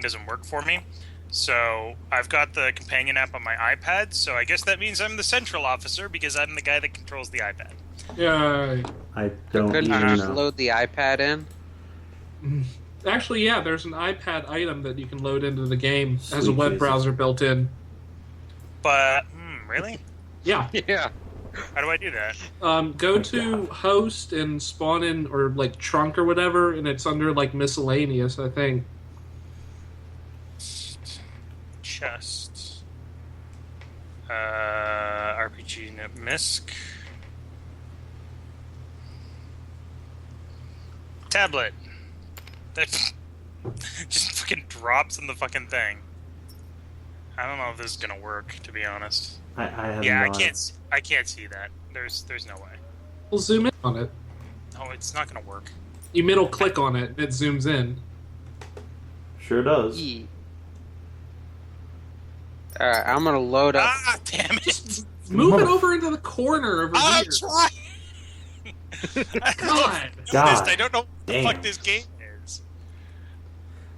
doesn't work for me. So I've got the companion app on my iPad, so I guess that means I'm the central officer because I'm the guy that controls the iPad. Yeah. I don't Couldn't even you just know. load the iPad in? Actually, yeah, there's an iPad item that you can load into the game. It has a Sweet web Jesus. browser built in. But, really? Yeah. Yeah. How do I do that? Go to host and spawn in, or like trunk or whatever, and it's under like miscellaneous, I think. Chest. RPG MISC. Tablet. That just fucking drops in the fucking thing. I don't know if this is gonna work, to be honest. I have Yeah, not. I can't see that. There's no way. We'll zoom in on it. No, it's not gonna work. You middle click on it, it zooms in. Sure does. Alright, I'm gonna load up. Ah, damn it! Move it over into the corner over I'm here. trying. God. God. I don't know what the Damn. fuck this game is.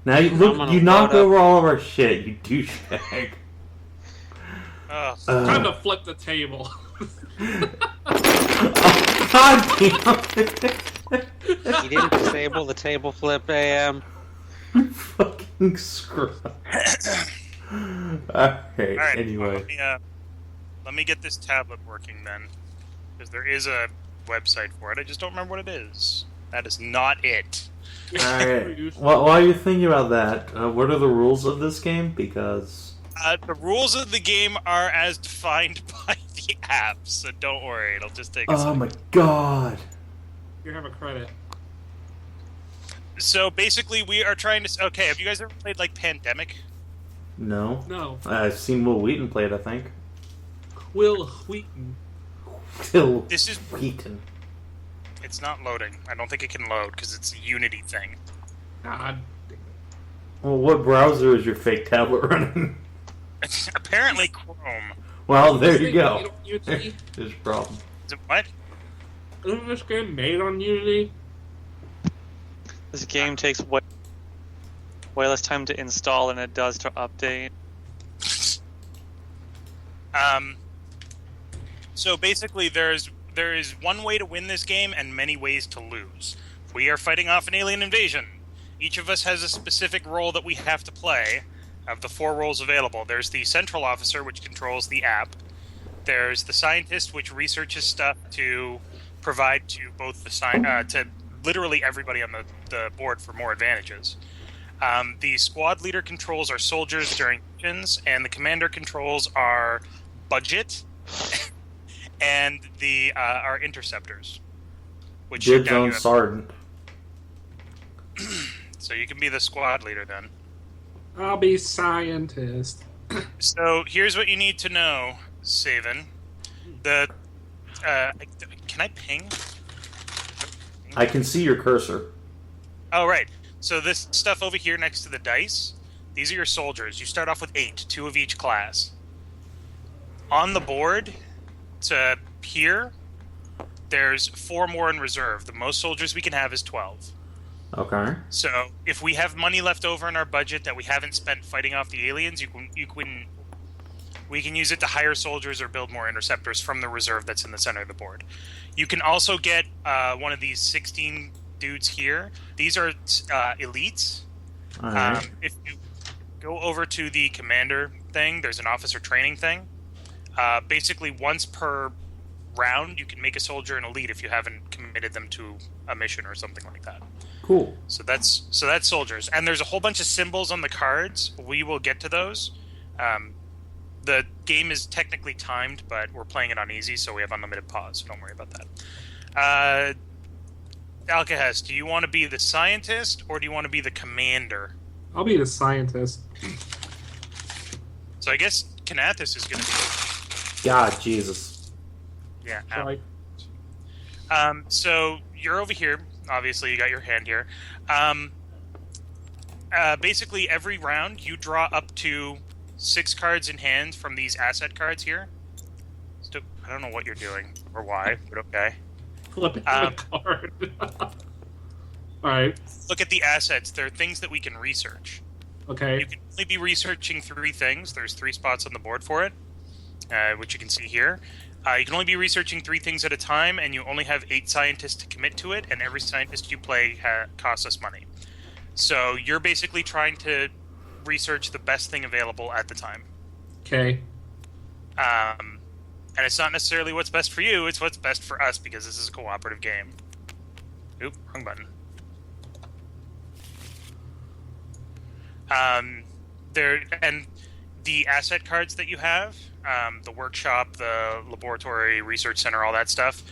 Now you I'm look. gonna You knocked load up. over all of our shit. You douchebag. Oh, Time to flip the table. Oh, God damn it! You didn't disable the table flip, AM. You fucking scrub. Alright, Alright, anyway. let me get this tablet working then. Because there is a website for it. I just don't remember what it is. That is not it. Alright. While you're thinking about that, what are the rules of this game? Because... The rules of the game are as defined by the app, so don't worry, it'll just take a Oh second. my god. You have a credit. So basically, we are trying to... Okay, have you guys ever played, like, Pandemic? No. No. I've seen Will Wheaton play it, I think. Will Wheaton. Will This is... Wheaton. It's not loading. I don't think it can load, because it's a Unity thing. God. Well, what browser is your fake tablet running? Apparently Chrome. Well, there you go. Made on Unity? There's a problem. Is it what? Isn't this game made on Unity? This game takes way less time to install than it does to update. So basically, there is one way to win this game and many ways to lose. We are fighting off an alien invasion. Each of us has a specific role that we have to play. Of the 4 roles available, there's the central officer, which controls the app. There's the scientist, which researches stuff to provide to both the to literally everybody on the board for more advantages. The squad leader controls our soldiers during missions, and the commander controls our budget and the our interceptors. Which Dibs down on you have- Sergeant. So you can be the squad leader then. I'll be scientist. So here's what you need to know, Saven. Can I ping? I can see your cursor. Oh, right. So this stuff over here next to the dice, these are your soldiers. You start off with 8, 2 of each class. On the board, to here, there's 4 more in reserve. The most soldiers we can have is 12. Okay. So if we have money left over in our budget that we haven't spent fighting off the aliens, we can use it to hire soldiers or build more interceptors from the reserve that's in the center of the board. You can also get one of these 16 dudes here. These are elites. Alright. If you go over to the commander thing, there's an officer training thing. Basically, once per round, you can make a soldier an elite if you haven't committed them to a mission or something like that. Cool. So that's soldiers, and there's a whole bunch of symbols on the cards. We will get to those. The game is technically timed, but we're playing it on easy, so we have unlimited pause. So don't worry about that. Alcahest, do you want to be the scientist or do you want to be the commander? I'll be the scientist. So I guess Kanathis is going to be. God, Jesus. Yeah. Sorry. So you're over here. Obviously, you got your hand here. Basically, every round you draw up to 6 cards in hand from these asset cards here. So, I don't know what you're doing or why, but okay. Flipping the card. Alright. Look at the assets. They're things that we can research. Okay. You can only be researching 3 things. There's 3 spots on the board for it, which you can see here. You can only be researching 3 things at a time, and you only have 8 scientists to commit to it, and every scientist you play costs us money. So you're basically trying to research the best thing available at the time. Okay. And it's not necessarily what's best for you, it's what's best for us, because this is a cooperative game. Oop, wrong button. And the asset cards that you have, the workshop, the laboratory, research center, all that stuff,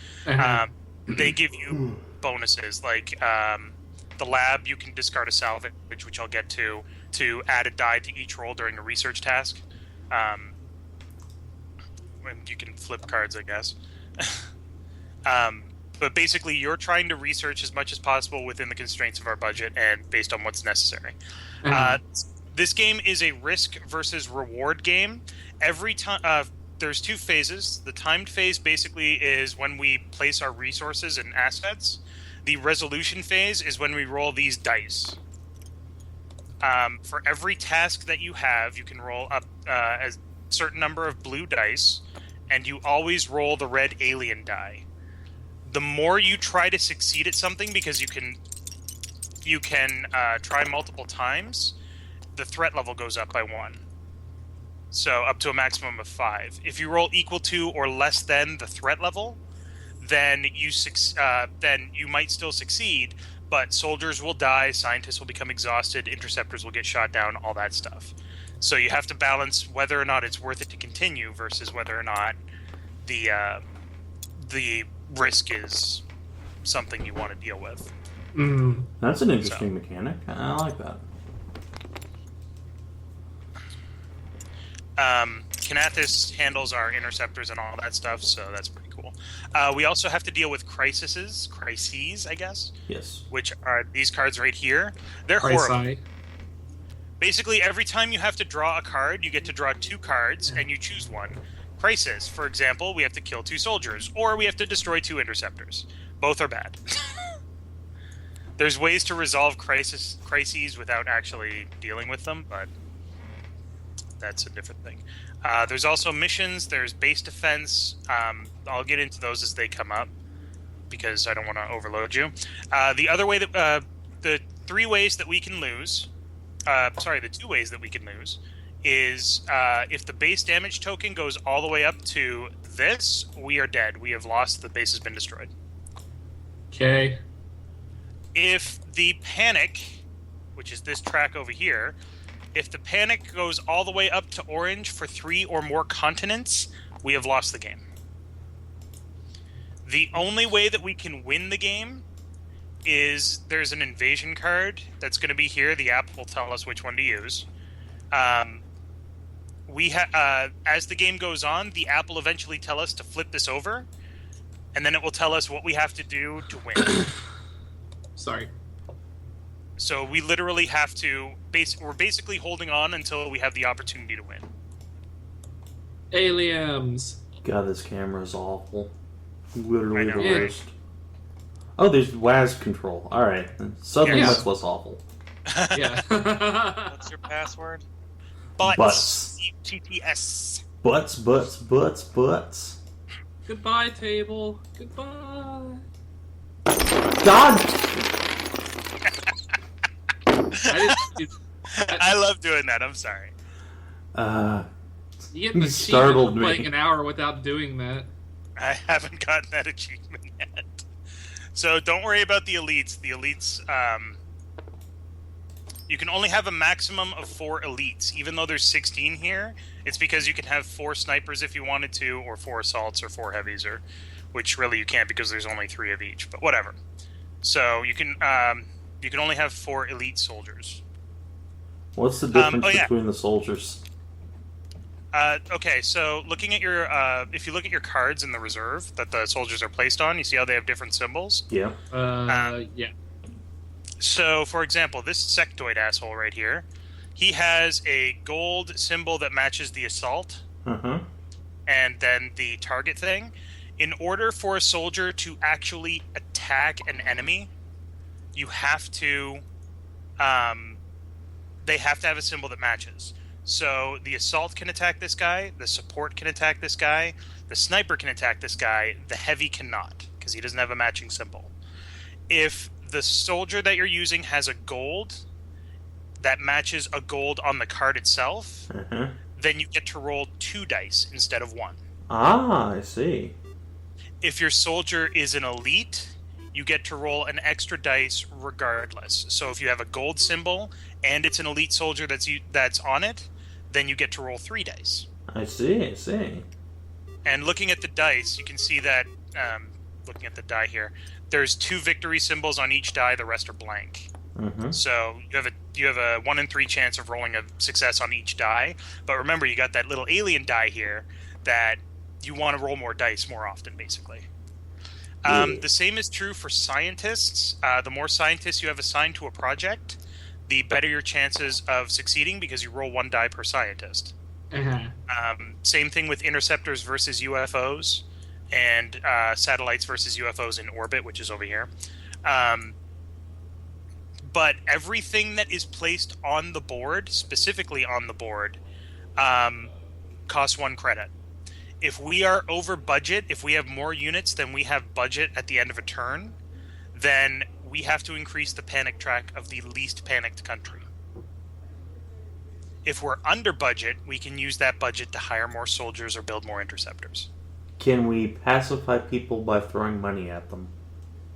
they give you bonuses. Like the lab, you can discard a salvage, which I'll get to add a die to each roll during a research task. When you can flip cards, I guess. But basically, you're trying to research as much as possible within the constraints of our budget and based on what's necessary. This game is a risk versus reward game. Every time, there's 2 phases. The timed phase basically is when we place our resources and assets. The resolution phase is when we roll these dice. For every task that you have, you can roll up a certain number of blue dice, and you always roll the red alien die. The more you try to succeed at something, because you can try multiple times, the threat level goes up by 1. So up to a maximum of 5. If you roll equal to or less than the threat level, then you might still succeed, but soldiers will die, scientists will become exhausted, interceptors will get shot down, all that stuff. So you have to balance whether or not it's worth it to continue versus whether or not the risk is something you want to deal with. That's an interesting mechanic. I like that. Kanathis handles our interceptors and all that stuff, so that's pretty cool. We also have to deal with crises, I guess. Yes. Which are these cards right here. They're horrible. Basically, every time you have to draw a card, you get to draw 2 cards, and you choose one. Crisis, for example, we have to kill 2 soldiers, or we have to destroy 2 interceptors. Both are bad. There's ways to resolve crises without actually dealing with them, but that's a different thing. There's also missions. There's base defense. I'll get into those as they come up because I don't want to overload you. The other way that the 3 ways that we can lose. The 2 ways that we can lose is if the base damage token goes all the way up to this, we are dead. We have lost. The base has been destroyed. Okay. If the panic, which is this track over here, if the panic goes all the way up to orange for 3 or more continents, we have lost the game. The only way that we can win the game is there's an invasion card that's going to be here. The app will tell us which one to use. As the game goes on, the app will eventually tell us to flip this over, and then it will tell us what we have to do to win. Sorry. So we literally have to... We're basically holding on until we have the opportunity to win. Aliens. God, this camera is awful. Literally the Yeah. worst. Oh, there's WAS control. Alright. Suddenly Yeah. much less awful. Yeah. What's your password? Butts. TTS. Butts. Goodbye, table. Goodbye. God! I love doing that. I'm sorry. You get an achievement Startled for me. playing an hour without doing that. I haven't gotten that achievement yet. So don't worry about the elites. The elites, you can only have a maximum of 4 elites. Even though there's 16 here, it's because you can have 4 snipers if you wanted to, or 4 assaults, or 4 heavies, or which really you can't because there's only 3 of each. But whatever. So you can only have 4 elite soldiers. What's the difference between the soldiers? Okay, so looking at your, if you look at your cards in the reserve that the soldiers are placed on, you see how they have different symbols? Yeah. Yeah. So, for example, this sectoid asshole right here, he has a gold symbol that matches the assault, and then the target thing. In order for a soldier to actually attack an enemy, you have to they have to have a symbol that matches. So the assault can attack this guy, the support can attack this guy, the sniper can attack this guy, the heavy cannot, because he doesn't have a matching symbol. If the soldier that you're using has a gold that matches a gold on the card itself, then you get to roll 2 dice instead of 1. Ah, I see. If your soldier is an elite, you get to roll an extra dice regardless. So if you have a gold symbol and it's an elite soldier that's on it, then you get to roll 3 dice. I see. And looking at the dice, you can see that, looking at the die here, there's 2 victory symbols on each die, the rest are blank. So you have a 1 in 3 chance of rolling a success on each die. But remember, you got that little alien die here that you want to roll more dice more often, basically. The same is true for scientists. The more scientists you have assigned to a project, the better your chances of succeeding because you roll 1 die per scientist. Same thing with interceptors versus UFOs and satellites versus UFOs in orbit, which is over here. But everything that is placed on the board, specifically on the board, costs 1 credit. If we are over budget, if we have more units than we have budget at the end of a turn, then we have to increase the panic track of the least panicked country. If we're under budget, we can use that budget to hire more soldiers or build more interceptors. Can we pacify people by throwing money at them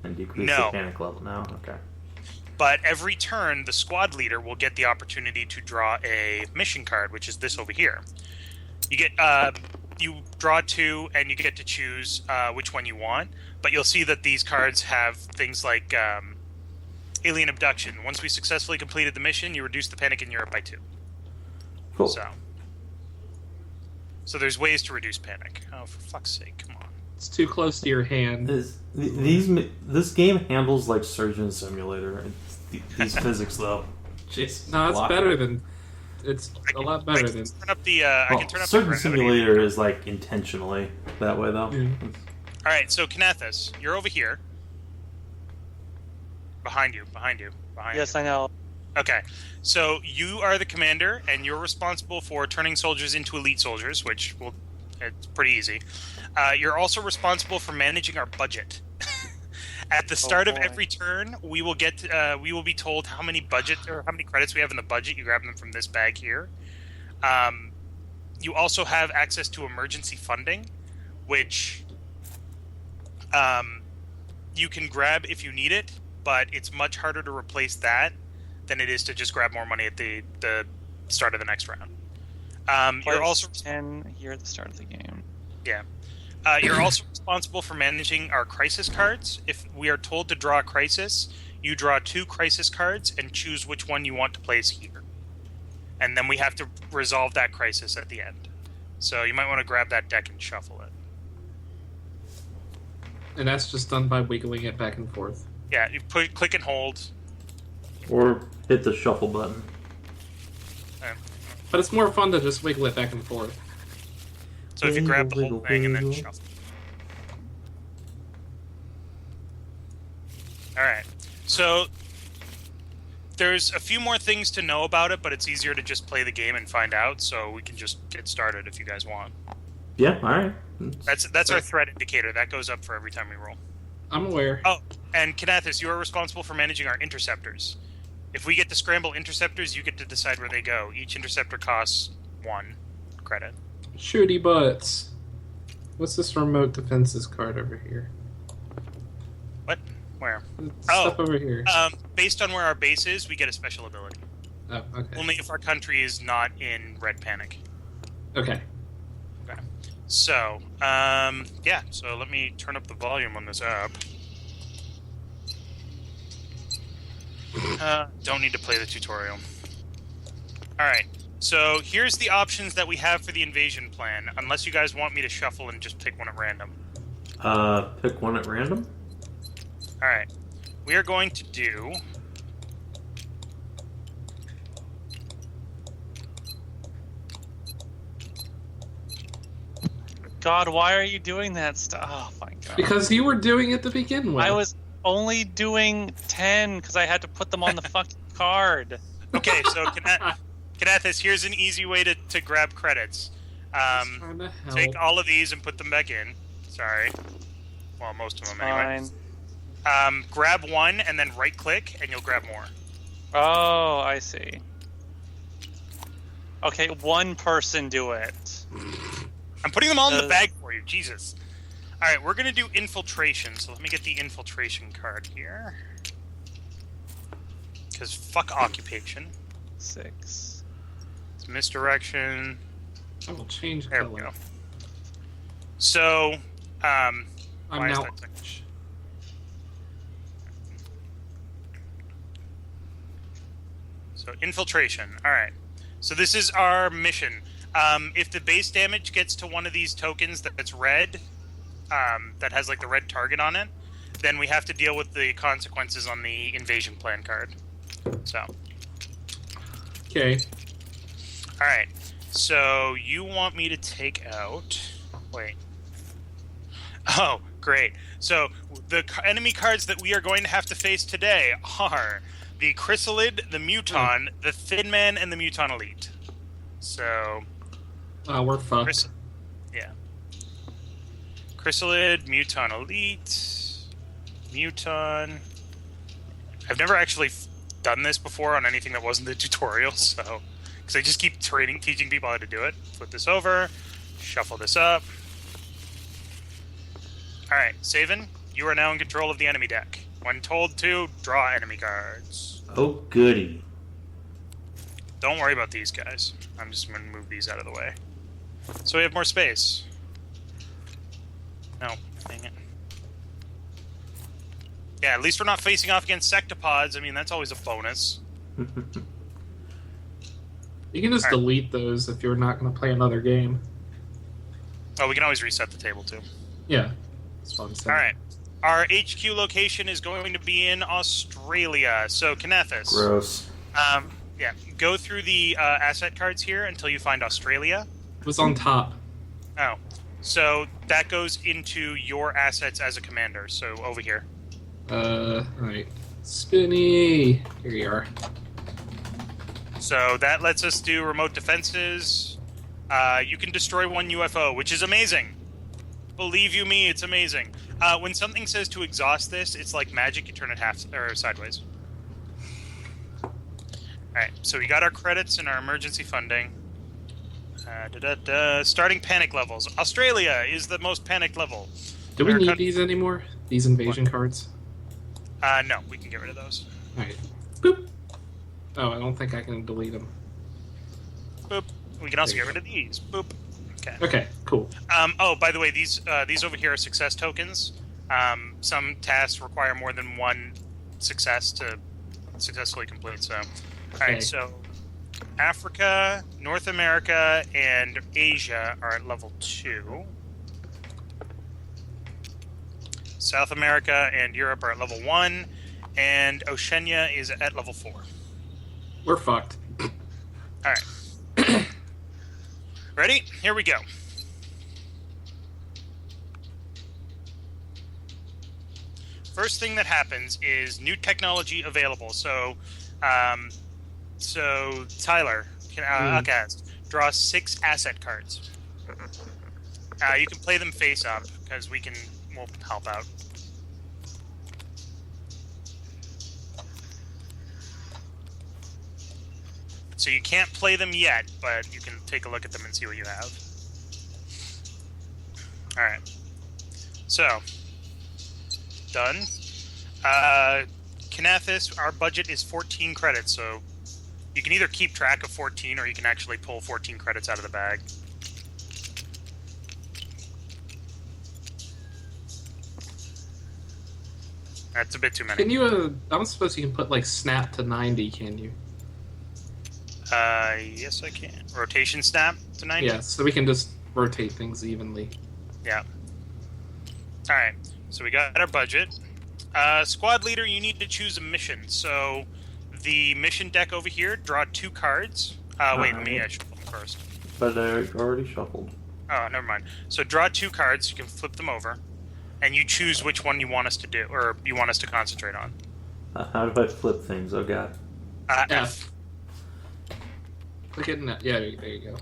and decrease No. the panic level? No? Okay. But every turn, the squad leader will get the opportunity to draw a mission card, which is this over here. You get you draw 2, and you get to choose which one you want. But you'll see that these cards have things like alien abduction. Once we successfully completed the mission, you reduce the panic in Europe by 2. Cool. So there's ways to reduce panic. Oh, for fuck's sake, come on. It's too close to your hand. This game handles like Surgeon Simulator. These physics, though. Jeez. No, it's better than. It's a lot better than. Turn up the. I can turn up Surgeon the gravity. Simulator is like intentionally that way, though. Yeah. All right, so Kanathis, you're over here. Behind you. Yes, I know. Okay, so you are the commander, and you're responsible for turning soldiers into elite soldiers, which it's pretty easy. You're also responsible for managing our budget. At the start of every turn, we will be told how many budget or how many credits we have in the budget. You grab them from this bag here. You also have access to emergency funding, which you can grab if you need it, but it's much harder to replace that than it is to just grab more money at the start of the next round. You're also 10 here at the start of the game. Yeah. You're also responsible for managing our crisis cards. If we are told to draw a crisis, you draw 2 crisis cards and choose which one you want to place here. And then we have to resolve that crisis at the end. So you might want to grab that deck and shuffle it. And that's just done by wiggling it back and forth. Yeah, you click and hold. Or hit the shuffle button. But it's more fun to just wiggle it back and forth. So if you grab the whole thing and then shuffle. Alright, so there's a few more things to know about it, but it's easier to just play the game and find out, so we can just get started if you guys want. Yeah, alright. That's our threat indicator. That goes up for every time we roll. I'm aware. Oh, and Kanathis, you are responsible for managing our interceptors. If we get to scramble interceptors, you get to decide where they go. Each interceptor costs 1 credit. Shooty butts. What's this remote defenses card over here? What? Where? Stuff over here. Based on where our base is, we get a special ability. Oh, okay. Only if our country is not in red panic. Okay. Okay. So, yeah. So let me turn up the volume on this app. Don't need to play the tutorial. Alright, so here's the options that we have for the invasion plan, unless you guys want me to shuffle and just pick one at random. Pick one at random? Alright, we are going to do... God, why are you doing that stuff? Oh my God. Because you were doing it to begin with. I was only doing 10 because I had to put them on the fucking card. Okay, so Kanathis, here's an easy way to grab credits. Trying to help. Take all of these and put them back in. Sorry. Well, most of them anyway. Fine. Grab one and then right-click, and you'll grab more. Oh, I see. Okay, one person do it. I'm putting them all in the bag for you. Jesus. All right, we're gonna do infiltration. So let me get the infiltration card here. Because fuck occupation. 6. It's misdirection. I will change There color. we go. So, I'm why is now. that- So infiltration. All right. So this is our mission. If the base damage gets to one of these tokens that's red, that has like the red target on it, then we have to deal with the consequences on the invasion plan card. So, Okay. all right. So you want me to take out? Wait. Oh, great. So the enemy cards that we are going to have to face today are the Chrysalid, the Muton, the Thin Man, and the Muton Elite. So, We're fucked. yeah. Chrysalid, Muton Elite, Muton. I've never actually done this before on anything that wasn't the tutorial, so because I just keep teaching people how to do it. Flip this over, shuffle this up. All right, Saven, you are now in control of the enemy deck. When told to, draw enemy cards. Oh, goody. Don't worry about these guys. I'm just going to move these out of the way. So we have more space. No, dang it. Yeah, at least we're not facing off against sectopods. I mean, that's always a bonus. You can just All right. delete those if you're not going to play another game. Oh, we can always reset the table, too. Yeah. That's what I'm saying. All right. Our HQ location is going to be in Australia. So, Kanathis. Gross. Yeah, go through the asset cards here until you find Australia. It was on top. Oh. So, that goes into your assets as a commander. So, over here. Alright. Spinny! Here you are. So that lets us do remote defenses. You can destroy one UFO, which is amazing. Believe you me, it's amazing. When something says to exhaust this, it's like magic. You turn it half or sideways. All right. So we got our credits and our emergency funding. Starting panic levels. Australia is the most panicked level. Do we Our need coun- these anymore? These invasion cards? No, we can get rid of those. Alright. Boop! Oh, I don't think I can delete them. Boop. We can also There get you rid of these. Boop. Okay. Okay, cool. Oh, by the way, these over here are success tokens. Some tasks require more than one success to successfully complete. So, all Okay. right. So, Africa, North America, and Asia are at level 2. South America and Europe are at level 1, and Oceania is at level 4. We're fucked. All right. Ready? Here we go. First thing that happens is new technology available. So, Tyler, Outcast, draw 6 asset cards. You can play them face up because we'll help out. So you can't play them yet, but you can take a look at them and see what you have. All right. So, done. Kanathis, our budget is 14 credits, so you can either keep track of 14 or you can actually pull 14 credits out of the bag. That's a bit too many. Can you, I don't suppose you can put, like, snap to 90, can you? Yes, I can. Rotation snap to 90? Yeah, so we can just rotate things evenly. Yeah. Alright, so we got our budget. Squad leader, you need to choose a mission. So, the mission deck over here, draw 2 cards. Wait, let me shuffle them first. But I already shuffled. Oh, never mind. So, draw 2 cards, you can flip them over, and you choose which one you want us to do, or you want us to concentrate on. How do I flip things? Oh, God. F. Click it in that. Yeah, there you go.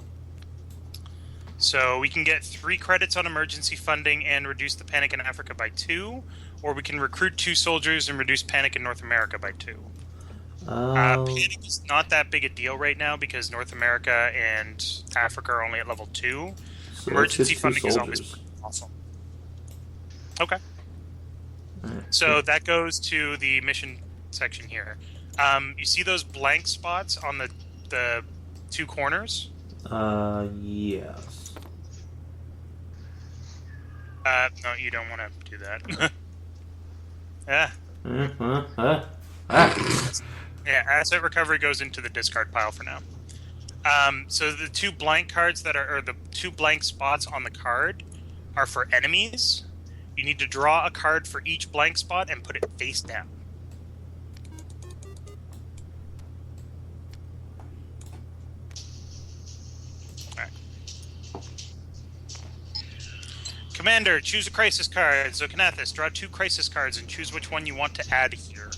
So we can get 3 credits on emergency funding and reduce the panic in Africa by 2, or we can recruit 2 soldiers and reduce panic in North America by 2. Panic is not that big a deal right now because North America and Africa are only at level 2. So Emergency let's get 2 funding is always soldiers. awesome. Okay. Alright, So that goes to the mission section here. You see those blank spots on the 2 corners? Yes. No, you don't want to do that. Yeah. Yeah, asset recovery goes into the discard pile for now. So the 2 blank cards or the 2 blank spots on the card are for enemies. You need to draw a card for each blank spot and put it face down. Alright. Commander, choose a crisis card. So Kanathis, draw 2 crisis cards and choose which one you want to add here.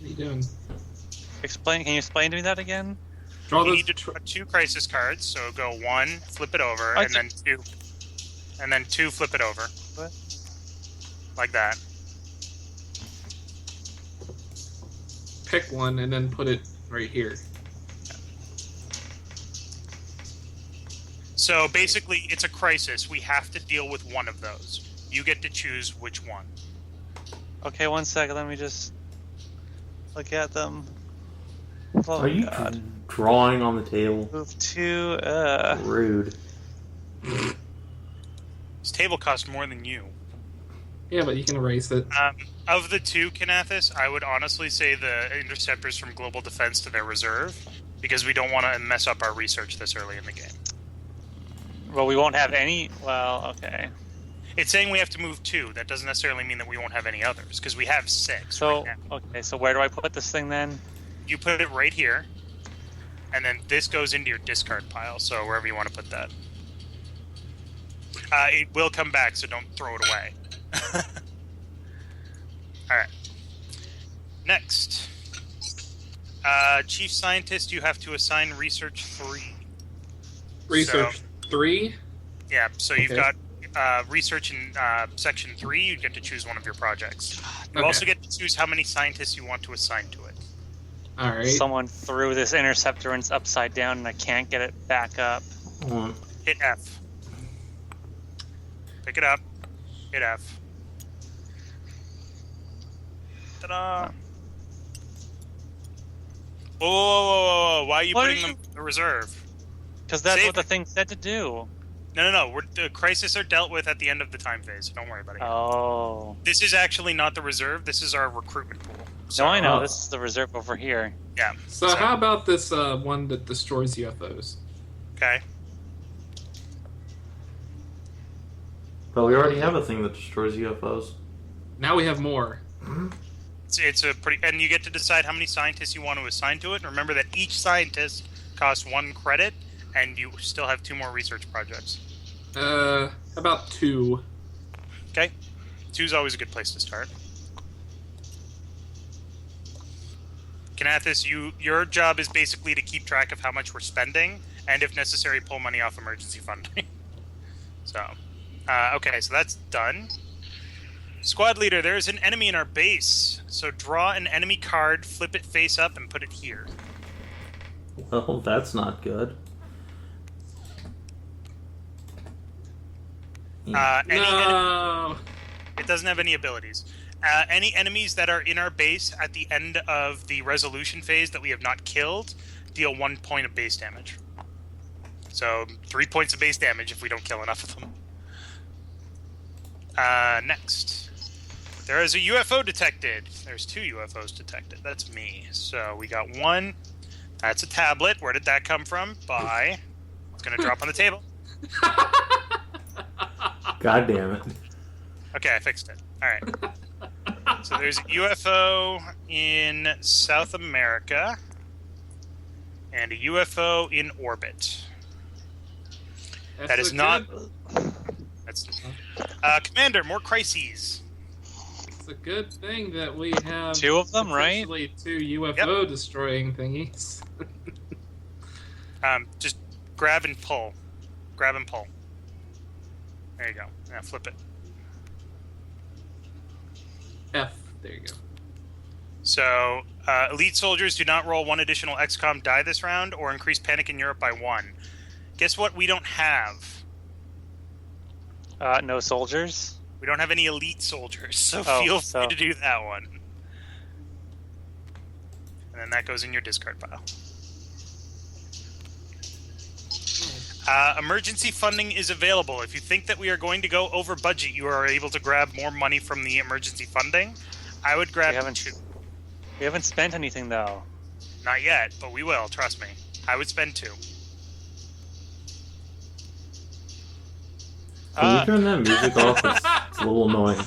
What are you doing? Can you explain to me that again? Draw You those. need to draw 2 crisis cards, so go 1, flip it over, Oh, and then 2. And then 2, flip it over. What? Like that. Pick one and then put it right here. So basically, it's a crisis. We have to deal with one of those. You get to choose which one. Okay, 1 second. Let me just look at them. Oh, Are you God. drawing on the table? Move 2. Rude. This table costs more than you. Yeah, but you can erase it. Of the 2, Kanathis, I would honestly say the interceptors from Global Defense to their reserve, because we don't want to mess up our research this early in the game. Well, we won't have any. Well, okay. It's saying we have to move 2. That doesn't necessarily mean that we won't have any others, because we have 6 So, right now. okay. So where do I put this thing then? You put it right here, and then this goes into your discard pile, so wherever you want to put that. It will come back, so don't throw it away. Alright. Next. Chief Scientist, you have to assign Research 3. Research 3. Yeah, so you've Okay. got Research in Section 3, you get to choose one of your projects. You Okay. also get to choose how many scientists you want to assign to it. All right. Someone threw this interceptor and it's upside down, and I can't get it back up. Hold on. Hit F. Pick it up. Hit F. Ta-da! Whoa, whoa, whoa, whoa. Why are you What are putting you- them in the reserve? Because that's Save what the it. thing said to do. No. The crises are dealt with at the end of the time phase. Don't worry about it. Oh. This is actually not the reserve. This is our recruitment pool. No, I know. Oh. This is the reserve over here. Yeah. So how about this one that destroys UFOs? Okay. But we already have a thing that destroys UFOs. Now we have more. It's a pretty, and you get to decide how many scientists you want to assign to it. And remember that each scientist costs 1 credit, and you still have 2 more research projects. About 2. Okay. 2 is always a good place to start. Kanathis, your job is basically to keep track of how much we're spending, and if necessary, pull money off emergency funding. So, okay, so that's done. Squad leader, there is an enemy in our base. So draw an enemy card, flip it face up, and put it here. Well, that's not good. No. It doesn't have any abilities. Any enemies that are in our base at the end of the resolution phase that we have not killed deal 1 point of base damage. So 3 points of base damage if we don't kill enough of them. Next. There is a UFO detected. There's 2 UFOs detected. That's me. So we got 1. That's a tablet. Where did that come from? By. It's going to drop on the table. God damn it. Okay, I fixed it. All right. So there's a UFO in South America and a UFO in orbit. That is not. That's Commander, more crises. It's a good thing that we have 2 of them, right? potentially 2 UFO destroying thingies. Just grab and pull. Grab and pull. There you go. Now flip it. F. There you go. So, elite soldiers do not roll 1 additional XCOM die this round or increase panic in Europe by 1. Guess what we don't have? No soldiers. We don't have any elite soldiers, so Oh, feel so- free to do that one. And then that goes in your discard pile. Emergency funding is available. If you think that we are going to go over budget, you are able to grab more money from the emergency funding. I would grab 2. We haven't spent anything though. Not yet, but we will, trust me. I would spend 2. Can you turn that music off? It's a little annoying.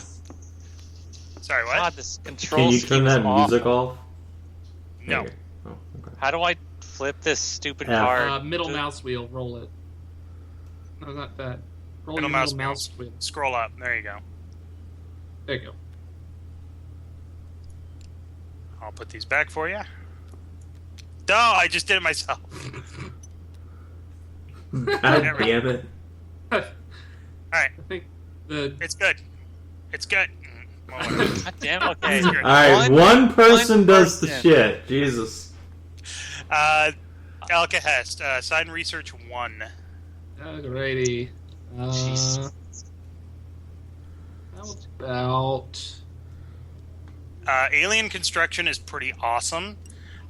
Sorry, what? God, this control Can you scheme turn is that music awful. off? No. There you go. Oh, okay. How do I flip this stupid Yeah. card? Middle mouse wheel, roll it. No, not that. Roll Middle your mouse middle mouse wheel. Scroll up. There you go. There you go. I'll put these back for you. No, I just did it myself. God damn it. All right, I think the it's good. It's good. Well, whatever. God damn. Okay. All Alright, one person does the person. shit. Jesus. Alka Hest, sign research 1. alrighty. Jeez. How about Alien construction is pretty awesome.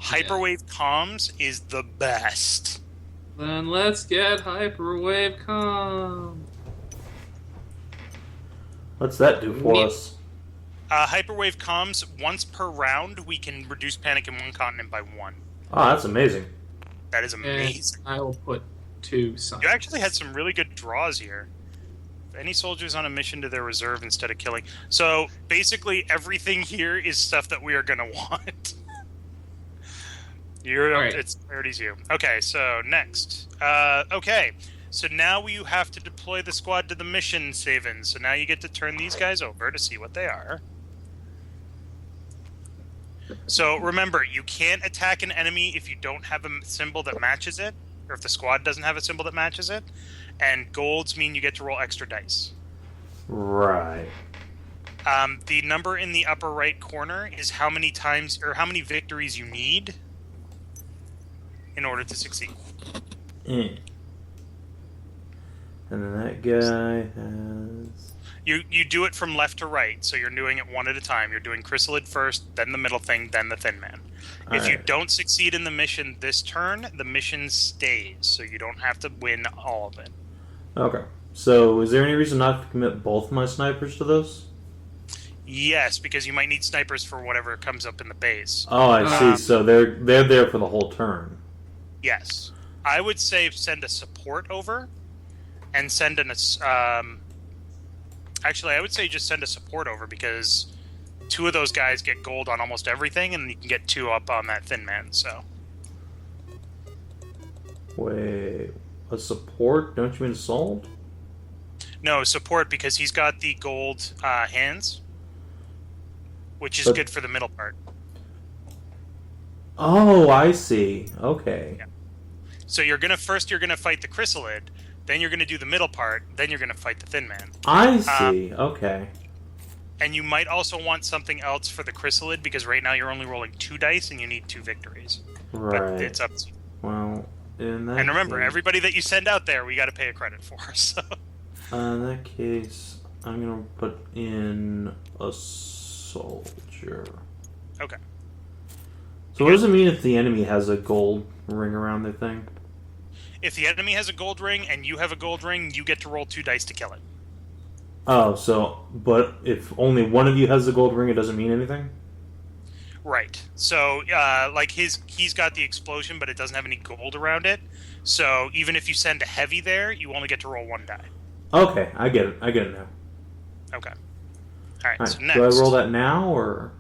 Hyperwave comms is the best. then let's get hyperwave com. What's that do for Me- us? Hyperwave comms, once per round, we can reduce panic in one continent by 1. Oh, that's amazing. That is And amazing. I will put 2 signs. You actually had some really good draws here. Any soldiers on a mission to their reserve instead of killing. So basically, everything here is stuff that we are going to want. Alright. It's priorities you. Okay, so next. Okay, so now you have to deploy the squad to the mission, Saven. So now you get to turn these guys over to see what they are. So remember, you can't attack an enemy if you don't have a symbol that matches it, or if the squad doesn't have a symbol that matches it. And golds mean you get to roll extra dice. Right. The number in the upper right corner is how many times or how many victories you need in order to succeed. Eh. And then that guy has... You do it from left to right, so you're doing it one at a time. You're doing Chrysalid first, then the middle thing, then the Thin Man. If you Alright. don't succeed in the mission this turn, the mission stays, so you don't have to win all of it. Okay. So, is there any reason not to commit both my snipers to this? Yes, because you might need snipers for whatever comes up in the base. Oh, I see. So they're there for the whole turn. Yes. I would say send a support over, and send an... actually, I would say just send a support over, because 2 of those guys get gold on almost everything, and you can get 2 up on that Thin Man, so... Wait, a support? Don't you mean assault? No, support, because he's got the gold hands, which is But- good for the middle part. Oh, I see. Okay. Yeah. So you're gonna fight the Chrysalid, then you're gonna do the middle part, then you're gonna fight the Thin Man. I see. Okay. And you might also want something else for the Chrysalid, because right now you're only rolling 2 dice and you need 2 victories. Right. But it's up to you. Well, in that And remember, case, everybody that you send out there, we got to pay a credit for. So in that case, I'm gonna put in a soldier. okay, So what does it mean if the enemy has a gold ring around their thing? if the enemy has a gold ring and you have a gold ring, you get to roll 2 dice to kill it. Oh, so but if only one of you has the gold ring, it doesn't mean anything? Right. So, like he's got the explosion, but it doesn't have any gold around it. So even if you send a heavy there, you only get to roll 1 die. Okay, I get it now. Okay. All right. Alright, So next, do I roll that now or?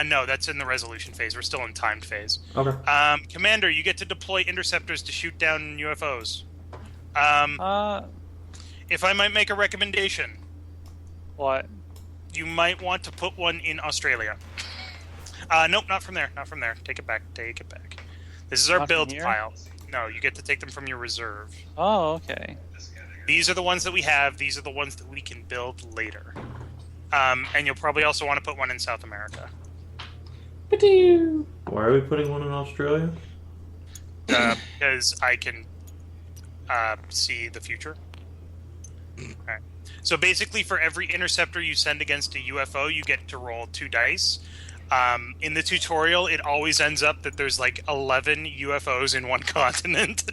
no, that's in the resolution phase. We're still in timed phase. Okay. Commander, you get to deploy interceptors to shoot down UFOs. If I might make a recommendation, What? you might want to put one in Australia. Nope, not from there. Not from there. Take it back. Take it back. This is our Not from build here? pile. No, you get to take them from your reserve. Oh, okay. These are the ones that we have. These are the ones that we can build later. And you'll probably also want to put one in South America. Why are we putting one in Australia? Because I can see the future. Alright. So basically, for every interceptor you send against a UFO, you get to roll 2 dice. In the tutorial, it always ends up that there's like 11 UFOs in one continent.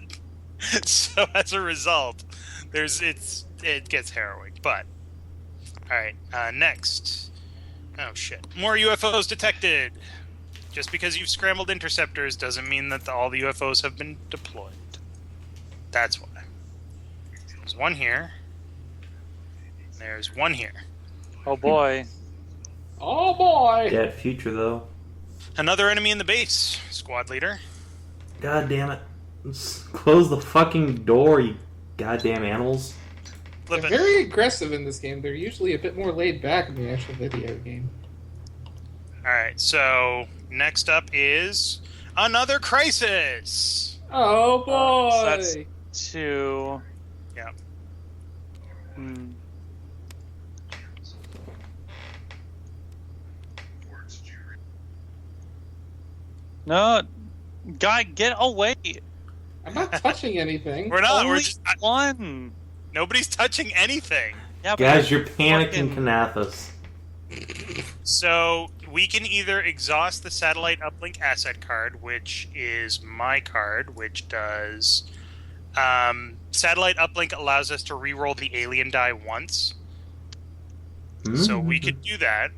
So as a result, it gets harrowing. But alright, next. Oh shit. More UFOs detected! Just because you've scrambled interceptors doesn't mean that all the UFOs have been deployed. That's why. There's one here. There's one here. Oh boy. Oh boy! Yeah, future though. Another enemy in the base, squad leader. God damn it. Just close the fucking door, you goddamn animals. They're Flip it. very aggressive in this game. They're usually a bit more laid back in the actual video game. Alright, so next up is another crisis! Oh boy! So that's 2. Yeah. Hmm. No, guy, get away! I'm not touching anything. We're not, we're Only just. one. Nobody's touching anything. Yeah, but Guys, you're panicking, fucking- Kanathas. So we can either exhaust the satellite uplink asset card, which is my card, which does. Satellite uplink allows us to re-roll the alien die once. So we could do that.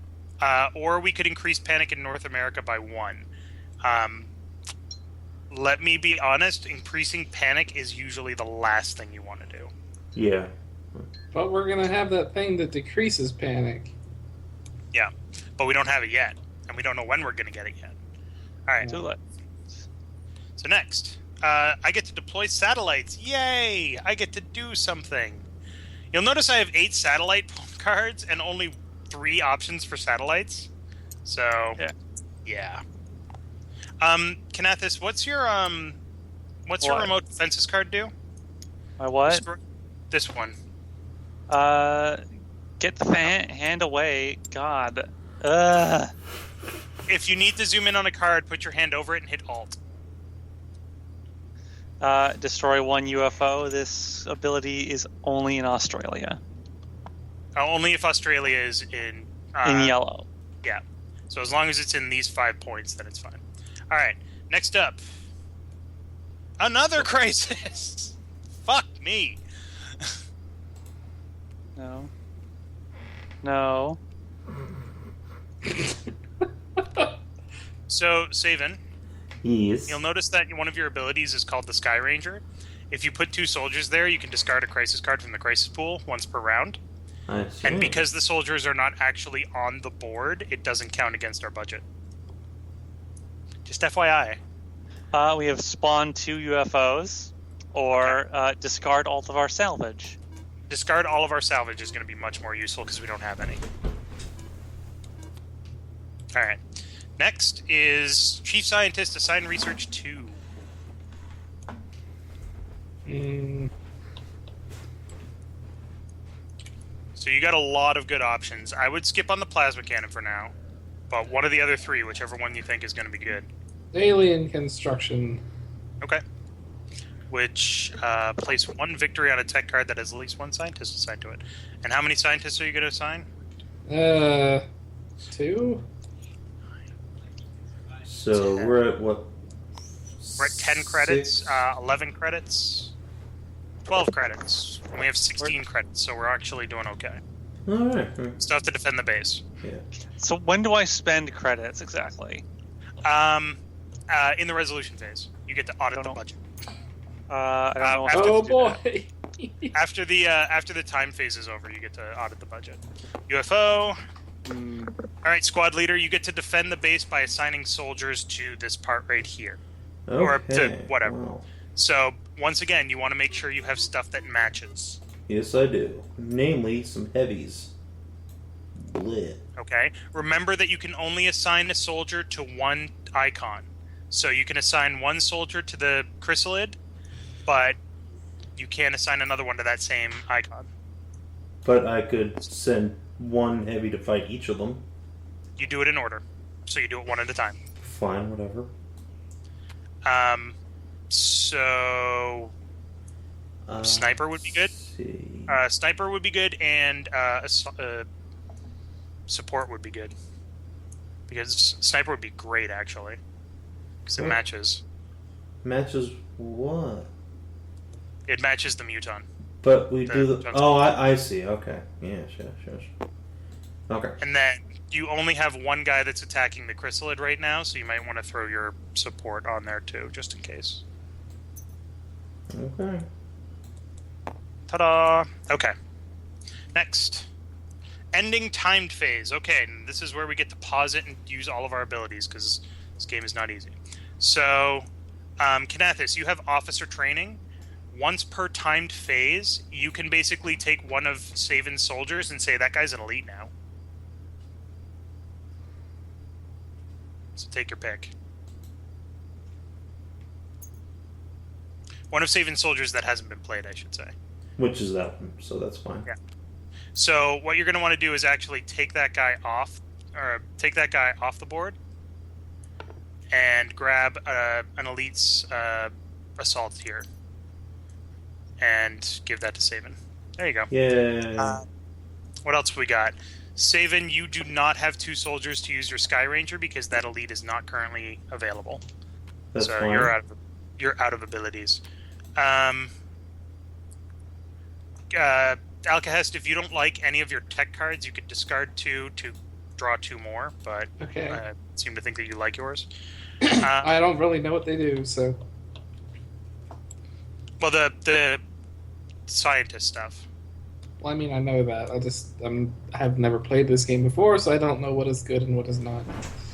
Or we could increase panic in North America by 1. Let me be honest, increasing panic is usually the last thing you want to do. Yeah. But we're gonna have that thing that decreases panic. Yeah, but we don't have it yet, and we don't know when we're going to get it yet. All right, Too late. so next, I get to deploy satellites. Yay! I get to do something. You'll notice I have 8 satellite cards and only 3 options for satellites. So, yeah. Kanathis, what's your What? remote defenses card do? My what? This one. Get the hand away. God. If you need to zoom in on a card, put your hand over it and hit Alt. Destroy 1 UFO. This ability is only in Australia. Only if Australia is in Yellow. Yeah. So as long as it's in these 5 points, then it's fine. All right. Next up, another crisis. Fuck me. No. No. So, Saven, Yes. you'll notice that one of your abilities is called the Sky Ranger. If you put 2 soldiers there, you can discard a crisis card from the crisis pool once per round. I see. And because the soldiers are not actually on the board, it doesn't count against our budget. Just FYI. We have spawned 2 UFOs, or discard all of our salvage. Discard all of our salvage is going to be much more useful because we don't have any. Alright. Next is Chief Scientist Assign Research 2. So you got a lot of good options. I would skip on the plasma cannon for now, but one of the other 3, whichever one you think is going to be good. Alien construction. Okay. Which place 1 victory on a tech card that has at least 1 scientist assigned to it. And how many scientists are you going to assign? 2? So we're at what? We're at 10 credits, 6? 11 credits, 12 credits. And we have 16 credits, so we're actually doing okay. Alright. Still have to defend the base. Yeah. So when do I spend credits exactly? In the resolution phase, you get to audit the know. budget. I don't know. if I Oh have to do that. boy! After the time phase is over, you get to audit the budget. UFO. All right, squad leader, you get to defend the base by assigning soldiers to this part right here, or to Okay, whatever. wow. So once again, you want to make sure you have stuff that matches. Yes, I do. Namely, some heavies. Bleh. Okay. Remember that you can only assign a soldier to one icon. So you can assign one soldier to the chrysalid, but you can't assign another one to that same icon. But I could send one heavy to fight each of them. You do it in order. So you do it one at a time. Fine, whatever. So sniper would be good. See. Sniper would be good, and support would be good. Because sniper would be great, actually. Because it What? matches. Matches what? It matches the muton. But we The do the... Johnson. Oh, I see. Okay. Yeah, sure. Okay. And then you only have one guy that's attacking the chrysalid right now, so you might want to throw your support on there too, just in case. Okay. Ta-da! Okay. Next. Ending timed phase. Okay, and this is where we get to pause it and use all of our abilities, because this game is not easy. So, Kanathis, you have officer training. Once per timed phase, you can basically take one of Savin's soldiers and say, that guy's an elite now. So take your pick. One of Savin's soldiers that hasn't been played, I should say. Which is that one, so that's fine. Yeah. So what you're going to want to do is actually take that guy off the board, and grab an elite's assault here, and give that to Savin. There you go. Yeah. What else we got? Savin, you do not have 2 soldiers to use your Sky Ranger because that elite is not currently available. That's so fine. you're out of abilities. Alcahest, if you don't like any of your tech cards, you could discard 2 to draw 2 more, but Okay. I seem to think that you like yours. I don't really know what they do, so. Well, the scientist stuff. Well, I mean, I know that. I have never played this game before, so I don't know what is good and what is not.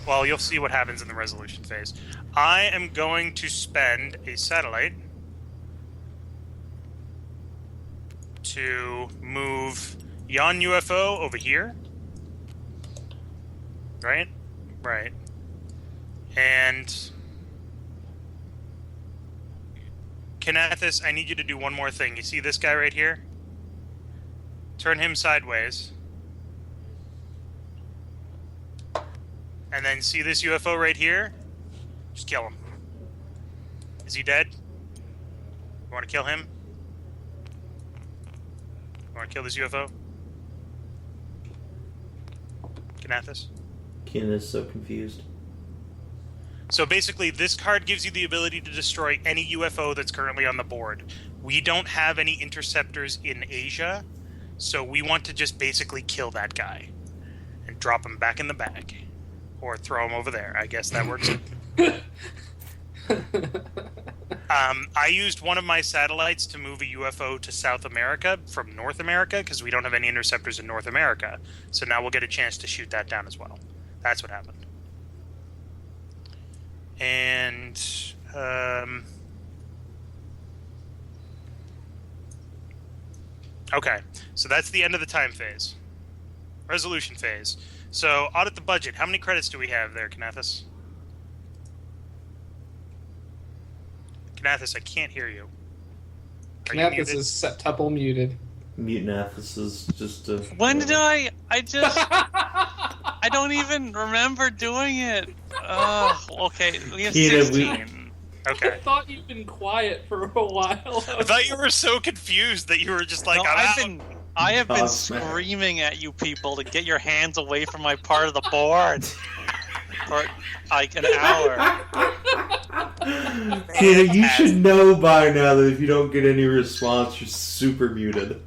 Well, you'll see what happens in the resolution phase. I am going to spend a satellite to move yon UFO over here. Right? Right. And Kanathis, I need you to do one more thing. You see this guy right here? Turn him sideways. And then see this UFO right here? Just kill him. Is he dead? You want to kill him? You want to kill this UFO? Kanathis? Ken is so confused. So basically, this card gives you the ability to destroy any UFO that's currently on the board. We don't have any interceptors in Asia, so we want to just basically kill that guy and drop him back in the bag. Or throw him over there. I guess that works. I used one of my satellites to move a UFO to South America from North America because we don't have any interceptors in North America. So now we'll get a chance to shoot that down as well. That's what happened. And okay, so that's the end of the time phase. Resolution phase. So, audit the budget. How many credits do we have there, Kanathis? Kanathis, I can't hear you. Are you Knathis muted? is septuple muted. Mutanathis is just a... When did I just... I don't even remember doing it. Okay, we have Kina, 16. I Okay. thought you'd been quiet for a while. I thought you were so confused that you were just like, No, I'm out. I have been Oh, man. screaming at you people to get your hands away from my part of the board for like an hour. Kina, you should know by now that if you don't get any response, you're super muted.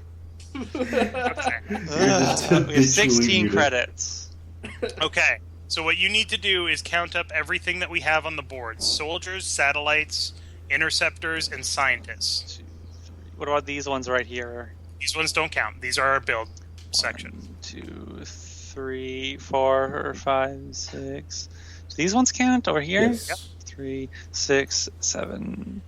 Okay. We have habitually 16 muted. credits. Okay. So what you need to do is count up everything that we have on the board. Soldiers, satellites, interceptors, and scientists. What about these ones right here? These ones don't count. These are our build section. 1, 2, 3, 4, 5, 6. Do these ones count over here? Yes. Yep. 3, 6, 7,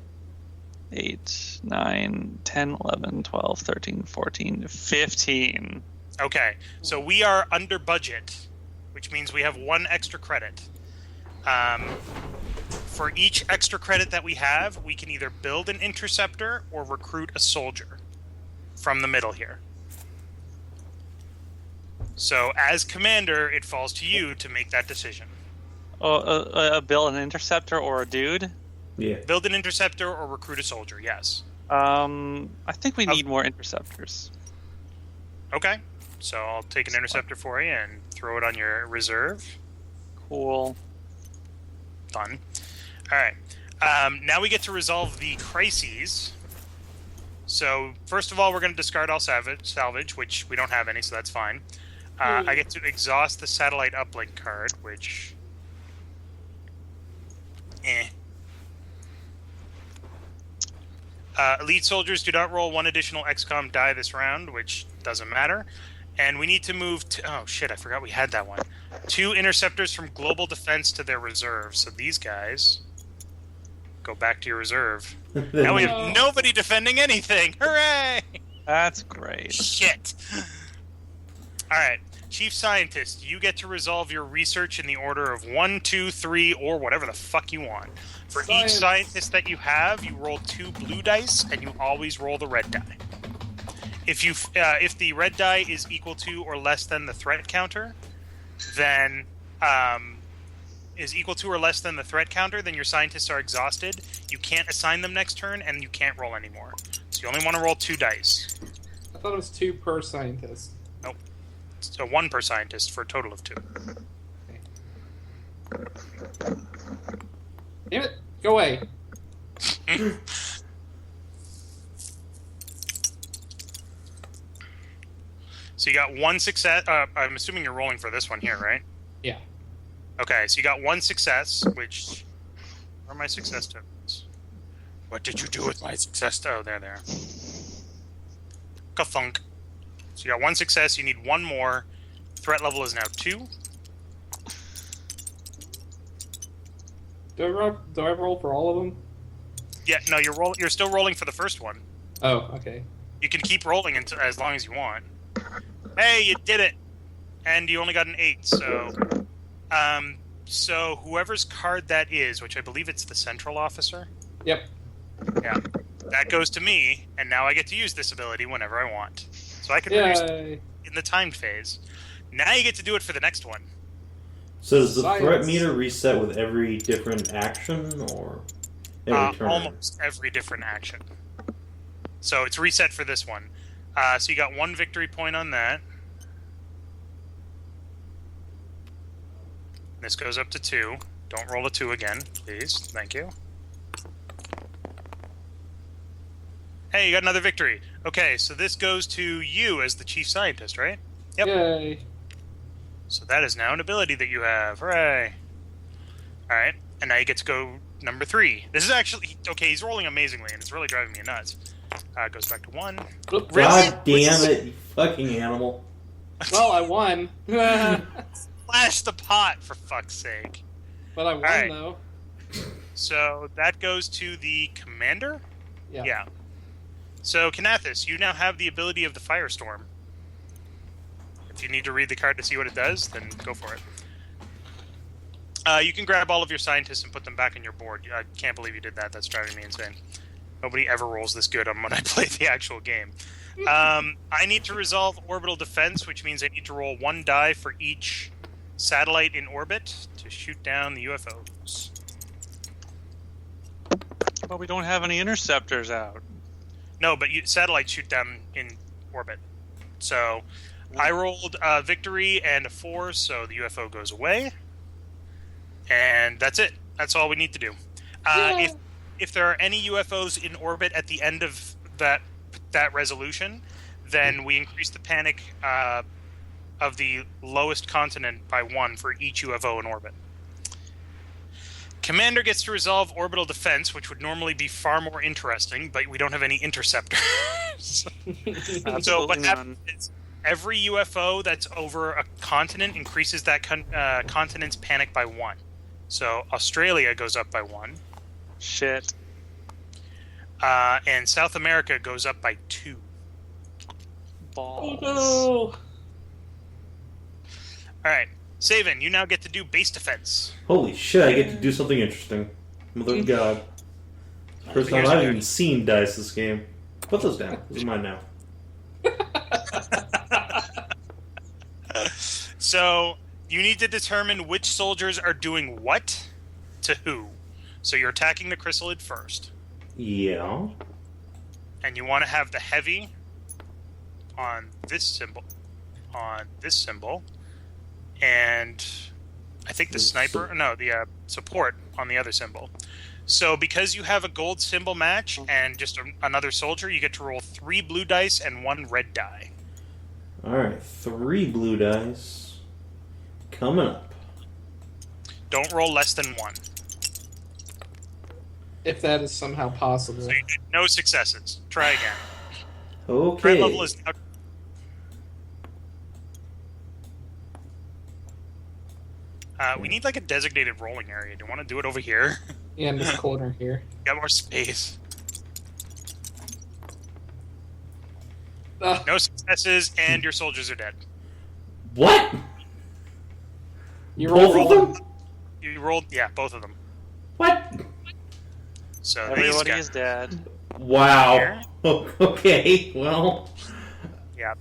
8, 9, 10, 11, 12, 13, 14, 15. Okay, so we are under budget, which means we have 1 extra credit. For each extra credit that we have, we can either build an interceptor or recruit a soldier from the middle here. So, as commander, it falls to you to make that decision. Build an interceptor or a dude? Yeah. Build an interceptor or recruit a soldier, yes. I think we need more interceptors. Okay, so I'll take an interceptor for you and throw it on your reserve. Cool. Done. Alright, now we get to resolve the crises. So, first of all, we're going to discard all salvage, which we don't have any, so that's fine. I get to exhaust the satellite uplink card, which... elite soldiers do not roll 1 additional XCOM die this round, which doesn't matter. And we need to move to... Oh, shit, I forgot we had that one. 2 interceptors from global defense to their reserve. So these guys go back to your reserve. Now we have nobody defending anything. Hooray! That's great. Shit. All right. Chief Scientist, you get to resolve your research in the order of 1, 2, 3, or whatever the fuck you want. For each scientist that you have, you roll 2 blue dice, and you always roll the red die. If the red die is equal to or less than the threat counter, then your scientists are exhausted. You can't assign them next turn, and you can't roll anymore. So you only want to roll 2 dice. I thought it was 2 per scientist. Nope. It's 1 per scientist for a total of 2. Damn it! Go away. So you got 1 success. I'm assuming you're rolling for this one here, right? Yeah. Okay, so you got 1 success, which... Where are my success tokens? What did you do with my success? Oh, there. Ka-thunk. So you got 1 success, you need 1 more. Threat level is now 2. Do I roll for all of them? Yeah, no, you're still rolling for the first one. Oh, okay. You can keep rolling as long as you want. Hey, you did it! And you only got an 8, so... So whoever's card that is, which I believe it's the central officer. Yep. Yeah. That goes to me, and now I get to use this ability whenever I want. So I can reduce it in the timed phase. Now you get to do it for the next one. So does the threat meter reset with every different action, or every turn? Almost every different action. So it's reset for this one. So you got 1 victory point on that. This goes up to 2. Don't roll a 2 again, please. Thank you. Hey, you got another victory. Okay, so this goes to you as the chief scientist, right? Yep. Yay. So that is now an ability that you have. Hooray. Alright, and now you get to go number 3. This is actually... Okay, he's rolling amazingly, and it's really driving me nuts. It goes back to 1. God damn it, you fucking animal. Well, I won. Flash the pot, for fuck's sake. But I won, right. though. So that goes to the commander? Yeah. So, Kanathis, you now have the ability of the Firestorm. If you need to read the card to see what it does, then go for it. You can grab all of your scientists and put them back on your board. I can't believe you did that. That's driving me insane. Nobody ever rolls this good when I play the actual game. I need to resolve orbital defense, which means I need to roll 1 die for each satellite in orbit to shoot down the UFOs. But we don't have any interceptors out. No, but satellites shoot down in orbit. So I rolled a victory and a 4, so the UFO goes away. And that's it. That's all we need to do. If there are any UFOs in orbit at the end of that resolution, then we increase the panic of the lowest continent by 1 for each UFO in orbit. Commander gets to resolve orbital defense, which would normally be far more interesting, but we don't have any interceptors. So what happens is every UFO that's over a continent increases that continent's panic by 1. So Australia goes up by 1. Shit. And South America goes up by 2. Balls. Oh All right, Saven, you now get to do base defense. Holy shit, I get to do something interesting. Mother of God. First time Here's I've the- even seen dice this game. Put those down. This is mine now. So you need to determine which soldiers are doing what to who. So you're attacking the chrysalid first, Yeah. and you want to have the heavy on this symbol, and I think the sniper. No, the support on the other symbol. So because you have a gold symbol match and just another soldier, you get to roll 3 blue dice and 1 red die. Alright, 3 blue dice. Coming up. Don't roll less than 1. if that is somehow possible. So you did no successes. Try again. Okay. Threat level is now. We need like a designated rolling area. Do you want to do it over here? Yeah, in this corner here. Got more space. Ah, No successes, and your soldiers are dead. What? you Both roll of them? You rolled, yeah, both of them. What? So Everybody these is guys, dead. Wow. Here? Okay, well. yeah,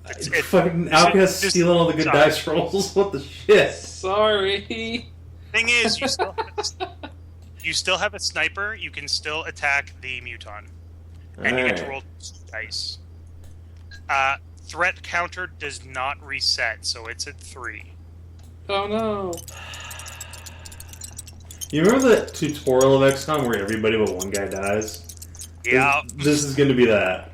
Fucking Outcast just- stealing all the good sorry. dice rolls. What the shit? Sorry. Thing is, you still have a sniper. You can still attack the muton, and you get to Alright. roll 2 dice. Threat counter does not reset, so it's at 3. Oh no. You remember that tutorial of XCOM where everybody but one guy dies? Yeah. This is gonna be that.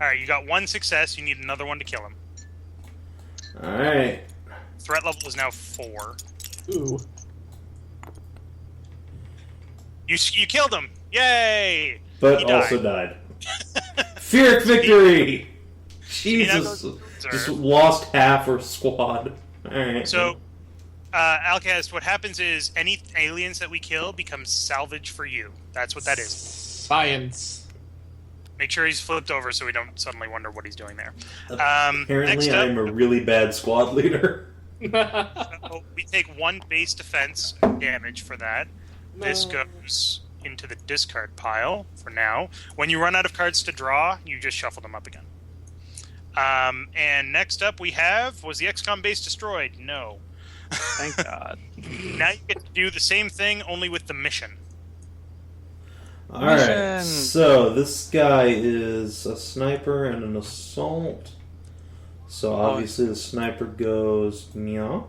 All right, you got 1 success. You need another one to kill him. Alright. Threat level is now 4. Ooh. You killed him! Yay! But He also died. Pyrrhic victory! Jesus. Just lost half her squad. Alright. So, Alcast, what happens is any aliens that we kill become salvage for you. That's what that is. Science. Make sure he's flipped over so we don't suddenly wonder what he's doing there. Apparently Next up, I'm a really bad squad leader. we take 1 base defense damage for that. This No. goes into the discard pile for now. When you run out of cards to draw, you just shuffle them up again. And next up we have, was the XCOM base destroyed? No. Thank God. Now you get to do the same thing, only with the mission. Alright, Mission. so this guy is a sniper and an assault. So obviously the sniper goes meow.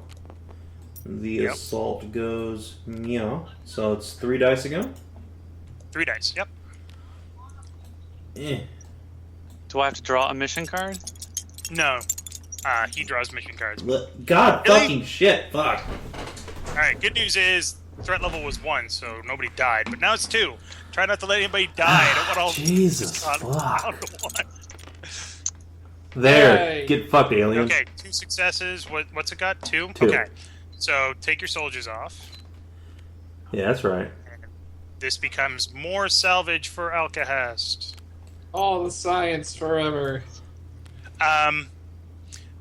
The Yep. assault goes meow. So it's 3 dice again? 3 dice, yep. Eh. Do I have to draw a mission card? No. He draws mission cards. God Really? fucking shit, fuck. Alright, good news is threat level was 1, so nobody died, but now it's 2. Try not to let anybody die. I don't want all Jesus, on fuck. to 1. There, Yay. get fucked, aliens. Okay, 2 successes. What's it got? 2? 2. Okay. So take your soldiers off. Yeah, that's right. This becomes more salvage for Alcahest. All the science forever.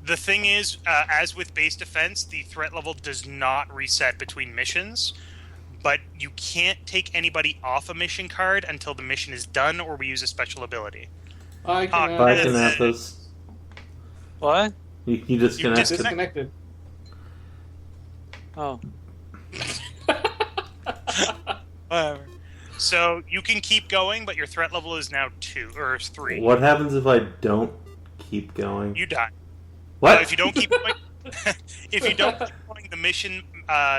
The thing is, as with base defense, the threat level does not reset between missions, but you can't take anybody off a mission card until the mission is done or we use a special ability. I can Bye, Yes. Canathus. What? You disconnected. disconnected. Oh. Whatever. So you can keep going, but your threat level is now 2 or 3. What happens if I don't keep going? You die. What? If you don't keep going, if you don't keep going, the mission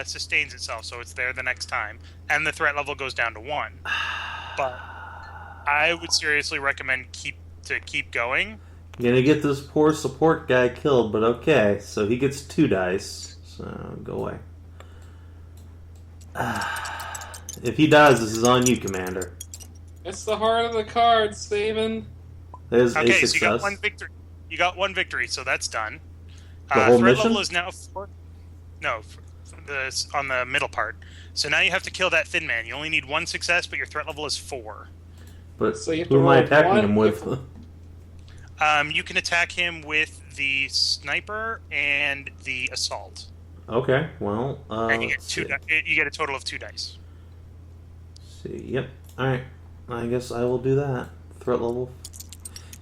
sustains itself, so it's there the next time, and the threat level goes down to 1. But I would seriously recommend keep going. I'm gonna get this poor support guy killed, but okay. So he gets 2 dice. So go away. If he dies, this is on you, Commander. It's the heart of the card, Steven. There's a Okay, success. so you got 1 victory. You got 1 victory, so that's done. The whole threat mission? level is now 4. No, the middle part. So now you have to kill that thin man. You only need 1 success, but your threat level is 4. But So you have to who am I roll attacking one him with? You can attack him with the sniper and the assault, Okay, well, and you get let's two. see. You get a total of 2 dice. See, yep. Alright, I guess I will do that. Threat level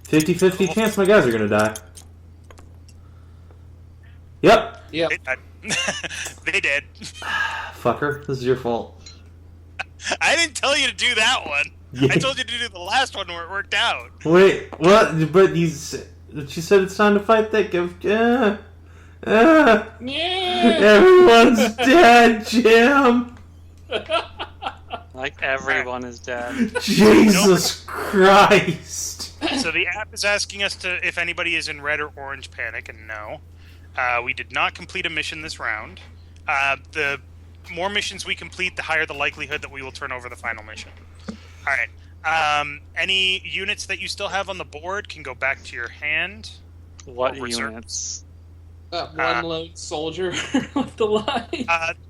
50-50 chance my guys are gonna die. Yep! Yep. They did. Fucker, this is your fault. I didn't tell you to do that one. Yeah. I told you to do the last one where it worked out. Wait, what? But you said it's time to fight that gift. Everyone's dead, Jim! Like everyone is dead. Jesus Christ! So the app is asking us if anybody is in red or orange panic, and no. We did not complete a mission this round. The more missions we complete, the higher the likelihood that we will turn over the final mission. Alright. Any units that you still have on the board can go back to your hand. What Or reserve. units? That one lone soldier left alive.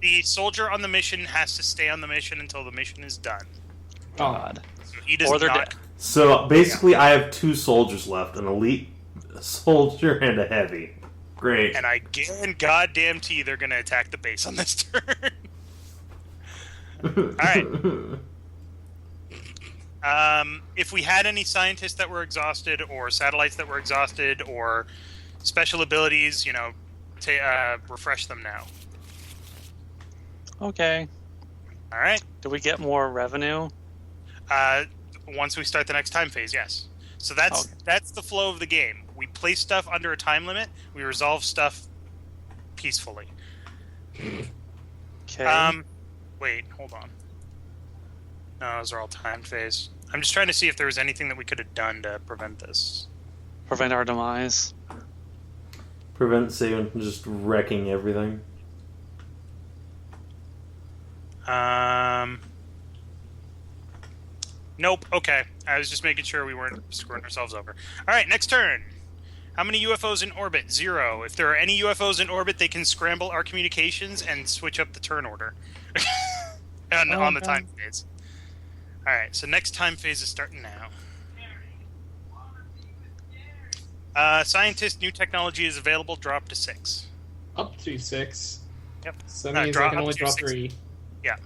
The soldier on the mission has to stay on the mission until the mission is done. God. So he does Or they're not. dead. So basically, I have 2 soldiers left: an elite soldier and a heavy. Great. And I goddamn they're going to attack the base on this turn. Alright. If we had any scientists that were exhausted, or satellites that were exhausted, or special abilities, refresh them now. Okay. Alright. Do we get more revenue? Once we start the next time phase, yes. So that's the flow of the game. We place stuff under a time limit. We resolve stuff peacefully. Okay. Wait, hold on. No, those are all time phase. I'm just trying to see if there was anything that we could have done to prevent this. Prevent our demise. Prevent Saban from just wrecking everything. Nope. Okay. I was just making sure we weren't screwing ourselves over. All right, next turn. How many UFOs in orbit? 0. If there are any UFOs in orbit, they can scramble our communications and switch up the turn order on the time phase. All right. So next time phase is starting now. Scientist, new technology is available. Drop to 6. Up to 6. Yep. So that means I can only draw 3. Yeah.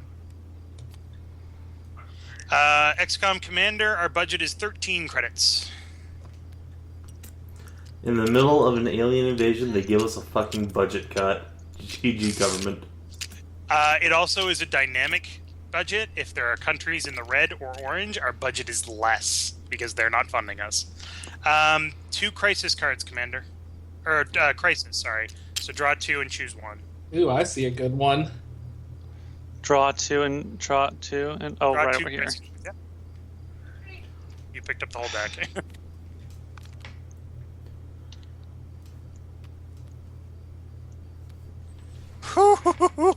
XCOM Commander, our budget is 13 credits. In the middle of an alien invasion, they give us a fucking budget cut. GG government. It also is a dynamic budget. If there are countries in the red or orange, our budget is less because they're not funding us. 2 crisis cards, Commander. Or, crisis, sorry. So draw 2 and choose 1. Ooh, I see a good one. Draw 2 and draw 2 and Draw right 2 over here. crisis. Yep. You picked up the whole deck.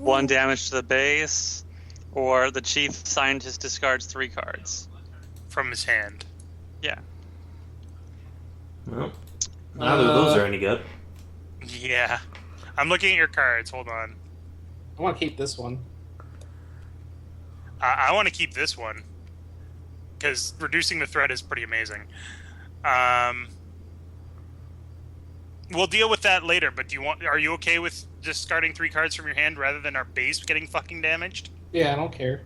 1 damage to the base, or the chief scientist discards 3 cards. From his hand. Yeah. Well, neither of those are any good. Yeah. I'm looking at your cards. Hold on. I want to keep this one. I want to keep this one. Because reducing the threat is pretty amazing. We'll deal with that later, but are you okay with discarding 3 cards from your hand rather than our base getting fucking damaged? Yeah, I don't care.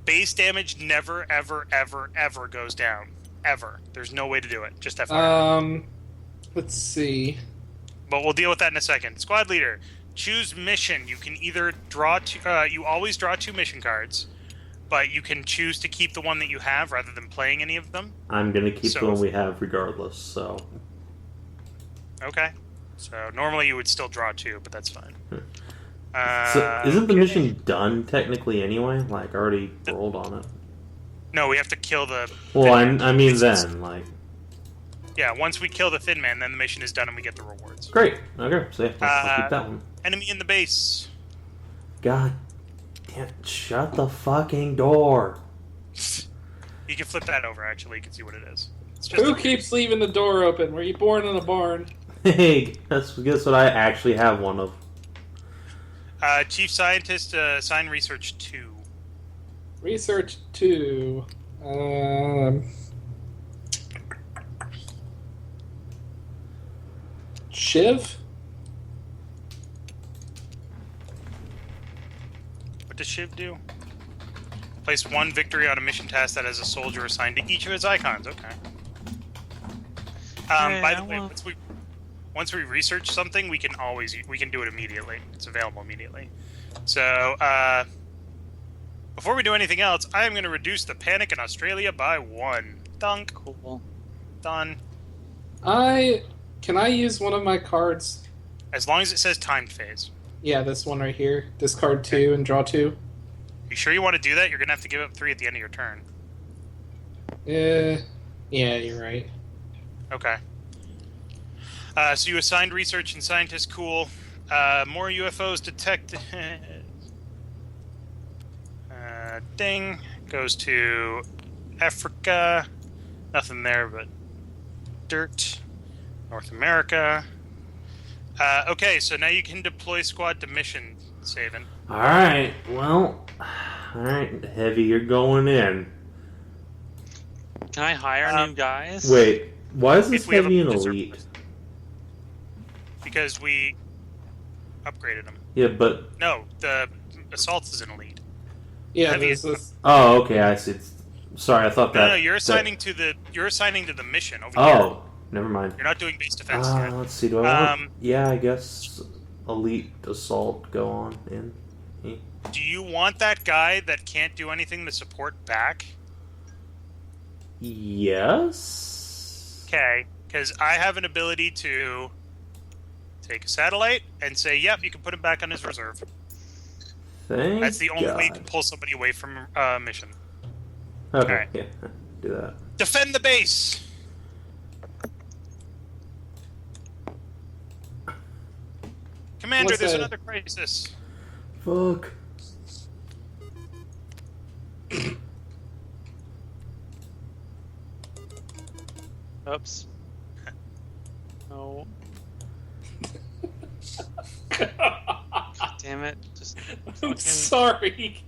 Base damage never, ever, ever, ever goes down. Ever. There's no way to do it. Just FYI. Let's see. But we'll deal with that in a second. Squad leader, choose mission. You can either draw you always draw 2 mission cards, but you can choose to keep the one that you have rather than playing any of them. I'm gonna keep the one we have regardless, so... Okay. So normally you would still draw 2, but that's fine. So, isn't the mission done technically anyway? Like, already rolled on it? No, we have to kill the... Well, I mean then, like... Yeah, once we kill the Thin Man, then the mission is done and we get the rewards. Great. Okay, so yeah, I'll keep that one. Enemy in the base. God damn, shut the fucking door. You can flip that over, actually. You can see what it is. It's just Who keeps leaving the door open? Were you born in a barn? Hey, guess what I actually have one of. Chief Scientist, assign Research 2. Research 2. Shiv? What does Shiv do? Place 1 victory on a mission task that has a soldier assigned to each of its icons. Okay. By the way, once we research something, we can do it immediately. It's available immediately. So, before we do anything else, I am going to reduce the panic in Australia by 1. Dunk. Cool. Done. Can I use one of my cards? As long as it says timed phase. Yeah, this one right here. Discard 2 and draw 2. You sure you want to do that? You're going to have to give up 3 at the end of your turn. Yeah, you're right. Okay. So you assigned Research and Scientist. Cool. More UFOs detected. Ding. Goes to Africa. Nothing there but dirt. North America. Okay, so now you can deploy squad to mission, Saban. Alright, well... Alright, Heavy, you're going in. Can I hire new guys? Wait, why is this If we have Heavy a an reserve elite? person. Because we upgraded him. Yeah, but... No, the Assault is an elite. Yeah, Heavy this is- is... Oh, okay, I see. Sorry, I thought that... No, you're that- assigning to the mission over here. Oh, never mind. You're not doing base defense yet. Let's see, do I want... Yeah, I guess Elite Assault go on in. Do you want that guy that can't do anything to support back? Yes? Okay, because I have an ability to take a satellite and say, yep, you can put him back on his reserve. Thank That's the only way you God. can pull somebody away from mission. Okay, Alright. yeah, do that. Defend the base! Commander, What's there's that? another crisis. Fuck. Oops. No. Damn it. Just I'm fucking sorry.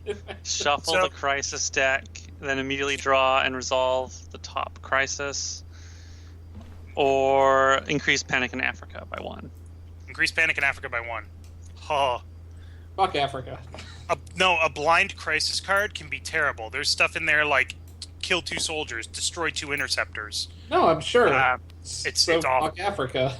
shuffle So- the crisis deck, then immediately draw and resolve the top crisis. Or increase panic in Africa by 1. Increase panic in Africa by 1. Oh. Fuck Africa. A blind crisis card can be terrible. There's stuff in there like kill 2 soldiers, destroy 2 interceptors. No, I'm sure. It's so awful. fuck Africa.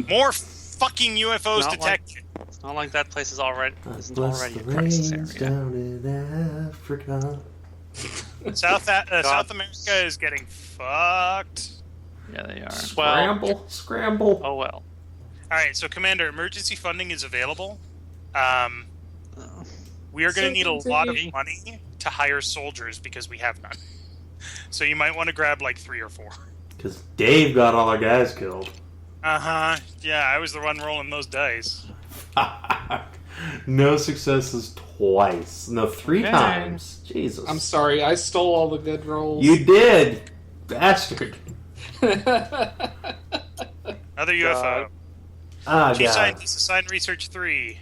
More fucking UFOs Not detected. It's not like that place is isn't Bless already the a crisis rains area. down in Africa. South America is getting fucked. Yeah, they are. Scramble. Oh well. Alright, so Commander, emergency funding is available. We are going to So need a lot of continue. money to hire soldiers because we have none. So you might want to grab like 3 or 4. Because Dave got all our guys killed. Uh-huh. Yeah, I was the one rolling those dice. No successes twice. No, 3 Okay. times. Jesus. I'm sorry, I stole all the good rolls. You did! Bastard. Another UFO. Ah, Chief God. Scientist, assign Research 3.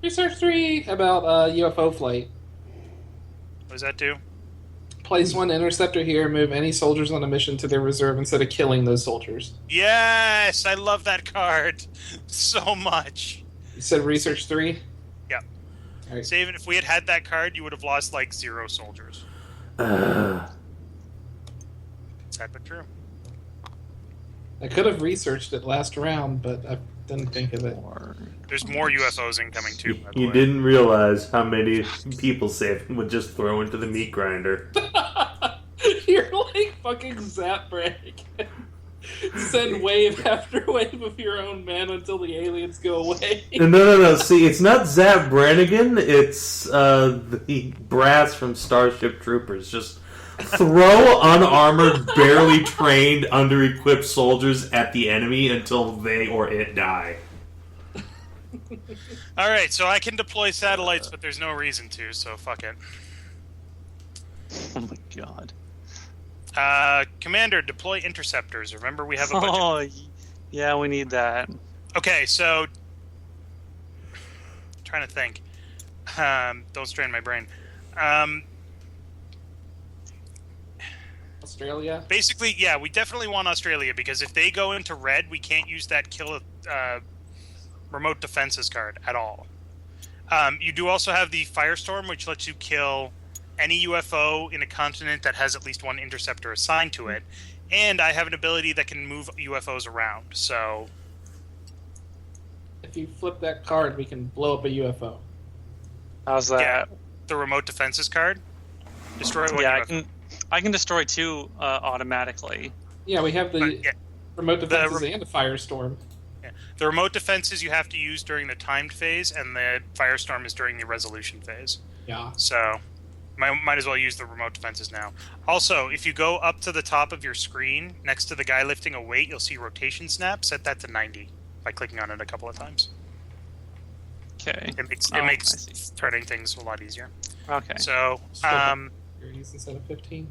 Research 3 about UFO flight. What does that do? Place 1 interceptor here, move any soldiers on a mission to their reserve instead of killing those soldiers. Yes! I love that card so much. You said Research 3? Yep. Alright. Saban, if we had had that card, you would have lost like 0 soldiers. Sad but true. I could have researched it last round, but I didn't think of it. There's more UFOs incoming too, by the You way. didn't realize how many people Sam would just throw into the meat grinder. You're like fucking Zap Brannigan. Send wave after wave of your own men until the aliens go away. No. See, it's not Zap Brannigan. It's the brass from Starship Troopers. Just throw unarmored, barely trained, under-equipped soldiers at the enemy until they or it die. Alright, so I can deploy satellites, but there's no reason to, so fuck it. Oh my god. Commander, deploy interceptors. Remember, we have a bunch of... Yeah, we need that. Okay, so... trying to think. Don't strain my brain. Australia? Basically, yeah, we definitely want Australia because if they go into red, we can't use that kill remote defenses card at all. You do also have the Firestorm, which lets you kill any UFO in a continent that has at least one interceptor assigned to it. And I have an ability that can move UFOs around, so... If you flip that card, we can blow up a UFO. How's that? Yeah, the remote defenses card. Destroy one Yeah, UFO. I can destroy 2 automatically. Yeah, we have the But, yeah, remote defenses and the Firestorm. the remote defenses you have to use during the timed phase, and the Firestorm is during the resolution phase. Yeah. So, might as well use the remote defenses now. Also, if you go up to the top of your screen, next to the guy lifting a weight, you'll see rotation snap. Set that to 90 by clicking on it a couple of times. Okay. It makes I see. turning things a lot easier. Okay. So, Instead of 15.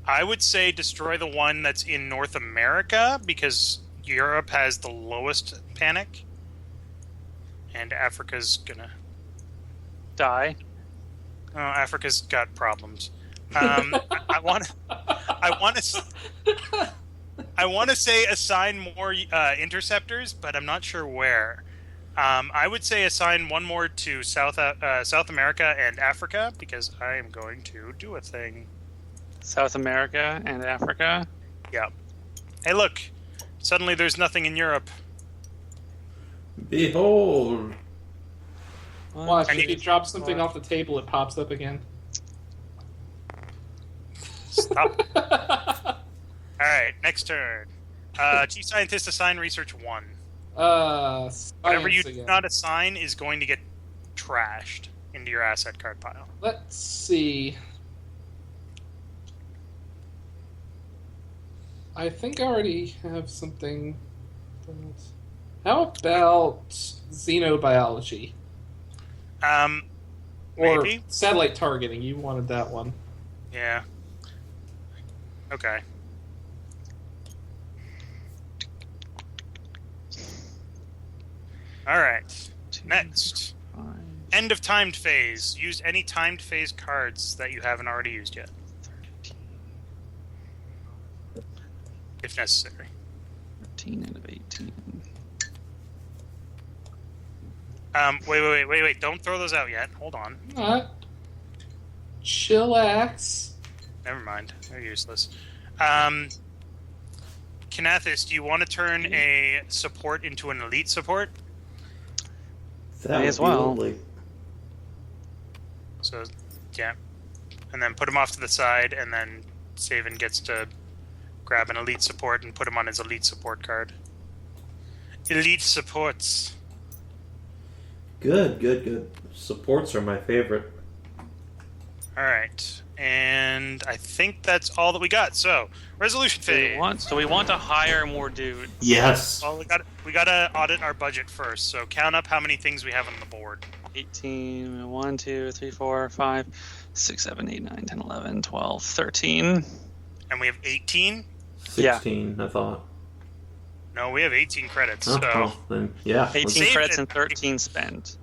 I would say destroy the one that's in North America because Europe has the lowest panic, and Africa's gonna. Die. Oh, Africa's got problems. I want to say assign more interceptors, but I'm not sure where. I would say assign one more to South America and Africa because I am going to do a thing. South America and Africa. Yeah. Hey, look! Suddenly, there's nothing in Europe. Behold. Watch, And if you- you drop something off the table, it pops up again. Stop. All right, next turn. Chief Scientist assign Research 1. Whatever you do again. not assign is going to get trashed into your asset card pile. Let's see. I think I already have something. How about xenobiology? Or Maybe. satellite targeting? You wanted that one. Yeah. Okay. All right. Next. End of timed phase. Use any timed phase cards that you haven't already used yet, if necessary. 13 out of 18. Wait. Don't throw those out yet. Hold on. Not. Chillax. Never mind. They're useless. Kanathis, do you want to turn a support into an elite support? That May would as be well. lovely. So, yeah. And then put him off to the side, and then Savan gets to grab an elite support and put him on his elite support card. Elite supports. Good. Supports are my favorite. Alright. And I think that's all that we got. So, resolution Do we phase. want to hire more dudes? Yes. Well, we gotta audit our budget first. So count up how many things we have on the board. 18, 1, 2, 3, 4, 5, 6, 7, 8, 9, 10, 11, 12, 13. And we have 18? 16, I thought. No, we have 18 credits. Oh, So, well, then, yeah. 18 Save credits it. and 13 spent.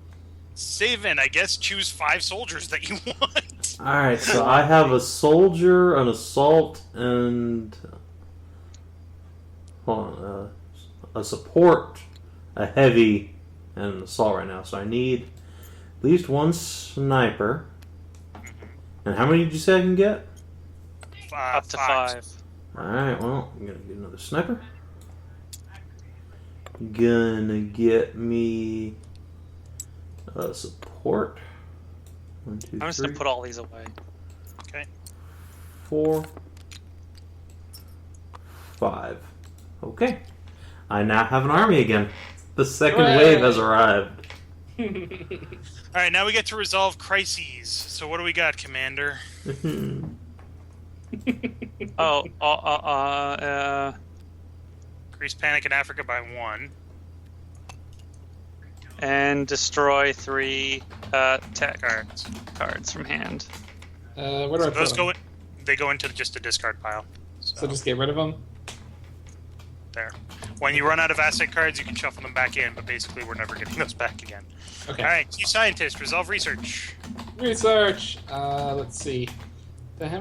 Savan, I guess choose 5 soldiers that you want. Alright, so I have a soldier, an assault, and... Hold on. A support, a heavy, and an assault right now. So I need at least one sniper. And how many did you say I can get? Up to 5. Alright, well, I'm gonna get another sniper. Gonna get me a support. 1, 2, I'm just 3, going to put all these away. 4, 5. Okay. I now have an army again. The second Hooray! wave has arrived. Alright, now we get to resolve crises. So what do we got, Commander? Increase panic in Africa by 1. And destroy 3 tech cards from hand. Where do I So put those them? go in, they go into just a discard pile. So just get rid of them? There. When you run out of asset cards, you can shuffle them back in, but basically we're never getting those back again. Okay. Alright, Chief Scientist, resolve research. Research. Let's see. Do I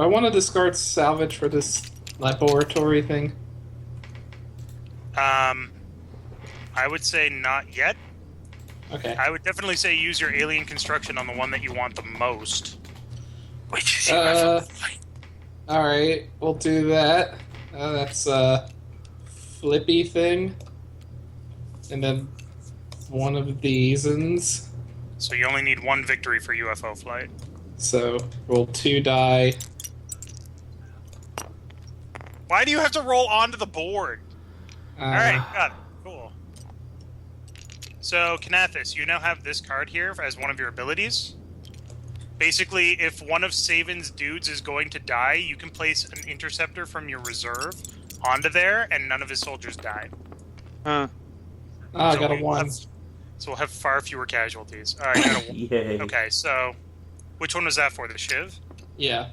want to discard salvage for this laboratory thing? I would say not yet. Okay. I would definitely say use your alien construction on the one that you want the most. Which is UFO flight. Alright, we'll do that. That's a flippy thing. And then one of these. So you only need one victory for UFO flight. So roll 2 die. Why do you have to roll onto the board? Alright, got it. Cool. So, Kanathis, you now have this card here as one of your abilities. Basically, if one of Savin's dudes is going to die, you can place an interceptor from your reserve onto there, and none of his soldiers die. Huh. I got a 1. So we'll have far fewer casualties. Alright, got a 1. Yay. Okay, so which one was that for? The Shiv? Yeah.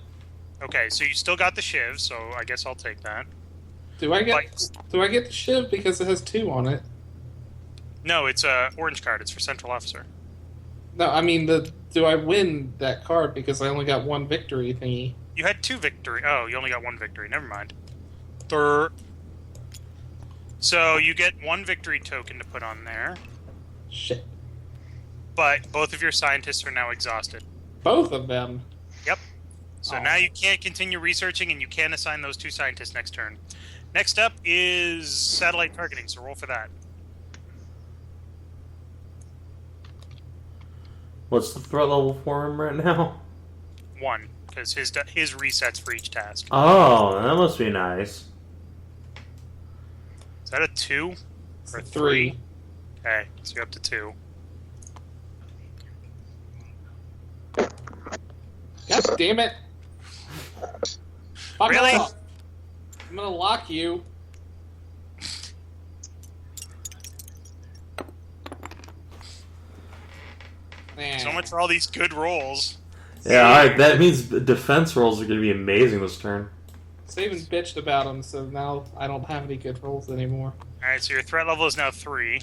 Okay, so you still got the Shiv, so I guess I'll take that. Do I get the shiv because it has 2 on it? No, it's a orange card. It's for Central Officer. No, I mean do I win that card because I only got 1 victory thingy? You had 2 victory. Oh, you only got 1 victory. Never mind. Third. So you get 1 victory token to put on there, Shit. but both of your scientists are now exhausted. Both of them. Yep. So Oh. now you can't continue researching, and you can assign those 2 scientists next turn. Next up is satellite targeting, so roll for that. What's the threat level for him right now? 1, because his resets for each task. Oh, that must be nice. Is that a 2? Or 3. Okay, so you're up to 2. God damn it! Fuck Really? off. I'm gonna lock you. So much for all these good rolls. Yeah, alright, that means defense rolls are going to be amazing this turn. Savin bitched about him, so now I don't have any good rolls anymore. Alright, so your threat level is now 3.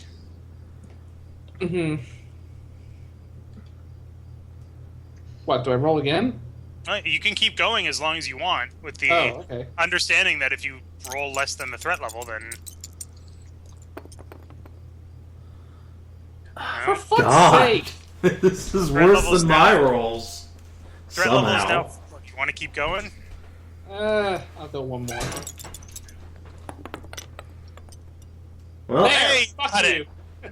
Mm-hmm. What, do I roll again? You can keep going as long as you want, with the Oh, okay. understanding that if you roll less than the threat level, then... For fuck's God. sake! This is Threat worse level's than down. my rolls. Threat level is Somehow. now 4. You want to keep going? I'll go 1 more. Well, There! Hey, Fuck got you! it.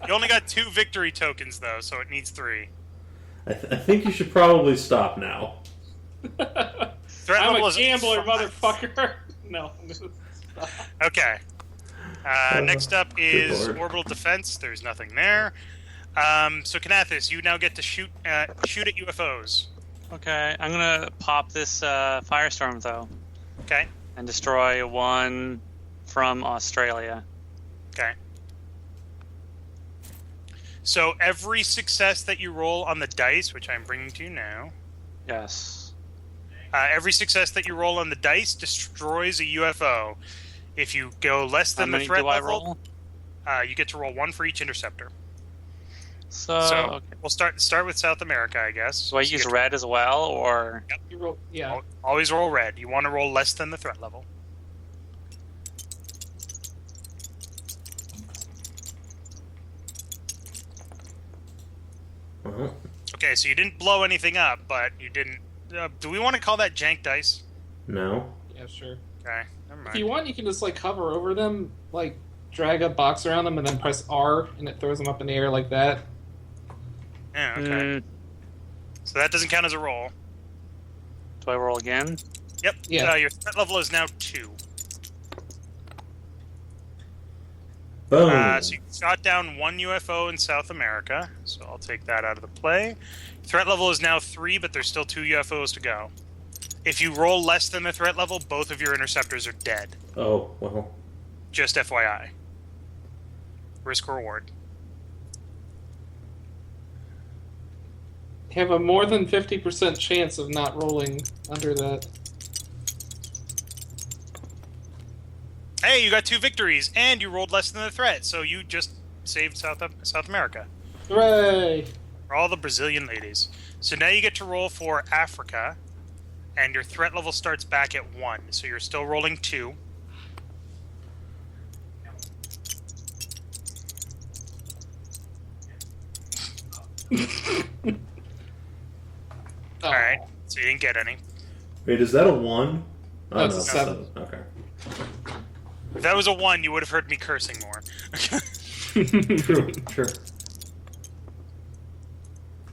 You only got 2 victory tokens, though, so it needs 3. I think you should probably stop now. Threat I'm level a is gambler, 5. motherfucker! No, I'm gonna stop. Okay. Next up is Lord. orbital defense. There's nothing there. So Kanathis, you now get to shoot at UFOs. Okay, I'm gonna pop this firestorm though, Okay. and destroy one from Australia. Okay. So every success that you roll on the dice, which I'm bringing to you now, Yes. every success that you roll on the dice destroys a UFO. If you go less How than the many threat do I level, roll? you get to roll 1 for each interceptor. So, So okay. we'll start with South America, I guess. Do I So you use get to- red as well, or You roll, yeah. Always roll red. You want to roll less than the threat level. Uh-huh. Okay, so you didn't blow anything up, but you didn't... do we want to call that jank dice? No. Yeah, sure. Okay, never If you mind. want, you can just like hover over them, like drag a box around them, and then press R, and it throws them up in the air like that. Yeah, okay. Mm, So that doesn't count as a roll. do I roll again? Yep. Yeah. Your threat level is now 2. Boom. So you shot down 1 UFO in South America, so I'll take that out of the play. Threat level is now 3, but there's still 2 UFOs to go. If you roll less than the threat level, both of your interceptors are dead. Oh, well. Just FYI. Risk reward. You have a more than 50% chance of not rolling under that. Hey, you got 2 victories, and you rolled less than the threat, so you just saved South America. Hooray! For all the Brazilian ladies. So now you get to roll for Africa, and your threat level starts back at 1, so you're still rolling 2. Alright, so you didn't get any. Wait, is that a 1? Oh, That's no, a 7. Okay. If that was a 1, you would have heard me cursing more. True, sure.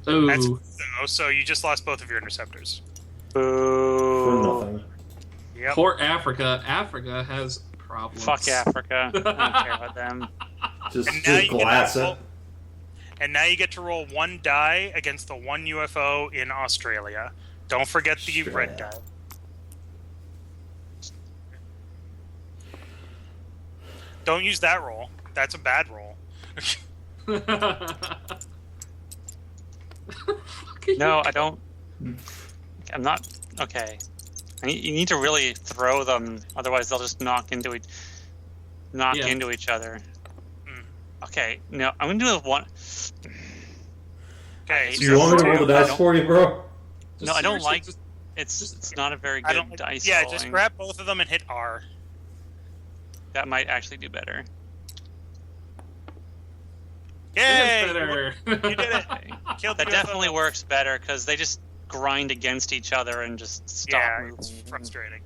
Ooh. So you just lost both of your interceptors. For Boo. nothing. Yep. Poor Africa. Africa has problems. Fuck Africa. I don't care about them. Just And now you glass get it. And now you get to roll 1 die against the 1 UFO in Australia. Don't forget the red die. Don't use that roll. That's a bad roll. No, I don't. I'm not. Okay. You need to really throw them, otherwise they'll just knock into each other. Mm. Okay, no, I'm gonna do it one. Okay, Do so You want me to I roll the dice don't- for you, bro? No, I don't seriously, like. It's not a very I good don't. dice Yeah, rolling. just grab both of them and hit R. That might actually do better. Yay! better. You did it. Okay. Killed That the definitely UFO. works better because they just grind against each other and just stop Yeah, moving. it's frustrating.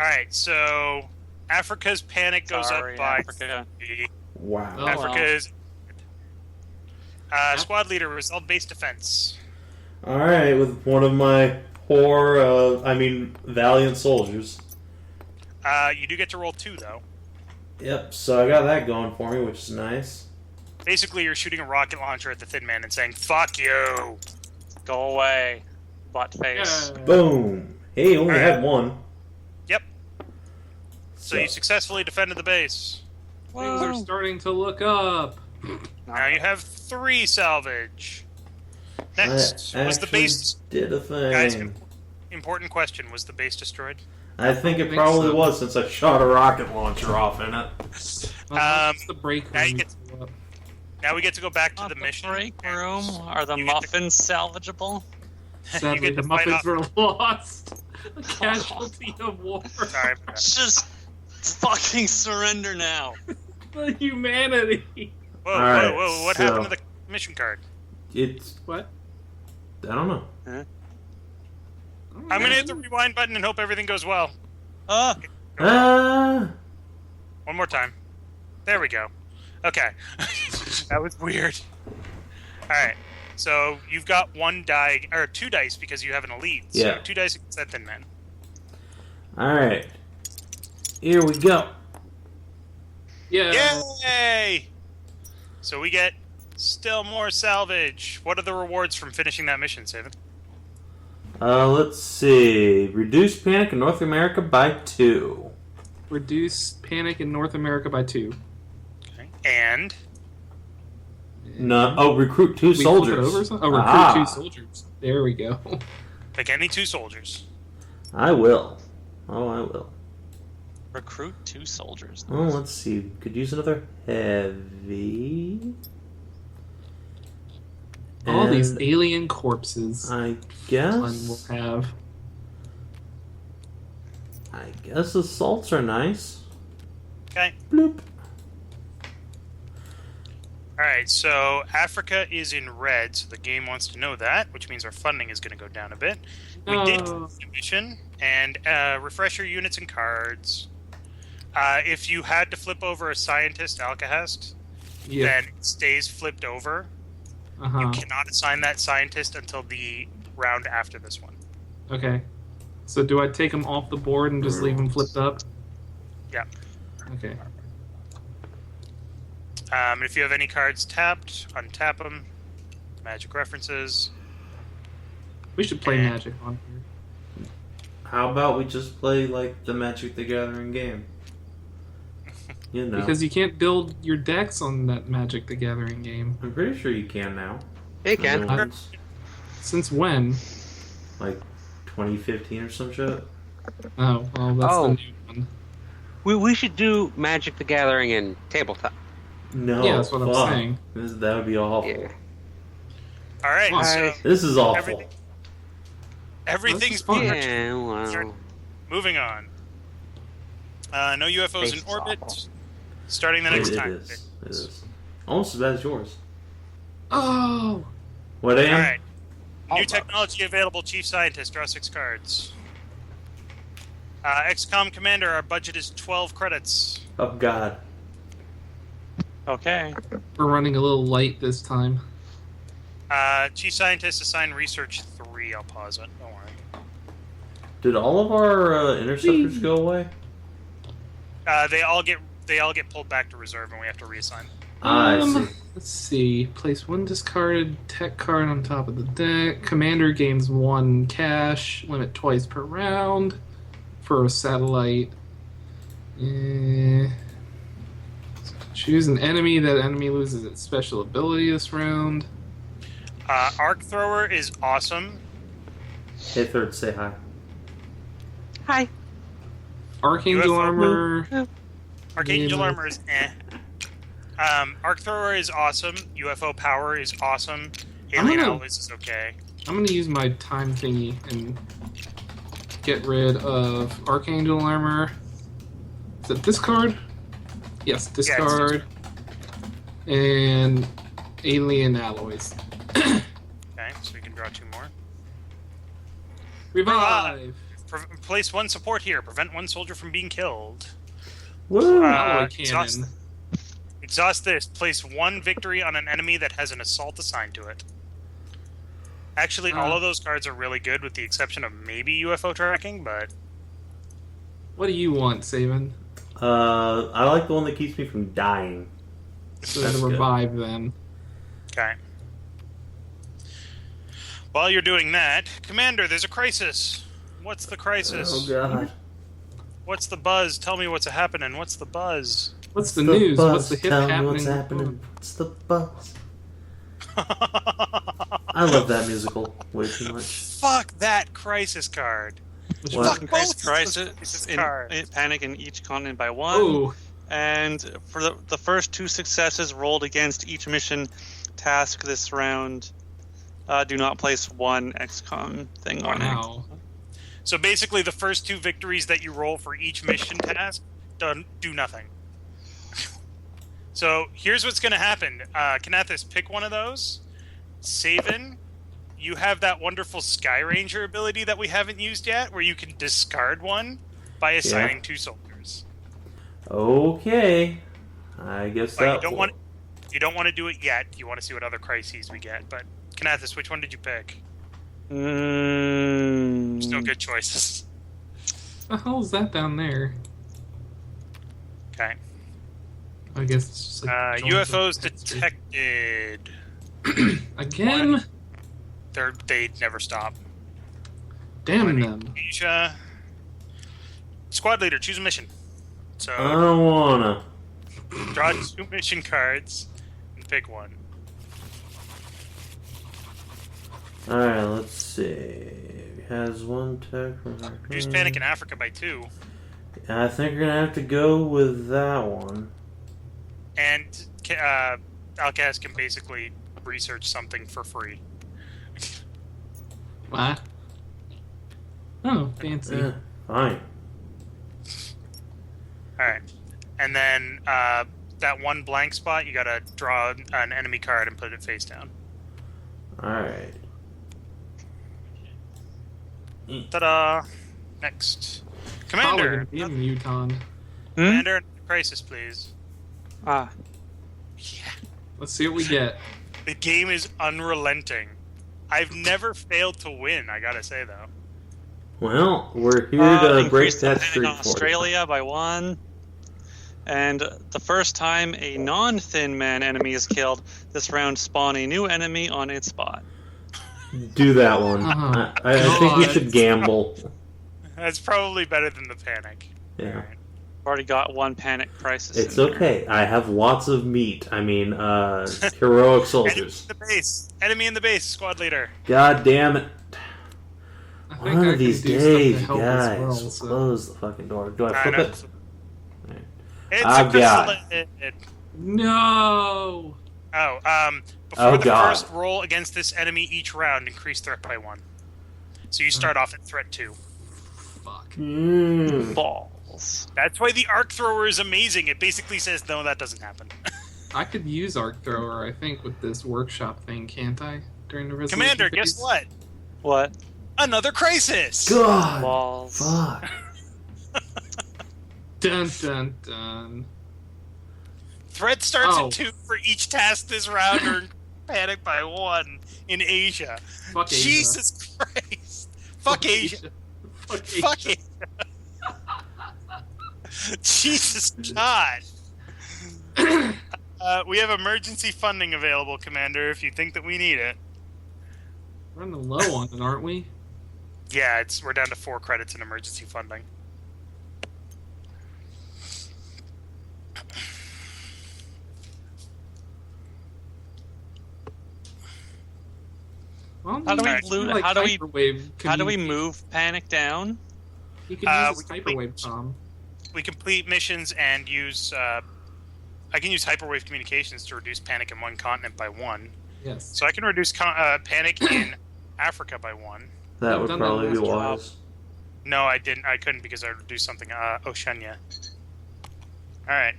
All right, so Africa's panic goes Sorry, up by Africa. 3. Wow. Oh, Africa's squad leader result based defense. Alright, with one of my valiant soldiers. You do get to roll 2 though. Yep, so I got that going for me, which is nice. Basically, you're shooting a rocket launcher at the Thin Man and saying "fuck you." Go away, butt face. Yeah. Boom! Hey, only Alright. had 1. Yep. So you successfully defended the base. Things are starting to look up. Now you have 3 salvage. Next, I was the actually base? did a thing. Guys, important question: was the base destroyed? I think it think probably so. was since I shot a rocket launcher off in it. It's the break now you room. get- Now we get to go back to Not the mission. break and room. Are the you get to- muffins salvageable? Sadly, get the to fight muffins off- were lost. A casualty of war. Sorry for that. Just fucking surrender now. The humanity. Whoa, All right, whoa, whoa! What so- happened to the mission card? It's... What? I don't know. I'm gonna hit the rewind button and hope everything goes well. Ah! One more time. There we go. Okay. That was weird. Alright. So you've got 1 die, or 2 dice because you have an elite. Yeah. So 2 dice against that Thin Man. Alright. Here we go. Yeah. Yay! So we get still more salvage. What are the rewards from finishing that mission, Saven? Let's see. Reduce panic in North America by 2. Reduce panic in North America by 2. Okay. And No. Oh, recruit 2 We flip it soldiers. over or something? Oh, recruit Ah. 2 soldiers. There we go. pick any 2 soldiers. I will. Oh, I will. Recruit 2 soldiers. Oh, let's see. Could use another heavy. All these And alien corpses. I One guess. will have. I guess assaults are nice. Okay. Bloop. Alright, so Africa is in red, so the game wants to know that, which means our funding is going to go down a bit. We did No. the mission, and refresh your units and cards. If you had to flip over a scientist, Alcahest, Yeah. then it stays flipped over. Uh-huh. You cannot assign that scientist until the round after this one. Okay. So do I take them off the board and just leave them flipped up? Yeah. Okay. If you have any cards tapped, untap them. Magic references. We should play And- Magic on here. How about we just play like the Magic the Gathering game? You know. Because you can't build your decks on that Magic the Gathering game. I'm pretty sure you can now. Hey, Ken. No one's- Since when? Like 2015 or some shit. Oh, well, that's Oh. the new one. We should do Magic the Gathering in tabletop. No. Yeah, that's what I'm fuck. saying. That would be awful. Yeah. All right, Well, so This is awful. everything's This is fun. Yeah, well. moving on. No UFOs in Space is orbit. awful. Starting the next It time. is. It is. Almost as bad as yours. Oh! What, Am? All right. All New of technology available, Chief Scientist. Draw 6 cards. XCOM Commander, our budget is 12 credits. Oh, God. Okay. We're running a little light this time. Chief Scientist, assign Research 3. I'll pause it. Don't worry. Did all of our interceptors go away? They all get pulled back to reserve, and we have to reassign. I see. Let's see. Place 1 discarded tech card on top of the deck. Commander gains 1 cash. Limit twice per round for a satellite. Choose an enemy. That enemy loses its special ability this round. Arc Thrower is awesome. Hey, third, say hi. Hi. Archangel UFO. armor. Archangel Yeah. Armor is eh. Arc Thrower is awesome. UFO Power is awesome. Alien gonna- Always is okay. I'm gonna use my time thingy and get rid of Archangel armor. Is it discard? Yes, discard. And alien alloys. Okay, so we can draw 2 more. Revive. Place 1 support here. Prevent 1 soldier from being killed. Woo! Alloy Exhaust, cannon. exhaust this. Place 1 victory on an enemy that has an assault assigned to it. Actually, all of those cards are really good, with the exception of maybe UFO tracking, but What do you want, Saban? I like the one that keeps me from dying. So That's the good. revive then. okay. While you're doing that, Commander, there's a crisis. What's the crisis? Oh, God. What's the buzz? Tell me what's happening. What's the buzz? What's the news? Buzz, What's the hip tell me happening? what's happening. What's the buzz? I love that musical way too much. Fuck that crisis card. Which What? one? Increase both crisis in cards. panic in each continent by 1. Oh, And for the first 2 successes rolled against each mission task this round, do not place 1 XCOM thing on it. wow. So basically, the first 2 victories that you roll for each mission task do nothing. So here's what's going to happen. Kanathis, pick one of those. Saven, you have that wonderful Sky Ranger ability that we haven't used yet, where you can discard one by assigning 2 soldiers. Okay. I guess But that you don't want to do it yet. You want to see what other crises we get. But Kanathis, which one did you pick? Still good choices. The hell is that down there? Okay. I guess it's just like joint UFOs of history. detected. Again. They never stop. Damn them. Asia. Squad leader, choose a mission. So I don't wanna. draw 2 mission cards and pick one. Alright, let's see. Has 1 tech. Reduce panic in Africa by 2. I think we're gonna have to go with that one. And Alcaz can basically research something for free. What? Oh, fancy. Fine. Alright. And then that 1 blank spot, you gotta draw an enemy card and put it face down. Alright. Ta-da! Next. Probably Commander! gonna be a muton. Commander, crisis, please. Ah, Yeah. Let's see what we get. The game is unrelenting. I've never failed to win, I gotta say, though. Well, we're here to break increase the that panic streak on for Australia by 1. And the first time a non-Thin Man enemy is killed, this round spawn a new enemy on its spot. you. Do that one. Oh, I think we God. should gamble. That's probably better than the panic. Yeah. Alright. Already got 1 panic crisis. It's in there. okay. I have lots of meat. I mean, heroic Enemy soldiers. in the base. Enemy in the base, squad leader. God damn it. I think One I of these can do stuff to days, help guys, as well, so. close the fucking door. Do I I flip know. it? It's Oh, a God. chrysalid. No. Before Oh, the God. first roll against this enemy each round, increase threat by 1. So you start off at threat 2. Fuck. Balls. That's why the arc thrower is amazing. It basically says, no, that doesn't happen. I could use Arc Thrower, I think, with this workshop thing, can't I? During the resolution Commander, phase? guess what? What? Another crisis! God. Balls. Fuck. Dun dun dun. Threat starts Oh. at 2 for each task this round, or panic by 1 in Asia. Fuck Asia. Jesus Christ! Fuck Asia! Fuck Fuck Asia. Asia! Jesus God! We have emergency funding available, Commander, if you think that we need it. Running low on it, aren't we? Yeah, we're down to 4 credits in emergency funding. Well, How do we you can loot- like how do we- hyperwave How do we communicate. move Panic down? You can use we this can hyperwave Tom. We complete missions and use... I can use hyperwave communications to reduce panic in one continent by 1. Yes. So I can reduce panic in Africa by 1. That I've would done that probably be last job. wise. No, I didn't. I couldn't because I reduced something. Oceania. All right.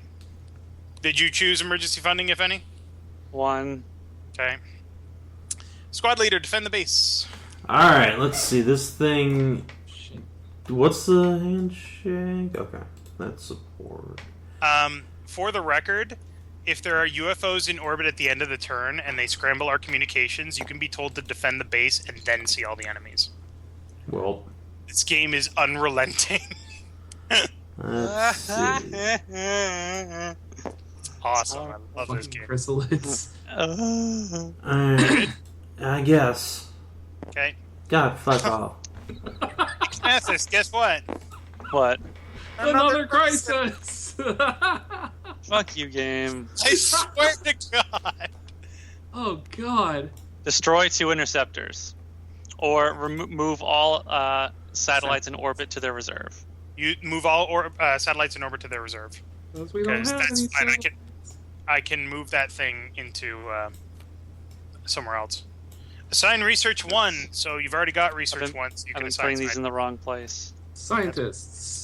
Did you choose emergency funding, if any? 1. Okay. Squad leader, defend the base. Alright, let's see. This thing. Shit. What's the handshake? Okay. That's support. For the record, if there are UFOs in orbit at the end of the turn and they scramble our communications, you can be told to defend the base and then see all the enemies. Well, This game is unrelenting. let's see. Awesome. I love this Fucking game. chrysalids. Alright. I guess. Okay. God, fuck off. Masses, guess what? What? Another crisis! Fuck you, game. I swear to God. Oh god. Destroy 2 interceptors. Or remove all satellites in orbit to their reserve. You move all satellites in orbit to their reserve. Because we don't Because have that's any fine. satellites. I can move that thing into somewhere else. Assign research 1. So you've already got research 1. So you I've can been assign putting these science. in the wrong place. Scientists.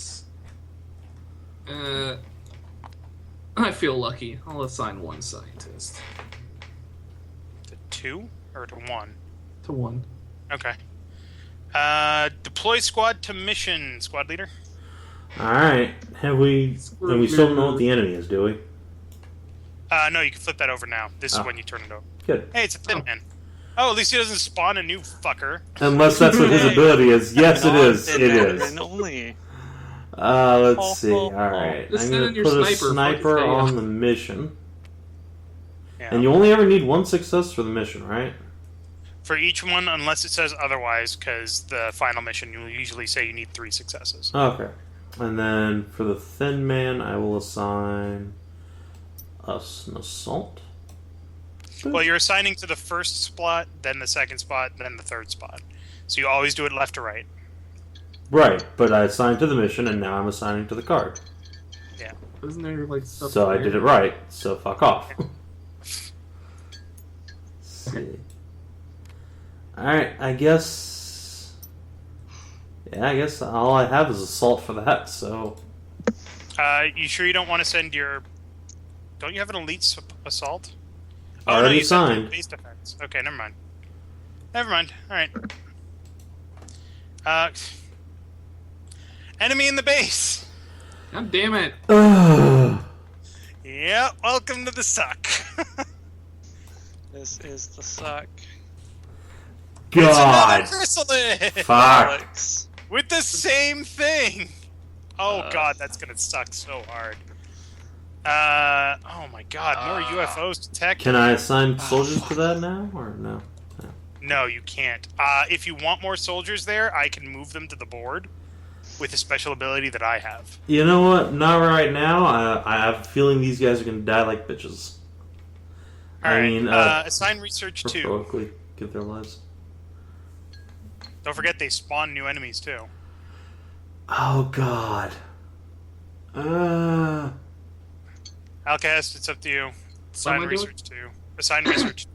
I feel lucky. I'll assign 1 scientist. To 2 or to 1? To 1. Okay. Deploy squad to mission, squad leader. Alright. And we still don't know what the enemy is, do we? No, you can flip that over now. This is Oh. when you turn it over. Good. Hey, it's a thin man. Oh, at least he doesn't spawn a new fucker. Unless that's what his ability is. Yes, it is. It is. And only. Let's see. Alright. Just I'm send going in to your put a sniper, sniper fucking on stay the mission. Yeah. And you only ever need 1 success for the mission, right? For each one, unless it says otherwise, because the final mission you usually say you need 3 successes. Okay. And then for the thin man, I will assign us an assault. Well, you're assigning to the first spot, then the second spot, then the third spot. So you always do it left to right. Right, but I assigned to the mission, and now I'm assigning to the card. Yeah. Isn't there like stuff So I there? did it right, so fuck off. Let's see. Alright, I guess... Yeah, I guess all I have is assault for that, so... You sure you don't want to send your... Don't you have an elite assault? Already you sent signed. base defense. Okay, never mind. Never mind. All right. Enemy in the base. God damn it! Ugh. Yeah, welcome to the suck. This is the suck. God! It's another chrysalid Fuck! Alex. with the same thing. Oh Uh. god, that's gonna suck so hard. Oh my god, more UFOs to tech. Can I assign soldiers to that now, or no? No, you can't. If you want more soldiers there, I can move them to the board with a special ability that I have. You know what? Not right now. I have a feeling these guys are gonna die like bitches. All right. I mean, assign research 2. heroically give their lives. Don't forget they spawn new enemies too. Oh God. Alcast, it's up to you. Assign am I doing? research to. Assign research.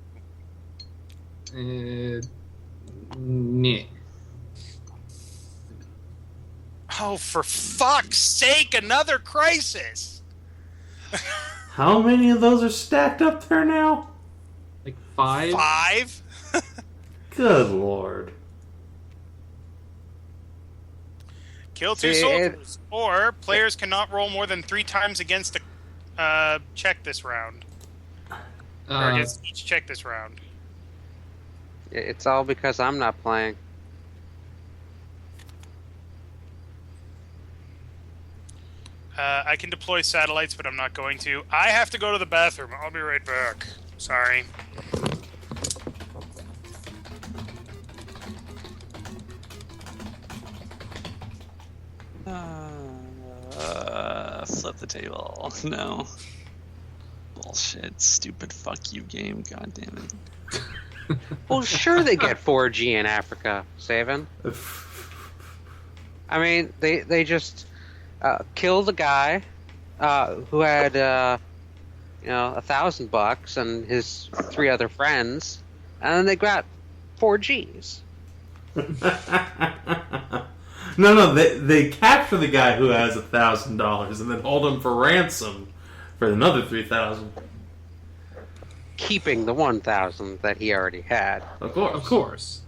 Nah. Oh, for fuck's sake, another crisis! How many of those are stacked up there now? Like 5? 5? Good lord. Kill 2 See, soldiers. Or players cannot roll more than 3 times against a check this round. Or against each check this round. It's all because I'm not playing. I can deploy satellites, but I'm not going to. I have to go to the bathroom. I'll be right back. Sorry. Flip the table. No. Bullshit. Stupid fuck you game. God damn it. Well, sure they get 4G in Africa, Savin. I mean, they just killed a guy who had $1,000 and his 3 other friends, and then they got 4Gs. No, they capture the guy who has $1,000 and then hold him for ransom for another 3,000. Keeping the 1,000 that he already had. Of course. Of course.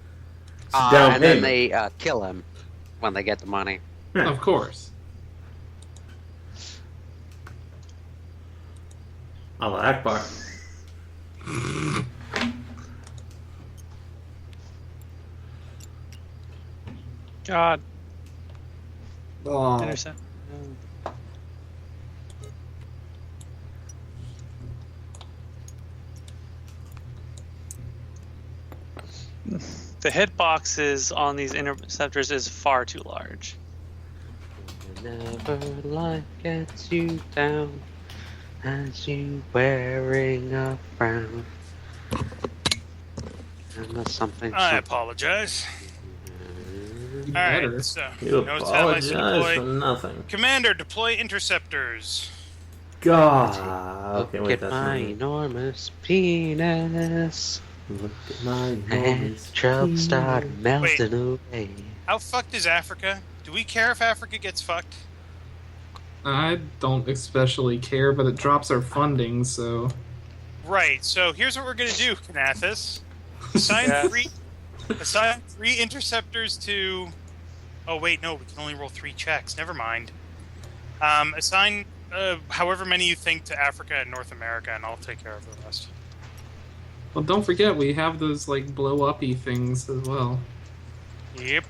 It's down And then payment. they kill him when they get the money. Yeah. Of course. Allah Akbar. God. Oh. Intercept. The hitboxes on these interceptors is far too large. Whenever life gets you down, has you wearing a frown. And that's something. I apologize. You Alright, better. so You no satellites to apologize for deploy. nothing. Commander, deploy interceptors. God. Okay, Look wait, at that's my not me. enormous penis. Look at my And enormous trouble penis. started melting away. How fucked is Africa? Do we care if Africa gets fucked? I don't especially care, but it drops our funding, so... Right, so here's what we're gonna do, Kanathis. Assign Yeah. assign 3 interceptors to... Oh wait, no, we can only roll 3 checks. Never mind. Assign however many you think to Africa and North America, and I'll take care of the rest. Well, don't forget, we have those, like, blow-uppy things as well. Yep.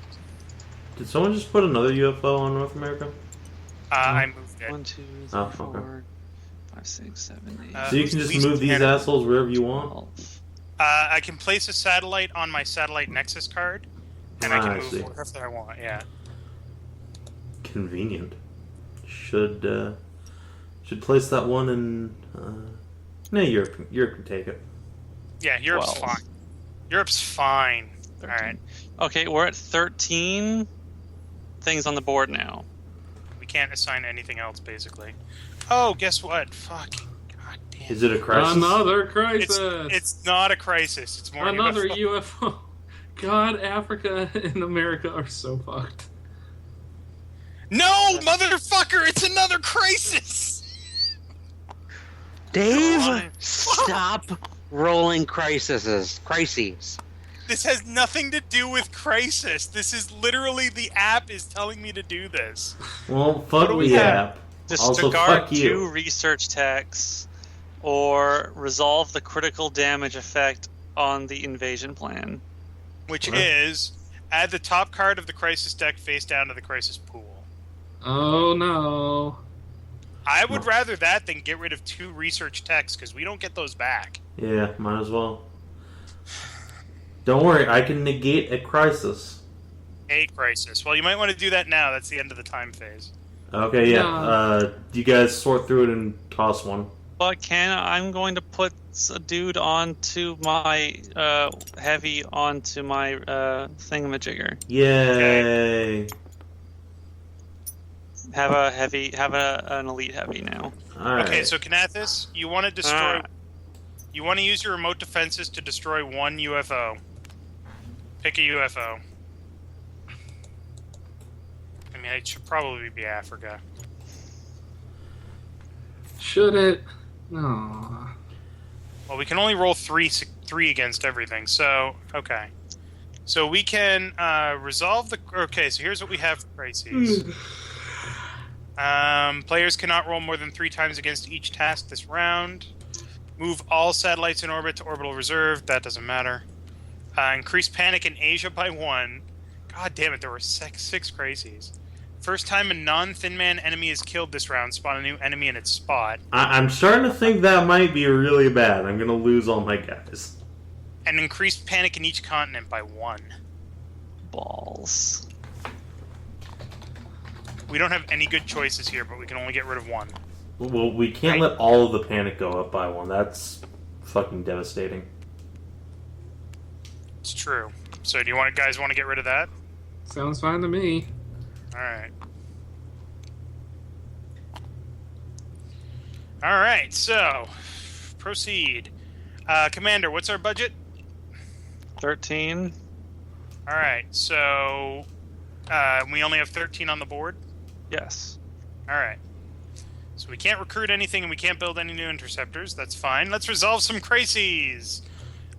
Did someone just put another UFO on North America? I moved it. 1, 2, 3, Oh, okay. 4, 5, 6, 7, 8. Uh, So you who's can just least move these Canada? assholes wherever you want? 12. I can place a satellite on my satellite nexus card, and I Ah, can I move see. wherever I want. Yeah. Convenient. Should place that one in... no, Europe can take it. Yeah, Europe's 12. fine. Europe's fine. All right. Okay, we're at 13 things on the board now. We can't assign anything else, basically. Oh, guess what? Fuck. God damn. Is it a crisis? Another crisis! It's not a crisis. It's more Another UFO. UFO. God, Africa and America are so fucked. No, motherfucker! It's another crisis. Dave, God. stop rolling crises. This has nothing to do with crisis. This is literally the app is telling me to do this. Well, fuck do we the have? app. Also, Disregard fuck you. 2 research techs, or resolve the critical damage effect on the invasion plan. Which What? is add the top card of the crisis deck face down to the crisis pool. Oh no. I would rather that than get rid of 2 research techs because we don't get those back. Yeah, might as well. Don't worry, I can negate a crisis. A crisis. Well, you might want to do that now. That's the end of the time phase. Okay, yeah. No. You guys sort through it and toss one. But I'm going to put a dude onto my heavy onto my thingamajigger. Yay! Have an elite heavy now. All right. Okay, so Kanathis, you want to destroy. You want to use your remote defenses to destroy one UFO. Pick a UFO. I mean, it should probably be Africa. Should it? No. Well, we can only roll three against everything. So okay. So we can resolve the. Okay, so here's what we have for crises. Players cannot roll more than 3 times against each task this round. Move all satellites in orbit to orbital reserve. That doesn't matter. Increase panic in Asia by 1. God damn it, there were 6 crises. First time a non-Thin Man enemy is killed this round, spawn a new enemy in its spot. I'm starting to think that might be really bad. I'm going to lose all my guys. And increase panic in each continent by 1. Balls. We don't have any good choices here, but we can only get rid of 1. Well, we can't let all of the panic go up by 1. That's fucking devastating. It's true. So do you guys want to get rid of that? Sounds fine to me. Alright. Alright, so proceed. Commander, what's our budget? 13. Alright, so we only have 13 on the board? Yes. Alright. So we can't recruit anything and we can't build any new interceptors. That's fine. Let's resolve some crises.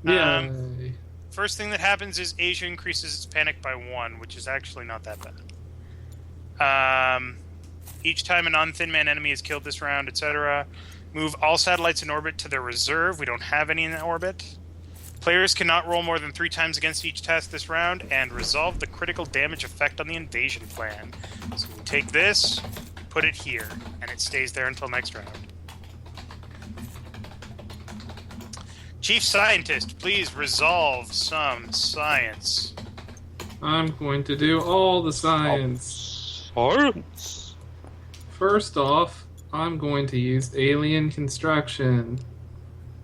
Yay. First thing that happens is Asia increases its panic by 1, which is actually not that bad. Each time a non-Thin Man enemy is killed this round, etc. Move all satellites in orbit to their reserve. We don't have any in orbit. Players cannot roll more than 3 times against each task this round, and resolve the critical damage effect on the invasion plan. So we take this, put it here, and it stays there until next round. Chief Scientist, please resolve some science. I'm going to do all the science. Science. First off, I'm going to use alien construction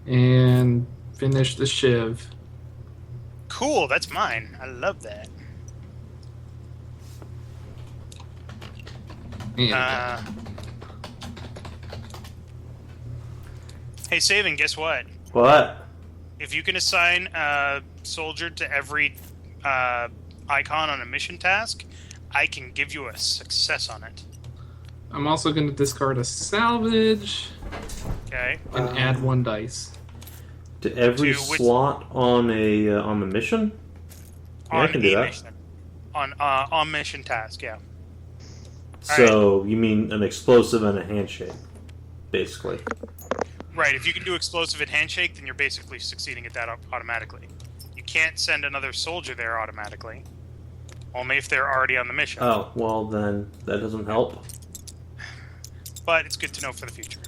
and finish the shiv. Cool, that's mine. I love that. And Hey, Savin, guess what? What? If you can assign a soldier to every icon on a mission task, I can give you a success on it. I'm also going to discard a salvage Okay? and add 1 dice. To every To which- slot on the mission? Yeah, I can do a that. mission. On mission task, yeah. So you mean an explosive and a handshake, basically. Right, if you can do explosive and handshake, then you're basically succeeding at that automatically. You can't send another soldier there automatically. Only if they're already on the mission. Oh, well then that doesn't help. But it's good to know for the future.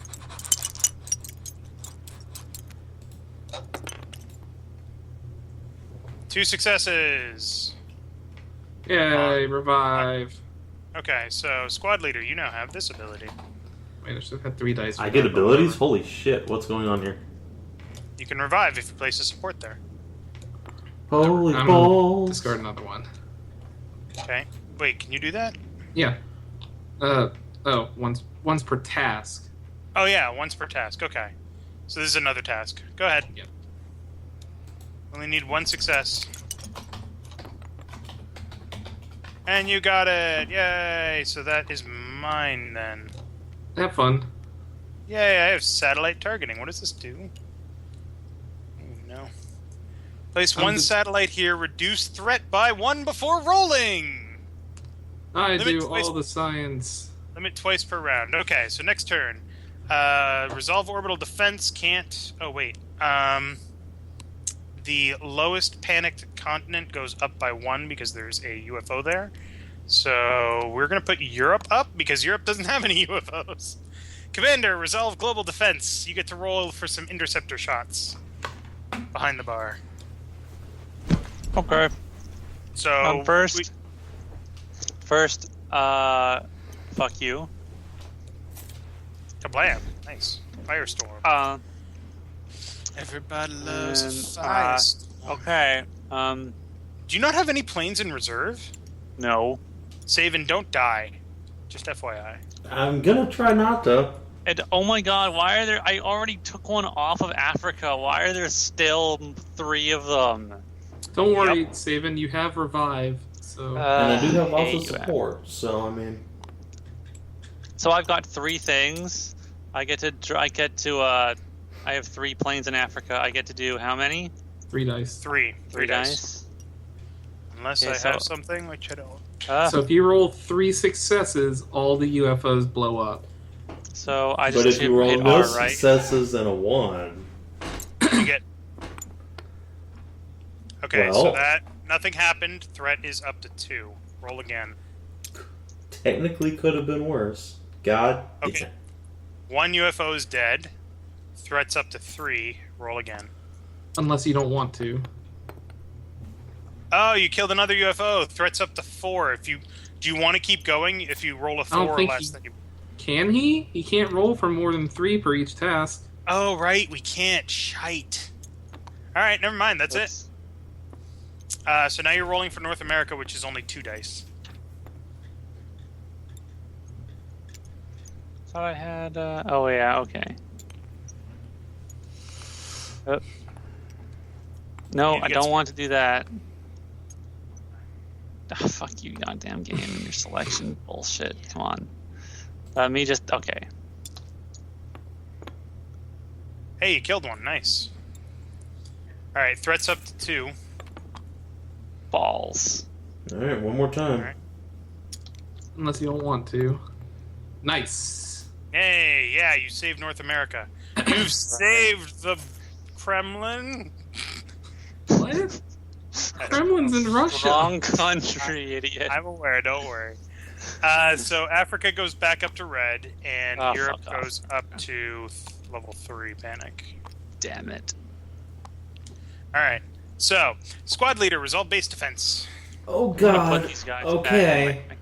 Two successes! Yay, revive. Okay, so squad leader, you now have this ability. Wait, I should have had 3 dice. I for get that, but abilities? whatever. Holy shit, what's going on here? You can revive if you place a support there. Holy I'm balls. Discard another one. Okay. Wait, can you do that? Yeah. Once per task. Oh yeah, once per task. Okay. So this is another task. Go ahead. Yep. Only need 1 success. And you got it! Yay! So that is mine then. Have fun. Yay, I have satellite targeting. What does this do? Oh, no. Place 1 satellite here. Reduce threat by 1 before rolling! I Limit do twice- all the science. Limit twice per round. Okay, so next turn. Resolve orbital defense can't... Oh, wait. The lowest panicked continent goes up by 1 because there's a UFO there. So we're going to put Europe up because Europe doesn't have any UFOs. Commander, resolve global defense. You get to roll for some interceptor shots behind the bar. Okay. So First, fuck you. Kablam. Nice. Firestorm. Everybody loves a And, firestorm. Okay. Do you not have any planes in reserve? No. Save and don't die. Just FYI. I'm gonna try not to. And oh my god, why are there... I already took one off of Africa. Why are there still 3 of them? Don't worry, Saban, you have revive. So And I do have also you support, so I mean... So I've got 3 things. I have 3 planes in Africa. I get to do how many? 3 dice. 3 dice. Unless Okay, I have something, which I don't. So if you roll 3 successes, all the UFOs blow up. So I just But if you roll hit no R, right? successes and a 1... You get. Okay, Well- so that nothing happened. Threat is up to 2. Roll again. Technically could have been worse. God. Okay. 1 UFO is dead. Threat's up to 3. Roll again. Unless you don't want to. Oh, you killed another UFO. Threat's up to 4. Do you want to keep going? If you roll a 4 or think less, then you. Can he? He can't roll for more than 3 per each task. Oh right, we can't. Shite. All right, never mind. That's it. So now you're rolling for North America, which is only 2 dice. Thought I had. Oh yeah, okay. No, You I get don't some- want to do that. Oh, fuck you, goddamn game and your selection bullshit. Come on. Me just okay. Hey, you killed one. Nice. All right, threats up to 2. Balls. Alright, one more time. Alright. Unless you don't want to. Nice. Hey, yeah, you saved North America. You've saved the Kremlin. What? Kremlin's in Russia. Wrong country, idiot. I'm aware. Don't worry. So Africa goes back up to red, and Oh, Europe fuck off. goes up to level 3. Panic. Damn it. All right. So squad leader, result-based defense. Oh I'm gonna god. put these guys Okay. back.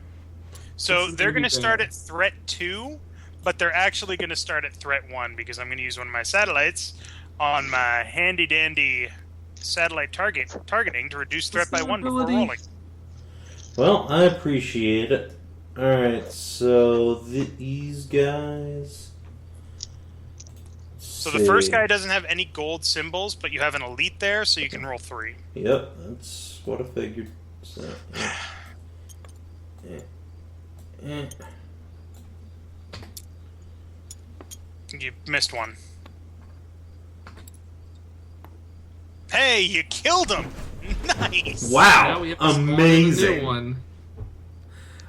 So This is they're gonna going be to start bad. at threat 2, but they're actually going to start at threat 1 because I'm going to use one of my satellites on my handy-dandy satellite targeting to reduce threat by 1 before Ability. rolling. Well, I appreciate it. Alright, so these guys... So the first guy doesn't have any gold symbols, but you have an elite there, so you can roll 3. Yep, that's what I figured. So, You missed one. Hey, you killed him! Nice! Now Wow, we have to spawn a amazing. new one.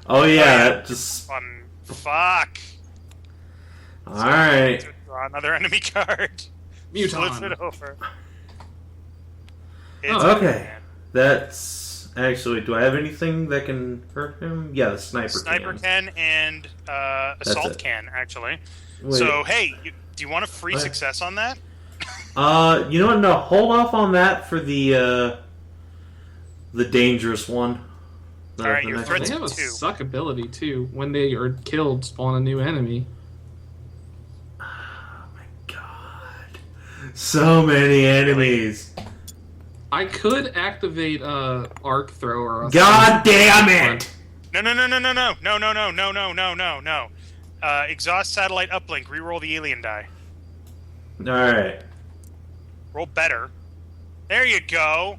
Oh yeah, that just... Fun. Fuck! Alright. Draw another enemy card. Flip Muton. it over. Oh, okay. That's... Actually, do I have anything that can hurt him? Yeah, the sniper can and assault it. can, actually. Wait. So, hey, do you want a free What? success on that? You know what? No, hold off on that for the dangerous one. Alright, The your next threat's They one. have a 2. suck ability too. When they are killed, spawn a new enemy. Oh my god. So many enemies. I could activate arc thrower. or God something. damn it! No. Exhaust satellite uplink. Reroll the alien die. Alright. Roll better. There you go.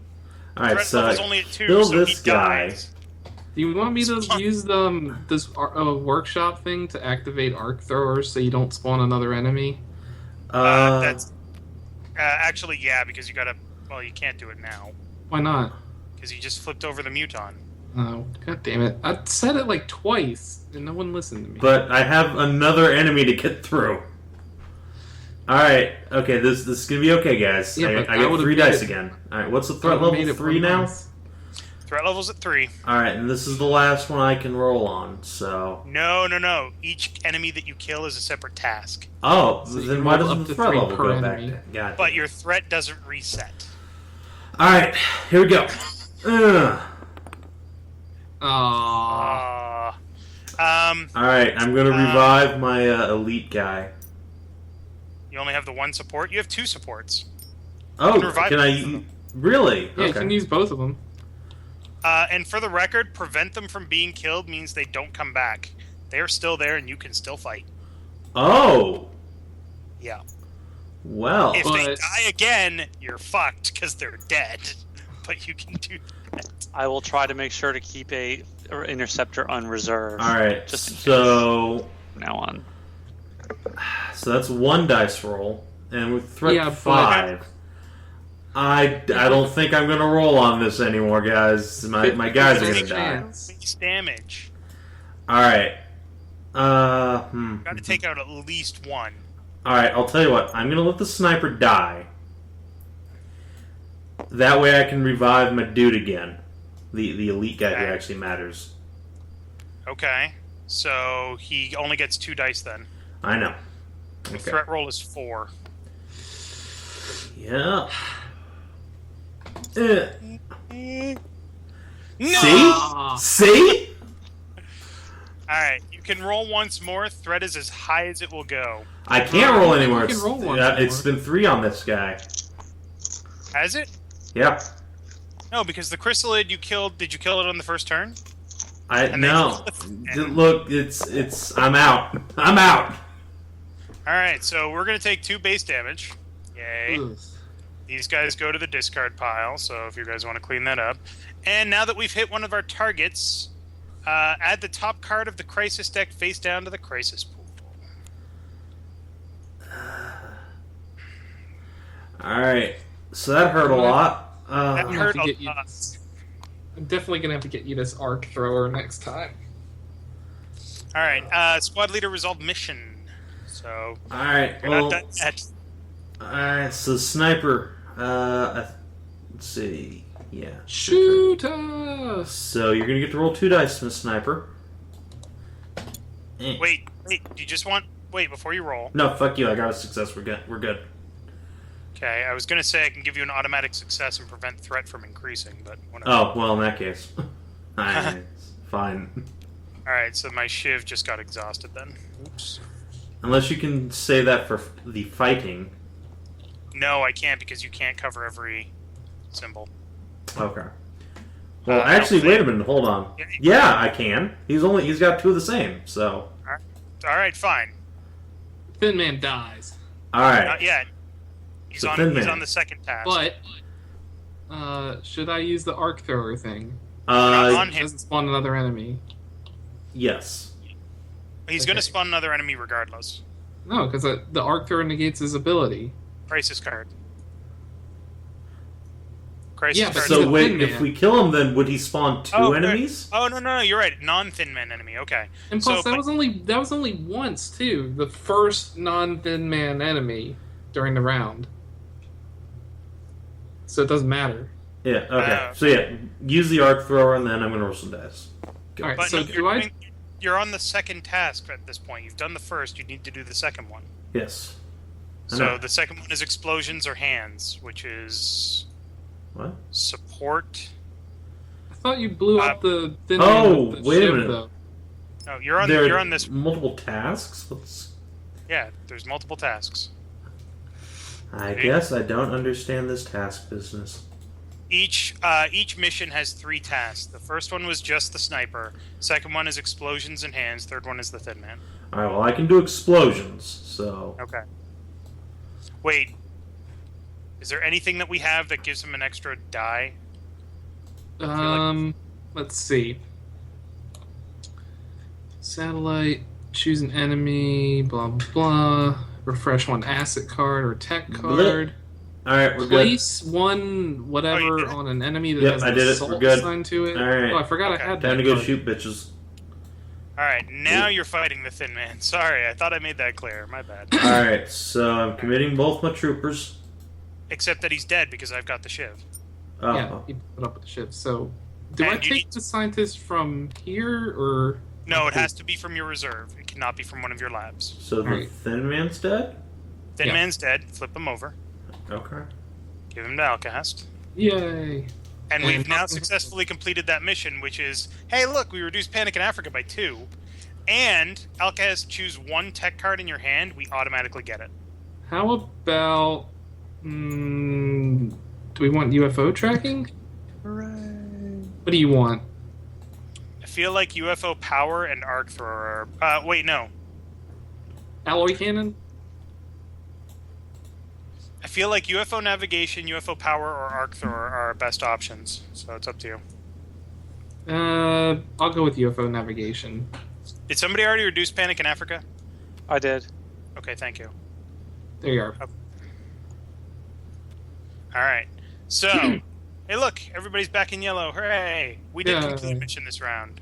Alright, Threat so level's only at 2, kill so this he guy. dies. Do you want me to use this workshop thing to activate arc throwers so you don't spawn another enemy? That's actually, yeah, because you gotta. Well, you can't do it now Why not? because you just flipped over the muton. Oh, god damn it! I said it like twice and no one listened to me. But I have another enemy to get through. Alright, okay, this is gonna be okay, guys. Yeah, I but I get wou've 3 made dice it- again. Alright, what's the I threat would've made level? it 3 one now? dice. Threat level's at 3. Alright, and this is the last one I can roll on, so... No. Each enemy that you kill is a separate task, Oh, So you then can why roll doesn't up the to threat 3 level per go back enemy. then? God but damn. your threat doesn't reset. Alright, here we go. Ugh. Aww. Alright, I'm gonna revive my elite guy. You only have the 1 support. You have 2 supports. Oh, can revive can both I... of them. Really? Yeah, you can use both of them. And for the record, prevent them from being killed means they don't come back. They are still there, and you can still fight. Oh, Yeah. well. If they But- die again, you're fucked because they're dead. But you can do that. I will try to make sure to keep a interceptor on reserve. All right. Just in case So from now on. that's one dice roll, and with threat Yeah, but- 5. I don't think I'm gonna roll on this anymore, guys. My guys are gonna 50% die. chance. Base damage. All right. Got to take out at least one. All right. I'll tell you what. I'm gonna let the sniper die. That way, I can revive my dude again, the elite guy who Okay. actually matters. Okay. So he only gets 2 dice then. I know. The Okay. threat roll is 4. Yeah. Eh. No! Ah. See? Alright, you can roll once more. Threat is as high as it will go. I can't roll You anymore. can roll once It's more. been 3 on this guy. Has it? Yep. No, because the chrysalid you killed, did you kill it on the first turn? I And no. then- Look, it's. I'm out. I'm out. Alright, so we're going to take 2 base damage. Yay. Ugh. These guys go to the discard pile, so if you guys want to clean that up. And now that we've hit one of our targets, add the top card of the crisis deck face down to the crisis pool. All right. So that hurt a lot. That I'm gonna have hurt to a get you. lot. I'm definitely gonna have to get you this arc thrower next time. Alright, squad leader resolve mission. So, All right. you're Well. not done yet. All right. So sniper. Let's see. Yeah. Shoot us! So you're gonna get to roll 2 dice, Miss Sniper. Eh. Wait, do you just want... Wait, before you roll. No, fuck you. I got a success. We're good. We're good. Okay, I was going to say I can give you an automatic success and prevent threat from increasing, but whatever. Oh well, in that case, it's fine. Alright, so my shiv just got exhausted then. Oops. Unless you can say that for the fighting. No, I can't because you can't cover every symbol. Okay. Well, I actually, don't wait a think- minute. Hold on. Yeah. Yeah, I can. He's got 2 of the same. So, Alright, fine. Thin Man dies. all right. Not yet. He's So on Thin he's Man. on the second task. But should I use the arc thrower thing? on It him. doesn't spawn another enemy. Yes. He's going to Okay. spawn another enemy regardless. No, because the arc thrower negates his ability. Crisis card. Crisis Yeah, but card. he's So a wait, Thin if Man. we kill him, then would he spawn 2 Oh, enemies? Oh no, you're right. Non-thin man enemy. Okay. And plus, So, that but- was only once too. The first non-thin man enemy during the round. So it doesn't matter. Yeah. Okay. So yeah, use the arc thrower, and then I'm gonna roll some dice. Go. All right. But So no, do you're on the second task at this point. You've done the first. You need to do the second one. Yes. I So know. the second one is explosions or hands, which is What? support. I thought you blew up the thin Oh, man with the wait a shiv, minute. though. No, you're on. There You're are on this. multiple tasks. What's? Yeah, there's multiple tasks. I guess I don't understand this task business. Each mission has 3 tasks. The first one was just the sniper. Second one is explosions and hands. Third one is the thin man. All right. Well, I can do explosions. So. Okay. Wait. Is there anything that we have that gives him an extra die? Let's see. Satellite, choose an enemy, blah blah blah. Refresh one asset card or tech card. All right, we're good. Place one Oh, you whatever did it? on an enemy that Yep, has I an did it. assault We're good. assigned to it. All right. Oh, I forgot Okay. I had Time that to go card. shoot bitches. All right, now you're fighting the thin man. Sorry, I thought I made that clear. My bad. All right. So I'm committing both my troopers. Except that he's dead because I've got the shiv. Oh. Yeah, he put up with the ship. So, do And I you take need- the scientist from here or? No, it has to be from your reserve. It cannot be from one of your labs. So the Alright. thin man's dead. Thin Yeah. man's dead. Flip him over. Okay. Give him to Alcast. Yay! And we've And- now successfully completed that mission, which is, hey, look, we reduced Panic in Africa by 2. And Alcast, choose 1 tech card in your hand. We automatically get it. How about? Do we want UFO tracking? What do you want? I feel like UFO power and arc thrower. Wait, no. Alloy cannon? I feel like UFO navigation, UFO power, or arc thrower are our best options. So it's up to you. I'll go with UFO navigation. Did somebody already reduce panic in Africa? I did. Okay, thank you. There you are. All right. So, hey, look, everybody's back in yellow. Hooray! We did Yeah. complete the mission this round.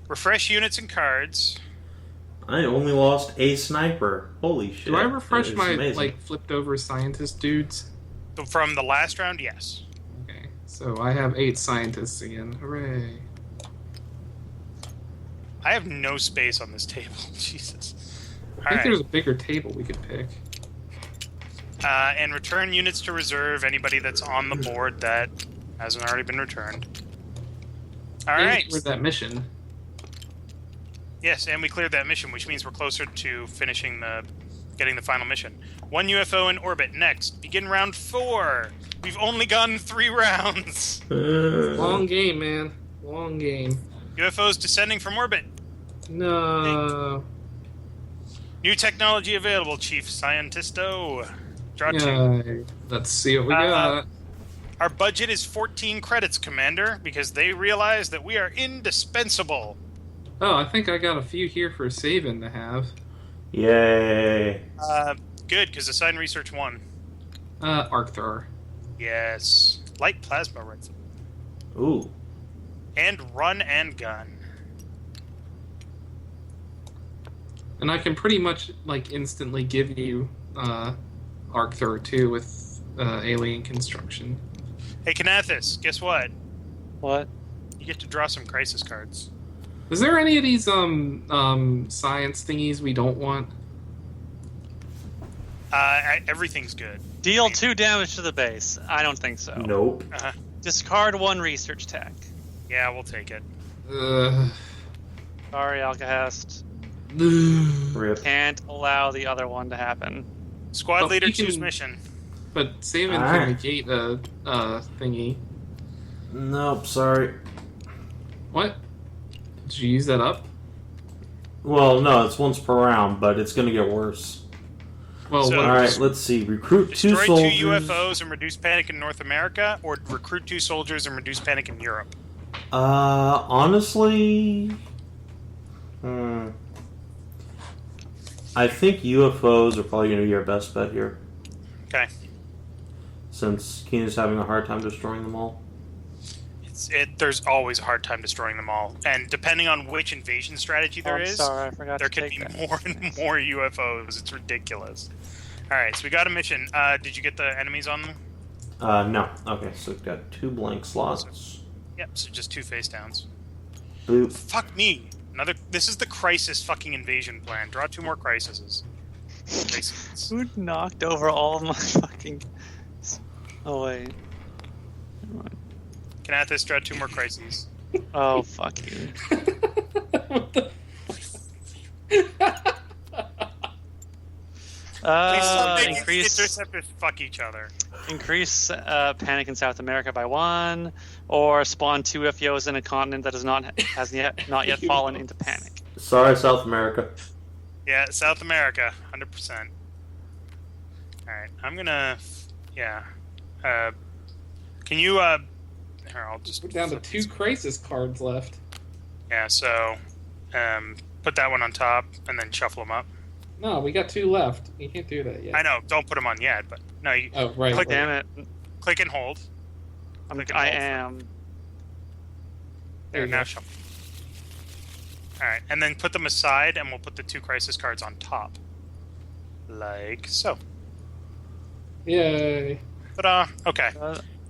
Refresh units and cards. I only lost a sniper. Holy shit. Do I refresh That is my amazing. flipped over scientist dudes? So from the last round, yes. Okay, so I have 8 scientists again. Hooray! I have no space on this table. Jesus. I think there's a bigger table we could pick. And return units to reserve. Anybody that's on the board that hasn't already been returned. All right. Where's that mission? Yes, and we cleared that mission, which means we're closer to finishing getting the final mission. 1 UFO in orbit. Next, begin round 4. We've only gone 3 rounds. Long game, man. Long game. UFOs descending from orbit. No. New technology available, Chief Scientisto. Draw 2. Yeah. Let's see what we got. Our budget is 14 credits, Commander, because they realize that we are indispensable. Oh, I think I got a few here for saving to have. Yay. Good, because assign research 1. Arc thrower. Yes. Light plasma rifle. Ooh. And run and gun. And I can pretty much instantly give you arc thrower too with alien construction. Hey, Kanathis, guess what? What? You get to draw some crisis cards. Is there any of these science thingies we don't want? Everything's good. Deal 2 damage to the base. I don't think so. Nope. Discard 1 research tech. Yeah, we'll take it. Sorry, Alcahest. Rip. Can't allow the other one to happen. Squad But leader you choose can- mission. But saving Alright. can negate a thingy. Nope, sorry. What? Did you use that up? Well, no, it's once per round, but it's going to get worse. Well, So- what, Alright, let's see. Recruit 2 Destroy soldiers. 2 UFOs and reduce panic in North America, or recruit 2 soldiers and reduce panic in Europe. Honestly... I think UFOs are probably going to be our best bet here, Okay. since Keenan's having a hard time destroying them all. There's always a hard time destroying them all, and depending on which invasion strategy there I'm is, sorry, I forgot there to could take be that. more and more UFOs. It's ridiculous. All right, so we got a mission. Did you get the enemies on them? No. Okay, so we've got 2 blank slots. Yep. So just 2 face downs. Boop. Fuck me. This is the crisis fucking invasion plan. Draw 2 more crises. Crises. Who knocked over all of my fucking... Oh, wait. Never mind. Kanathis, draw 2 more crises. Oh, fuck you. what the? Please stop making Increase interceptors fuck each other. panic in South America by 1, or spawn 2 FUs in a continent that has not yet fallen into panic. Sorry, South America. Yeah, South America, 100%. All right, I'm gonna. Yeah. Can you? Here, I'll just. We're down to flip 2 these. crisis cards left. Yeah. So, put that one on top and then shuffle them up. No, we got 2 left. You can't do that yet. I know. Don't put them on yet, but no. You Oh, right. Click right. Damn it. click and hold. Click and I hold. am. There you now go. shuffle. All right, and then put them aside, and we'll put the 2 crisis cards on top, like so. Yay. Ta-da! Okay.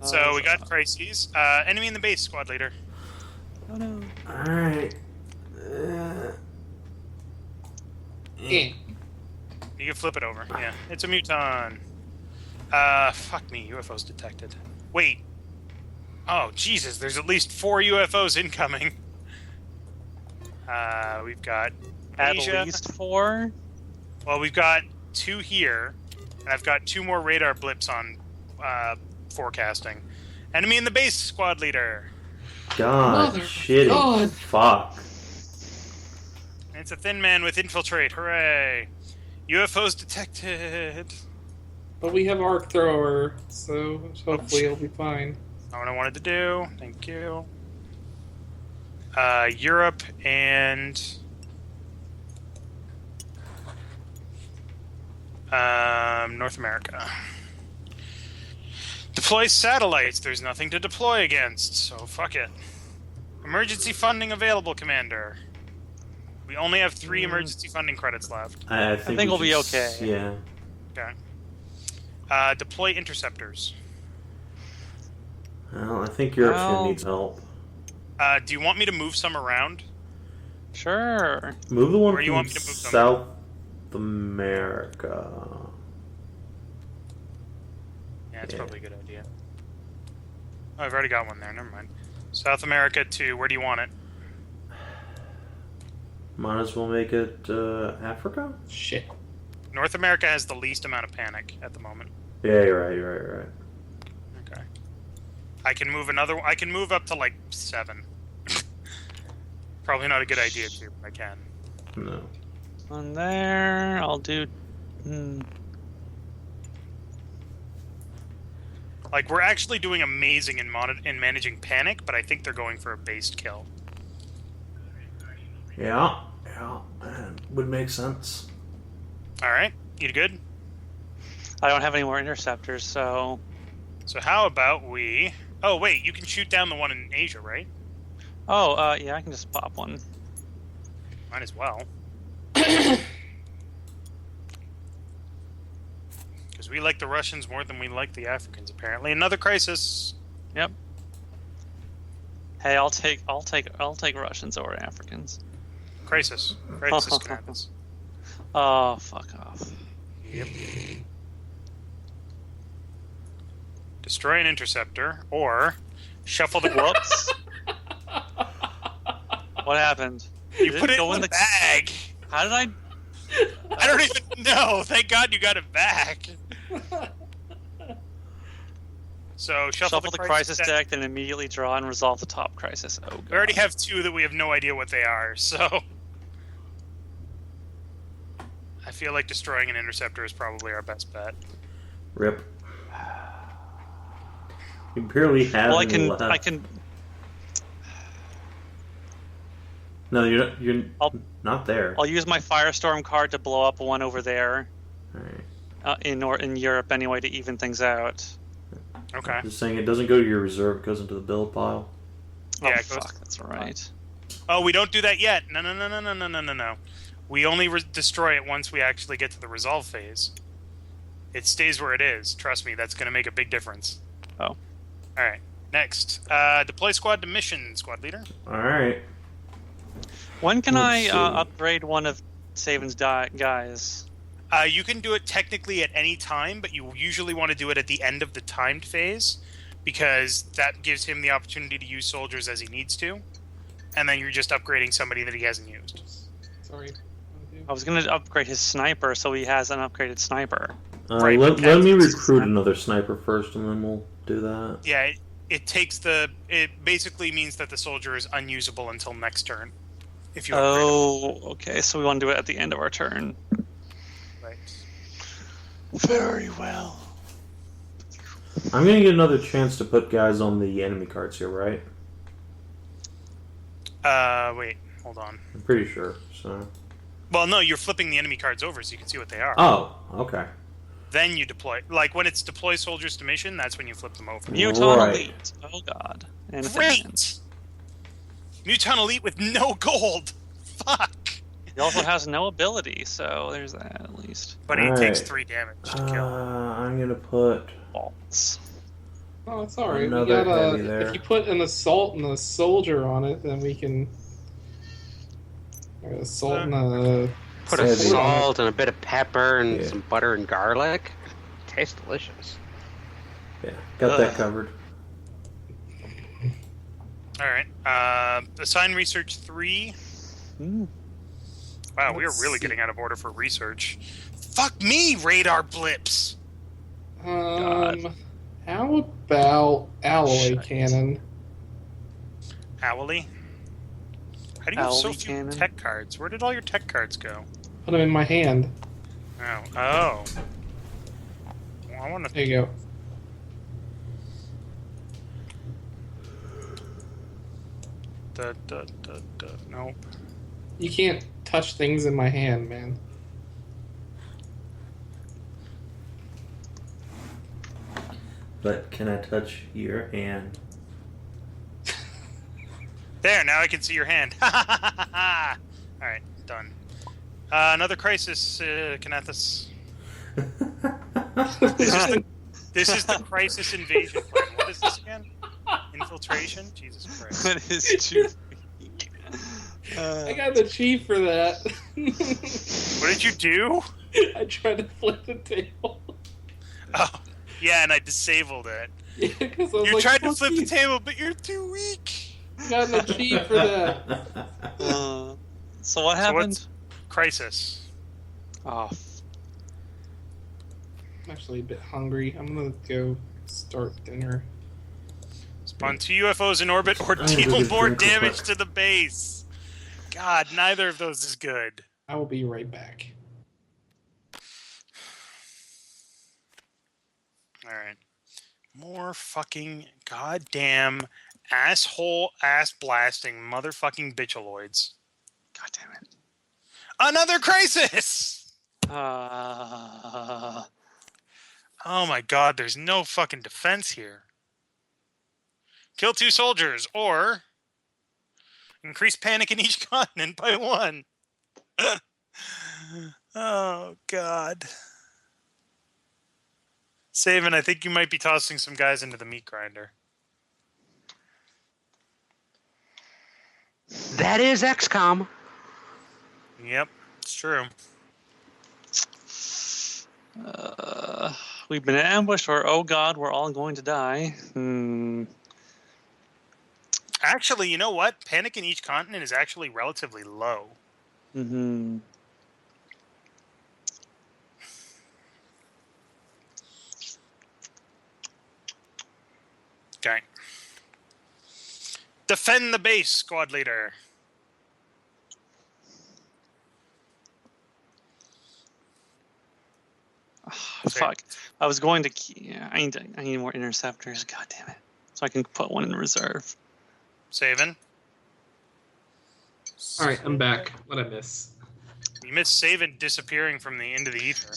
So we got Oh crises. Enemy in the base, squad leader. no. Alright. Yeah. You can flip it over. Yeah, it's a muton. Fuck me. UFOs detected. Wait. Oh Jesus! There's at least 4 UFOs incoming. We've got At Asia. least 4? Well, we've got 2 here, and I've got 2 more radar blips on forecasting. Enemy in the base, squad leader. God, Mother shitty. God. Fuck. And it's a thin man with infiltrate. Hooray! UFOs detected. But we have arc thrower, so hopefully it'll be fine. Not what I wanted to do. Thank you. Europe and North America. Deploy satellites. There's nothing to deploy against, so fuck it. Emergency funding available, Commander. We only have 3 emergency funding credits left. I think we'll be should okay. Yeah. Okay. Deploy interceptors. Well, I think Europe's Well- gonna need help. Do you want me to move some around? Sure. Move the one Where do you from want me to move them? South America. Yeah, it's Yeah. probably a good idea. Oh, I've already got one there. Never mind. South America to where do you want it? Might as well make it Africa? Shit. North America has the least amount of panic at the moment. Yeah, you're right. Okay. I can move another. I can move up to like 7. Probably not a good idea to, but I can. No. On there, I'll do. Like we're actually doing amazing in managing panic, but I think they're going for a based kill. Yeah, man, would make sense. All right, you good? I don't have any more interceptors, so. So how about we? Oh wait, you can shoot down the one in Asia, right? Oh, yeah, I can just pop one. Might as well. Because we like the Russians more than we like the Africans, apparently. Another crisis. Yep. Hey, I'll take Russians over Africans. Crisis. Crisis commanders. Oh, fuck off. Yep. Destroy an interceptor, or shuffle the Whoops. What happened? You Did put it go in the bag. How did I? I don't even know. Thank God you got it back. So Shuffle the crisis deck, then immediately draw and resolve the top crisis. Oh, God. We already have 2 that we have no idea what they are, so I feel like destroying an interceptor is probably our best bet. Rip. You barely have Well, any left. I can. No, you're not there. I'll use my Firestorm card to blow up one over there, Alright. in Europe anyway, to even things out. Okay. Just saying, it doesn't go to your reserve; it goes into the build pile. Oh, Yeah, it goes- fuck, that's right. Oh, we don't do that yet. No. We only destroy it once we actually get to the resolve phase. It stays where it is. Trust me, that's going to make a big difference. Oh. All right. Next, deploy squad to mission, squad leader. All right. When can Let's I see. upgrade one of Saban's guys? You can do it technically at any time, but you usually want to do it at the end of the timed phase because that gives him the opportunity to use soldiers as he needs to, and then you're just upgrading somebody that he hasn't used. Sorry. I was going to upgrade his sniper, so he has an upgraded sniper. Right, Let Captain me Six recruit Nine. another sniper first, and then we'll do that. Yeah, it takes it basically means that the soldier is unusable until next turn. If you upgrade him. Oh, okay, so we want to do it at the end of our turn. Right. Very well. I'm gonna get another chance to put guys on the enemy cards here, right? Wait, hold on. I'm pretty sure. So. Well, no, you're flipping the enemy cards over so you can see what they are. Oh, okay. Then you deploy. Like when it's deploy soldiers to mission, that's when you flip them over. Muton Right. Elite. Oh, God. And Great! Muton Elite with no gold! Fuck! He also has no ability, so there's that at least. But he All takes right. 3 damage to kill. I'm gonna put. Balls. Oh, it's alright. We Another got heavy there. if you put an assault and a soldier on it, then we can. Assault and a. Put a Heavy. salt and a bit of pepper and Yeah. some butter and garlic. Tastes delicious. Yeah, got that Ugh. covered. Alright. Assign research 3. Mm. Wow, we are Let's really see. getting out of order for research. Fuck me, radar blips! How about alloy Shite. cannon? Owly? How do you have so Owly few cannon? tech cards? Where did all your tech cards go? Put them in my hand. Oh. Well, I want to. There you go. Nope. You can't touch things in my hand, man. But can I touch your hand? There, now I can see your hand. Alright, done. Another crisis, Kanathus. This is the crisis invasion plan. What is this again? Infiltration? Jesus Christ. That is true. I got the chief for that. What did you do? I tried to flip the table. Oh, yeah, and I disabled it. Yeah, 'cause I was You like, tried to "Fuck flip you." the table, but you're too weak. I got the chief for that. So what happened? Crisis. Oh, I'm actually a bit hungry. I'm gonna go start dinner. Spawn 2 UFOs in orbit or I need to deal get more drink real damage quick. to the base. God, neither of those is good. I will be right back. Alright. More fucking goddamn asshole ass blasting motherfucking bitchaloids. God damn it. Another crisis! Uh, Oh my god, there's no fucking defense here. Kill 2 soldiers, or increase panic in each continent by 1. Oh god. Saven, I think you might be tossing some guys into the meat grinder. That is XCOM. Yep, it's true. we've been ambushed, or oh god, we're all going to die. Actually, you know what? Panic in each continent is actually relatively low. Mm-hmm. Okay. Defend the base, squad leader. Fuck. I was going to. Yeah, I need more interceptors. God damn it. So I can put one in reserve. Saven. Alright, I'm back. What'd I miss? You missed Saven disappearing from the into the ether.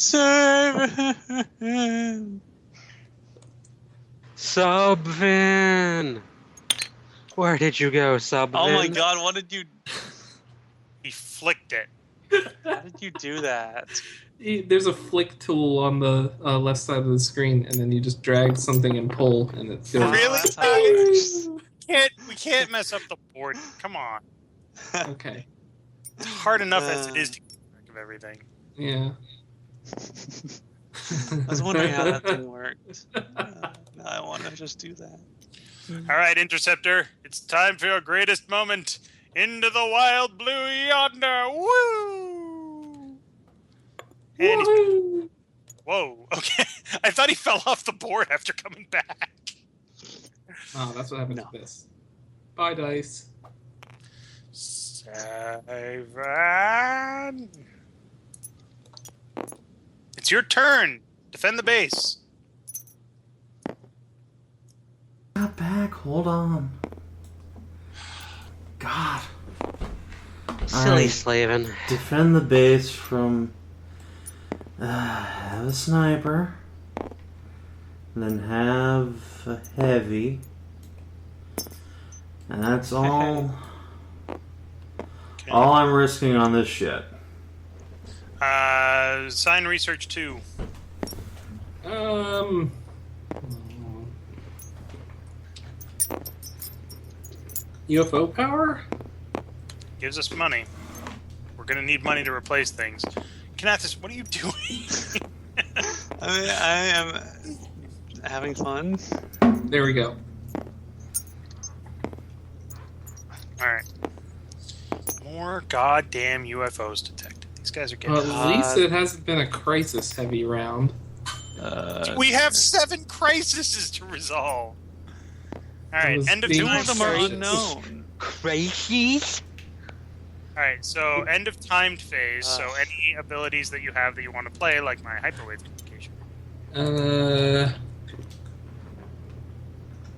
Subvin! Where did you go, Subvin? Oh my god, what did you. He flicked it. How did you do that? There's a flick tool on the left side of the screen, and then you just drag something and pull, and it goes. Really? That's how it works. We can't mess up the board. Come on. Okay. It's hard enough as it is to keep track of everything. Yeah. I was wondering how that thing worked. Now I want to just do that. All right, Interceptor. It's time for your greatest moment. Into the wild blue yonder. Woo! And he's... Woohoo! Whoa. Okay. I thought he fell off the board after coming back. Oh, that's what happened No. to this. Bye, dice. Saven. It's your turn. Defend the base. Not back. Hold on. God. Silly Alright. Slavin. Defend the base from have a sniper, and then have a heavy, and that's all. Okay. All I'm risking on this shit. Sign research 2. UFO power? Gives us money. We're gonna need money to replace things. Kanathus, what are you doing? I am having fun. There we go. Alright. More goddamn UFOs detected. These guys are getting... Well, at least it hasn't been a crisis heavy round. We have 7 crises to resolve. Alright, was end of being Two time. of them are Crisis. unknown. Crises? Alright, so end of timed phase, so any abilities that you have that you want to play, like my hyperwave communication.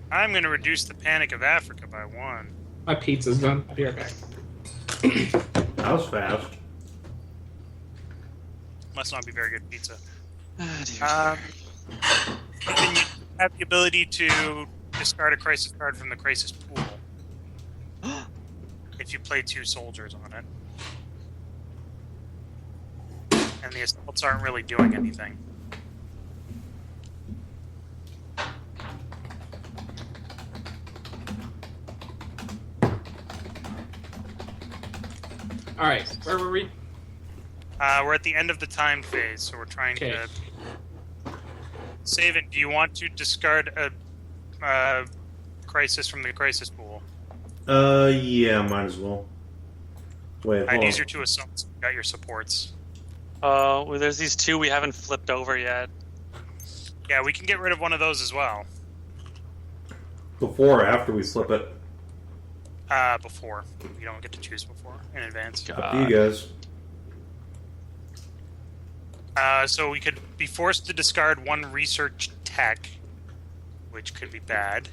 I'm going to reduce the Panic of Africa by 1. My pizza's done. I'll be right back. That was fast. Must not be very good pizza. Oh, Then you have the ability to discard a crisis card from the crisis pool. If you play 2 soldiers on it. And the assaults aren't really doing anything. Alright, where were we? We're at the end of the time phase, so we're trying to save it. Do you want to discard a crisis from the crisis pool? Yeah, might as well. Wait, I'd hold use on. your 2 assaults. You got your supports. Well, there's these 2 we haven't flipped over yet. Yeah, we can get rid of one of those as well. Before or after we flip it? Before. You don't get to choose before in advance. Up to you guys. So we could be forced to discard 1 research tech, which could be bad.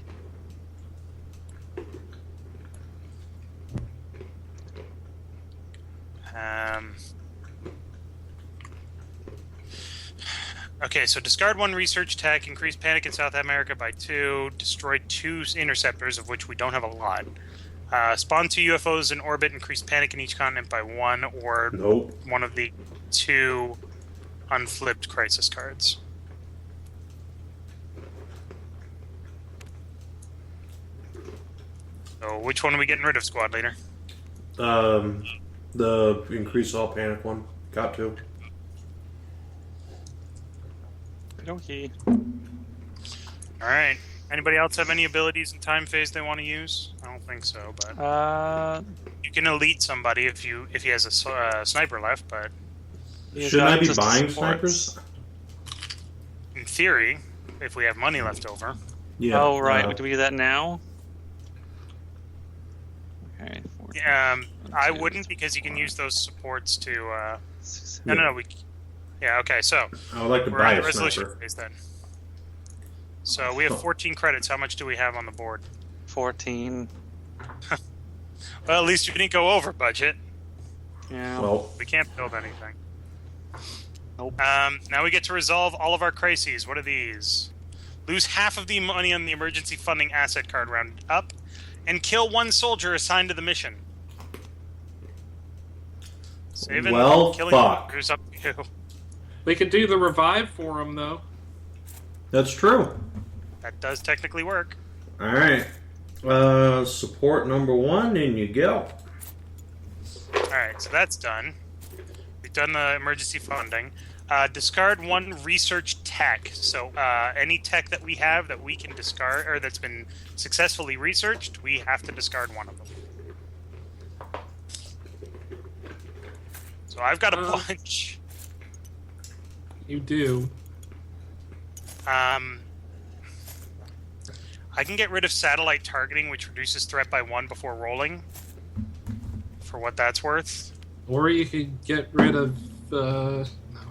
Okay, so discard 1 research tech, increase panic in South America by 2, destroy 2 interceptors, of which we don't have a lot. Spawn 2 UFOs in orbit, increase panic in each continent by 1, or Nope. one of the 2 unflipped crisis cards. So which one are we getting rid of, squad leader? The increase all panic one. Got to. Okay. Alright. Anybody else have any abilities in time phase they want to use? I don't think so, but you can elite somebody if he has a sniper left, but Shouldn't I be buying snipers? in theory, if we have money left over. Yeah. Oh, right. Do we do that now? Okay. 14, I 2, wouldn't, because you can use those supports to. 6, No. Yeah. Okay. So I would like to we're buy on a the resolution sniper. phase then. So we have 14 credits. How much do we have on the board? 14. Well, at least you didn't go over budget. Yeah. Well, We can't build anything. Nope. Now we get to resolve all of our crises. What are these? Lose half of the money on the emergency funding asset card round up, and kill 1 soldier assigned to the mission. Saving, Well, killing fuck. soldiers up to you. We could do the revive for him, though. that's true. That does technically work. All right. Support number 1, in you go. Alright, so that's done. We've done the emergency funding. Discard 1 research tech. So any tech that we have that we can discard, or that's been successfully researched, we have to discard 1 of them. So I've got a bunch. You do. I can get rid of satellite targeting, which reduces threat by 1 before rolling. For what that's worth. Or you could get rid of. No,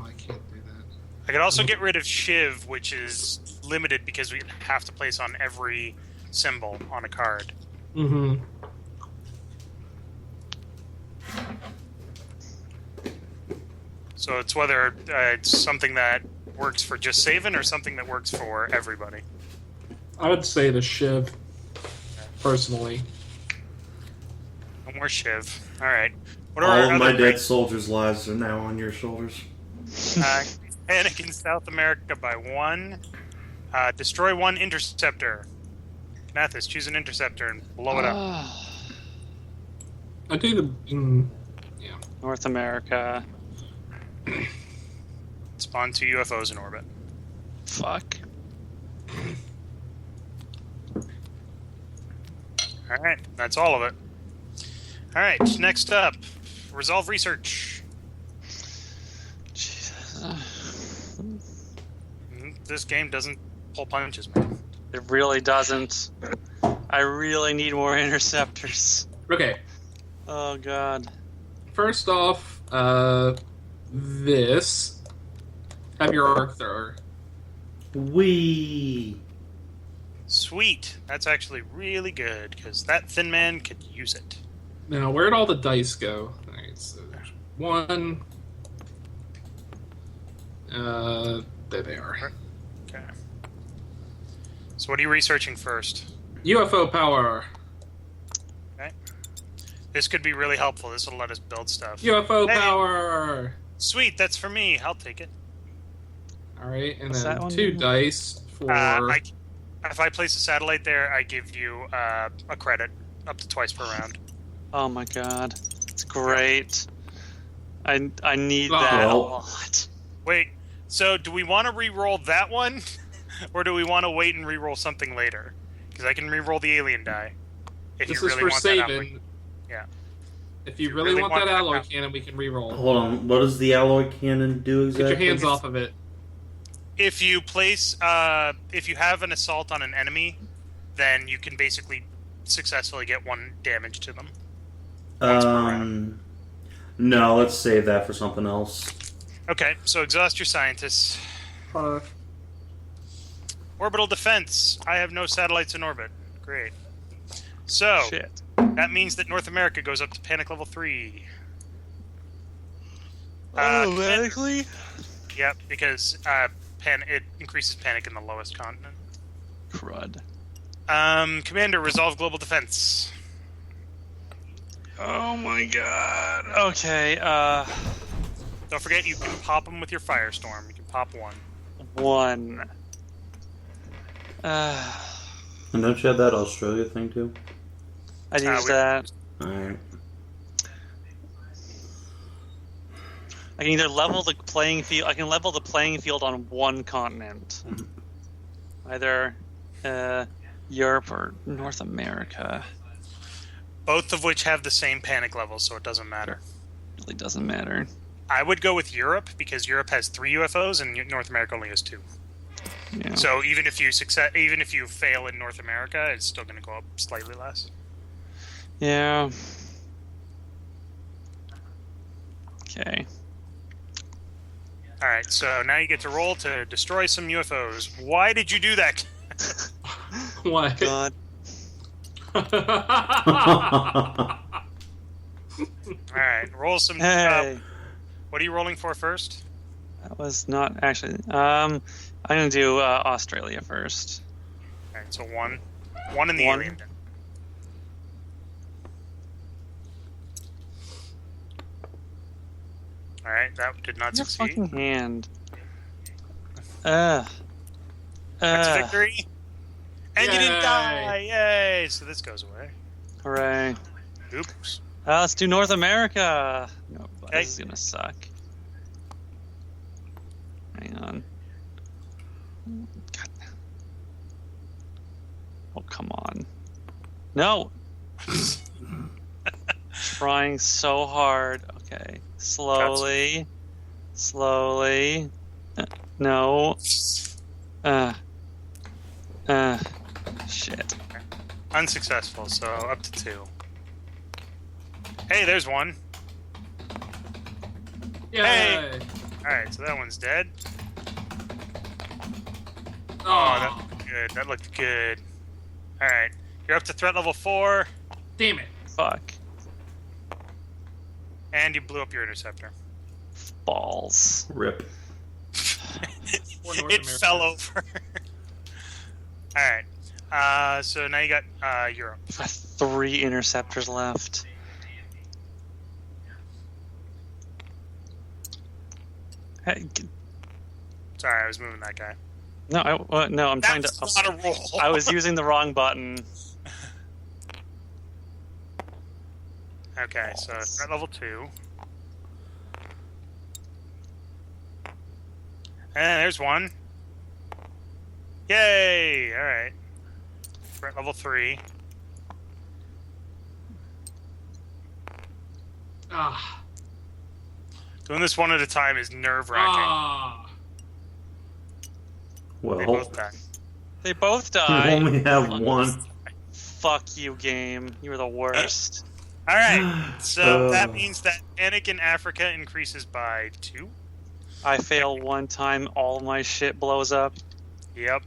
I can't do that. I could also get rid of Shiv, which is limited because we have to place on every symbol on a card. Mm-hmm. So it's whether it's something that works for just saving or something that works for everybody. I would say the Shiv, personally. No more Shiv. All right. What are All our of my other dead soldiers' lives are now on your shoulders. panic in South America by 1. Destroy 1 interceptor. Mathis, choose an interceptor and blow it up. I do the. Yeah. North America. Spawn 2 UFOs in orbit. Fuck. All right, that's all of it. All right, next up, resolve research. Jesus. This game doesn't pull punches, man. It really doesn't. I really need more interceptors. Okay. Oh, God. first off, this. Have your arc thrower. Wee. Sweet. That's actually really good, because that Thin Man could use it. Now, where'd all the dice go? Alright, so there's one. There they are. Okay. So what are you researching first? UFO power. Okay. This could be really helpful. This will let us build stuff. UFO Hey. power. Sweet, that's for me. I'll take it. Alright, and What's that then one? 2 dice for. If I place a satellite there, I give you a credit up to twice per round. Oh my god. It's great. I need Oh. that a Well. lot. Wait, so do we want to re-roll that one? Or do we want to wait and re-roll something later? Because I can re-roll the alien die. If This you is really for want saving. Yeah. If you really want that alloy cannon, we can re-roll. Hold on. What does the alloy cannon do exactly? Get your hands off of it. If you place, if you have an assault on an enemy, then you can basically successfully get 1 damage to them. Once per round. No, let's save that for something else. Okay, so exhaust your scientists. Orbital defense. I have no satellites in orbit. Great. So, Shit. that means that North America goes up to panic level 3. Automatically? Yep, because it increases panic in the lowest continent. Crud. Commander, resolve global defense. Oh my god. Okay, Don't forget, you can pop them with your firestorm. You can pop 1. 1. And don't you have that Australia thing too? I'd use that. Alright. I can either level the playing field. I can level the playing field on 1 continent, either Europe or North America. Both of which have the same panic level, so it doesn't matter. Really doesn't matter. I would go with Europe, because Europe has 3 UFOs and North America only has 2. Yeah. So even if you fail in North America, it's still going to go up slightly less. Yeah. Okay. All right, so now you get to roll to destroy some UFOs. Why did you do that? Why? God. All right, roll some. Hey. What are you rolling for first? That was not actually. I'm gonna do Australia first. All right, so 1 in the 1. alien. All right, that did not Your succeed. fucking hand. That's a victory. And you didn't Yay. die! Yay! So this goes away. Hooray. Oops. Let's do North America. No, Okay. this is gonna suck. Hang on. God. Oh, come on. No! Trying so hard. Okay. Slowly. Slowly. No. Shit. Unsuccessful, so up to 2. Hey, there's 1. Yay! Hey. Alright, so that one's dead. Oh, that Oh, looked good. That looked good. Alright, you're up to threat level 4, damn it! Fuck. and you blew up your interceptor. Balls. Rip. Poor North It America. fell over. Alright, so now you got Europe. I've got 3 interceptors left. Hey, Sorry, I was moving that guy. no, I'm trying to. That's not a roll. I was using the wrong button. Okay, so threat level 2. And there's 1. Yay! Alright. Threat level 3. Ah. Doing this one at a time is nerve-wracking. Ah. They Well, both die. They both you die. only have 1. Fuck you, game. You were the worst. All right. So that Uh. means that Panic in Africa increases by 2. I fail one time, all my shit blows up. Yep.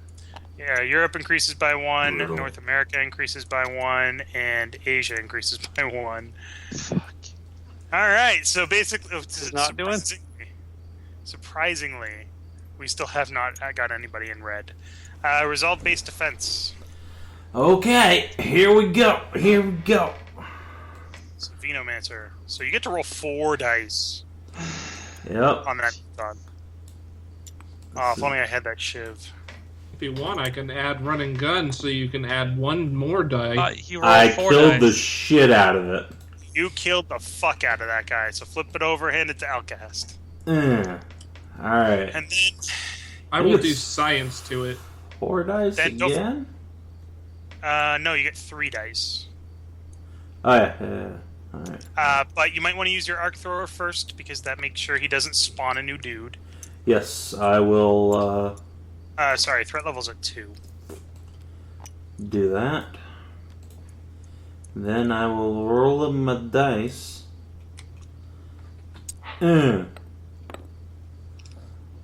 Yeah, Europe increases by 1, Brutal. North America increases by 1, and Asia increases by 1. Fuck. All right, so basically, not doing? surprisingly, we still have not got anybody in red. Resolve-based defense. Okay, here we go. Here we go. So Venomancer. So you get to roll 4 dice Yep. on that done. Oh, if only I had that shiv. If you want, I can add run and gun, so you can add one more die. He rolled I 4 killed dice. the shit out of it. You killed the fuck out of that guy. So flip it over, hand it to Outcast. Alright. And then I will do It's- science to it. 4 dice Then go for- again? no, you get 3 dice. Oh, yeah. Alright. But you might want to use your arc thrower first because that makes sure he doesn't spawn a new dude. Yes, I will Sorry, threat level's at 2. do that. Then I will roll my dice. Nice,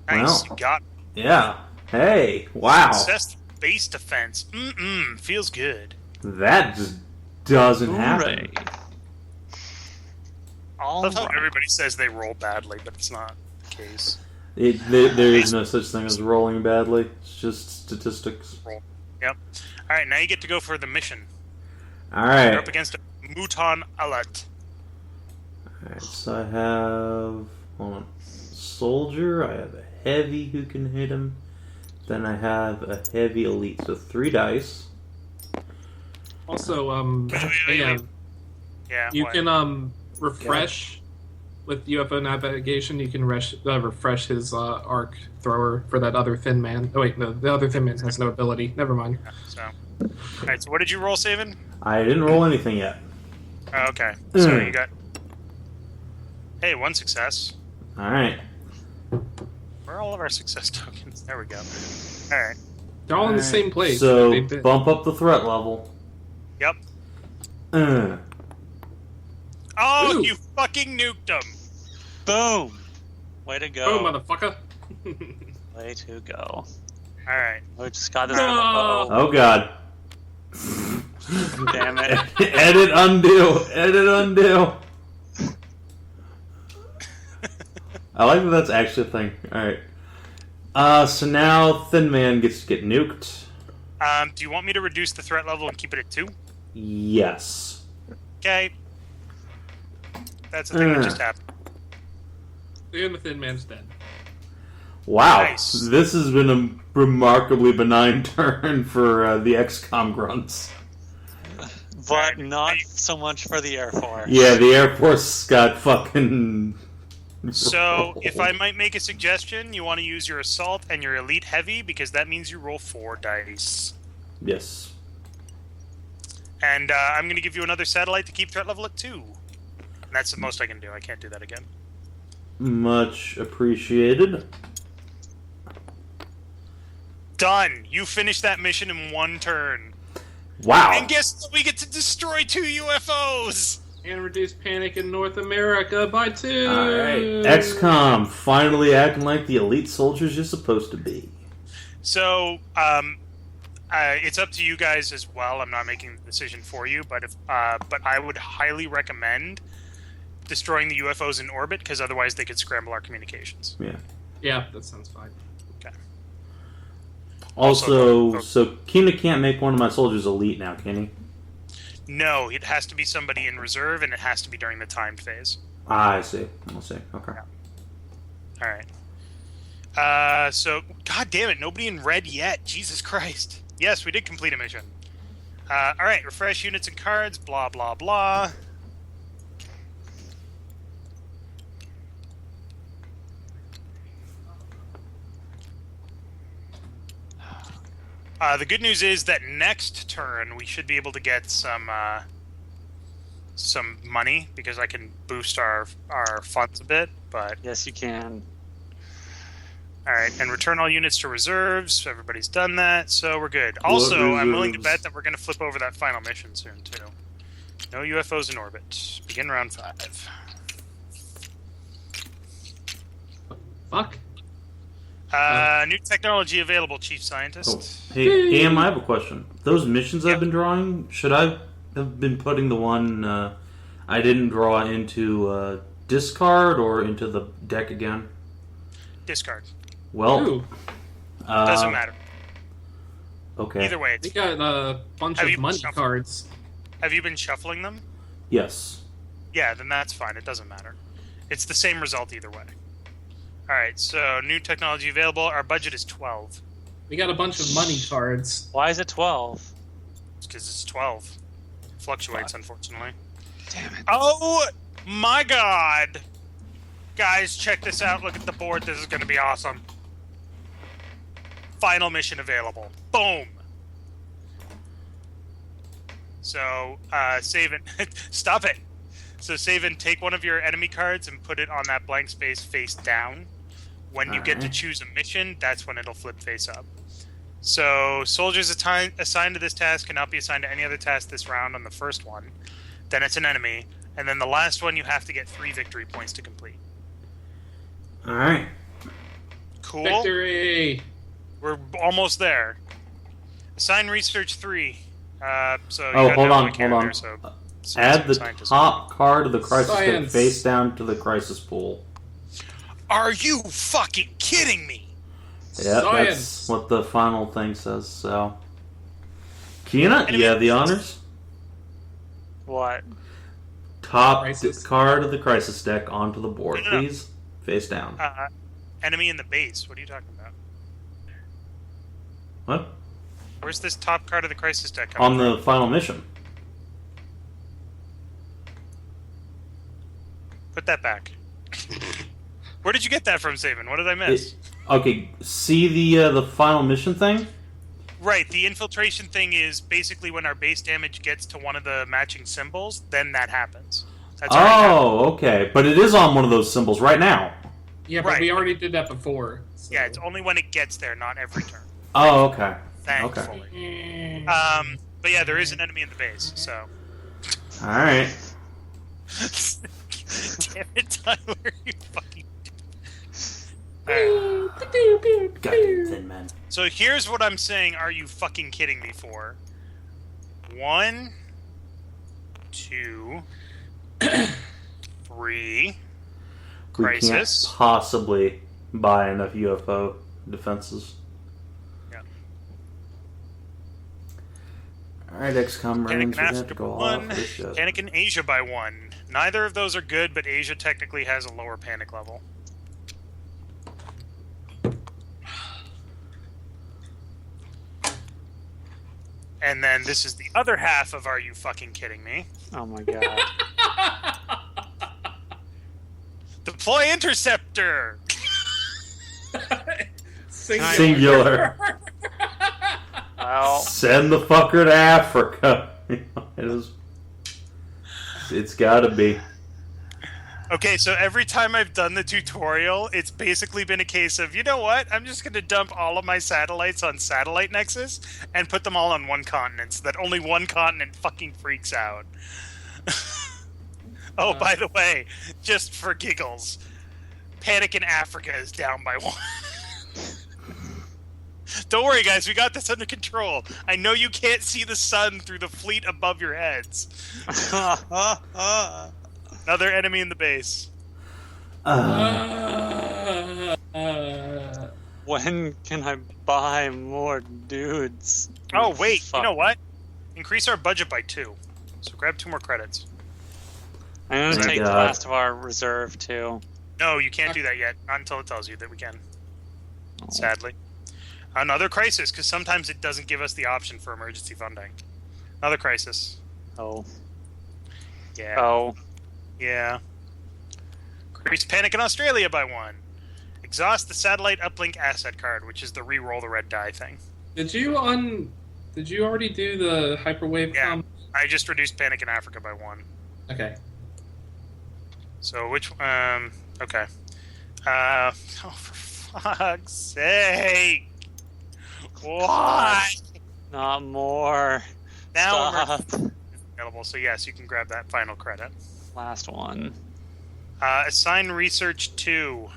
Well. you got Yeah. Hey, wow. success base defense. Feels good. That just doesn't Hooray. happen. I All love how right. everybody says they roll badly, but it's not the case. There is no such thing as rolling badly. It's just statistics. Yep. All right, now you get to go for the mission. You're Alright. up against a Mouton Alat. Alright, so I have... Hold on. Soldier, I have a heavy who can hit him. Then I have a heavy elite, so 3 dice. Also, wait. yeah, Yeah. you what? can refresh with UFO navigation. You can refresh his arc thrower for that other thin man. Oh wait, no, the other thin man has no ability. Never mind. So. All right. So what did you roll, Saban? I didn't roll anything yet. Oh, okay. So you got. Hey, 1 success. Alright. Where are all of our success tokens? There we go. All right. They're all in the same place. So, They've been- bump up the threat level. Yep. Uh, Oh, Ooh. you fucking nuked them. Boom! Way to go. Oh, motherfucker! Way to go. All right. We just got this. No. oh god. Damn it. Edit undo. Edit undo. I like that that's actually a thing. Alright. So now Thin Man gets to get nuked. Do you want me to reduce the threat level and keep it at 2? Yes. Okay. That's the thing that just happened. And the thin man's dead. Wow. Nice. This has been a remarkably benign turn for the XCOM grunts. But not so much for the Air Force. Yeah, the Air Force got fucking... So, if I might make a suggestion, you want to use your assault and your elite heavy because that means you roll 4 dice. Yes. And I'm going to give you another satellite to keep threat level at 2. And that's the most I can do. I can't do that again. Much appreciated. Done. You finished that mission in 1 turn. Wow. And guess what? We get to destroy 2 UFOs. And reduce panic in North America by 2. Alright. XCOM, finally acting like the elite soldiers you're supposed to be. So, it's up to you guys as well. I'm not making the decision for you, but but I would highly recommend destroying the UFOs in orbit because otherwise they could scramble our communications. Yeah. Yeah, that sounds fine. Okay. Also, so Kina can't make one of my soldiers elite now, can he? No, it has to be somebody in reserve, and it has to be during the timed phase. Ah, I see. I'll see. Okay. All right. So, god damn it, nobody in red yet. Jesus Christ. Yes, we did complete a mission. All right, refresh units and cards, blah, blah, blah. The good news is that next turn we should be able to get some money because I can boost our funds a bit. But Yes, you can. all right, and return all units to reserves. Everybody's done that, so we're good. Also, I'm willing to bet that we're going to flip over that final mission soon too. No UFOs in orbit. Begin round 5. Fuck. New technology available, Chief Scientist. Oh, hey, Am, I have a question. Those missions I've been drawing, should I have been putting the one I didn't draw into discard or into the deck again? Discard. Well, Ooh, Doesn't matter. Okay. Either way, we got a bunch Have of you money shuffled? cards. have you been shuffling them? Yes. Yeah, then that's fine. It doesn't matter. It's the same result either way. Alright, so new technology available. Our budget is 12. We got a bunch of money cards. Why is it 12? Because it's 12. It fluctuates, unfortunately. Damn it. Oh my god! Guys, check this out. Look at the board. This is going to be awesome. Final mission available. Boom! So, save it. Stop it! So, save and take one of your enemy cards and put it on that blank space face down. When you get to Alright. choose a mission, that's when it'll flip face up. So, soldiers assigned to this task cannot be assigned to any other task this round on the first one. Then it's an enemy. And then the last one, you have to get 3 victory points to complete. Alright. Cool? Victory! We're almost there. Assign research 3. So you Oh, gotta hold have on, one hold character, on. So Add the scientist. top card of the crisis deck Science. face down to the crisis pool. Are you fucking kidding me? Yeah, Science. that's what the final thing says, so. Kina, Enemy- you have the honors. What? Top Crisis. card of the crisis deck onto the board, No, no, no. please. Face down. Enemy in the base. What are you talking about? What? Where's this top card of the crisis deck On coming the final mission. Put that back. Where did you get that from, Saban? What did I miss? Okay, see the final mission thing? Right, the infiltration thing is basically when our base damage gets to one of the matching symbols, then that happens. That's already happened. Oh, okay. But it is on one of those symbols right now. Yeah, but Right. we already did that before. So. Yeah, it's only when it gets there, not every turn. Oh, okay. Thankfully. But yeah, there is an enemy in the base, so. Alright. Damn it, Tyler, you fucking. Goddamn thin man. So here's what I'm saying. Are you fucking kidding me for? 1, 2, 3. We Crisis. can't possibly buy enough UFO defenses. Yeah. Alright, XCOM Panic runs in are going Africa to go by off 1. this shit. Panic in Asia by 1. Neither of those are good, but Asia technically has a lower panic level. And then this is the other half of Are You Fucking Kidding Me? Oh my god. Deploy Interceptor! Singular. Well, Send the fucker to Africa. It's gotta be. Okay, so every time I've done the tutorial, it's basically been a case of, you know what? I'm just going to dump all of my satellites on Satellite Nexus and put them all on one continent so that only one continent fucking freaks out. Oh, by the way, just for giggles, Panic in Africa is down by 1. Don't worry, guys, we got this under control. I know you can't see the sun through the fleet above your heads. Another enemy in the base. when can I buy more dudes? Oh, wait, Fuck. you know what? Increase our budget by 2. So grab 2 more credits. I'm gonna Thank take the God. last of our reserve too. No, you can't do that yet. Not until it tells you that we can. Sadly. Another crisis, because sometimes it doesn't give us the option for emergency funding. Another crisis. Oh. Yeah. Oh. Yeah. Increase panic in Australia by 1. Exhaust the satellite uplink asset card, which is the re-roll the red die thing. Did you already do the hyperwave? Yeah. I just reduced panic in Africa by 1. Okay. So which okay. Oh, for fuck's sake. Why? Not more. Now Stop. available, so yes, you can grab that final credit. Last one. Assign research 2.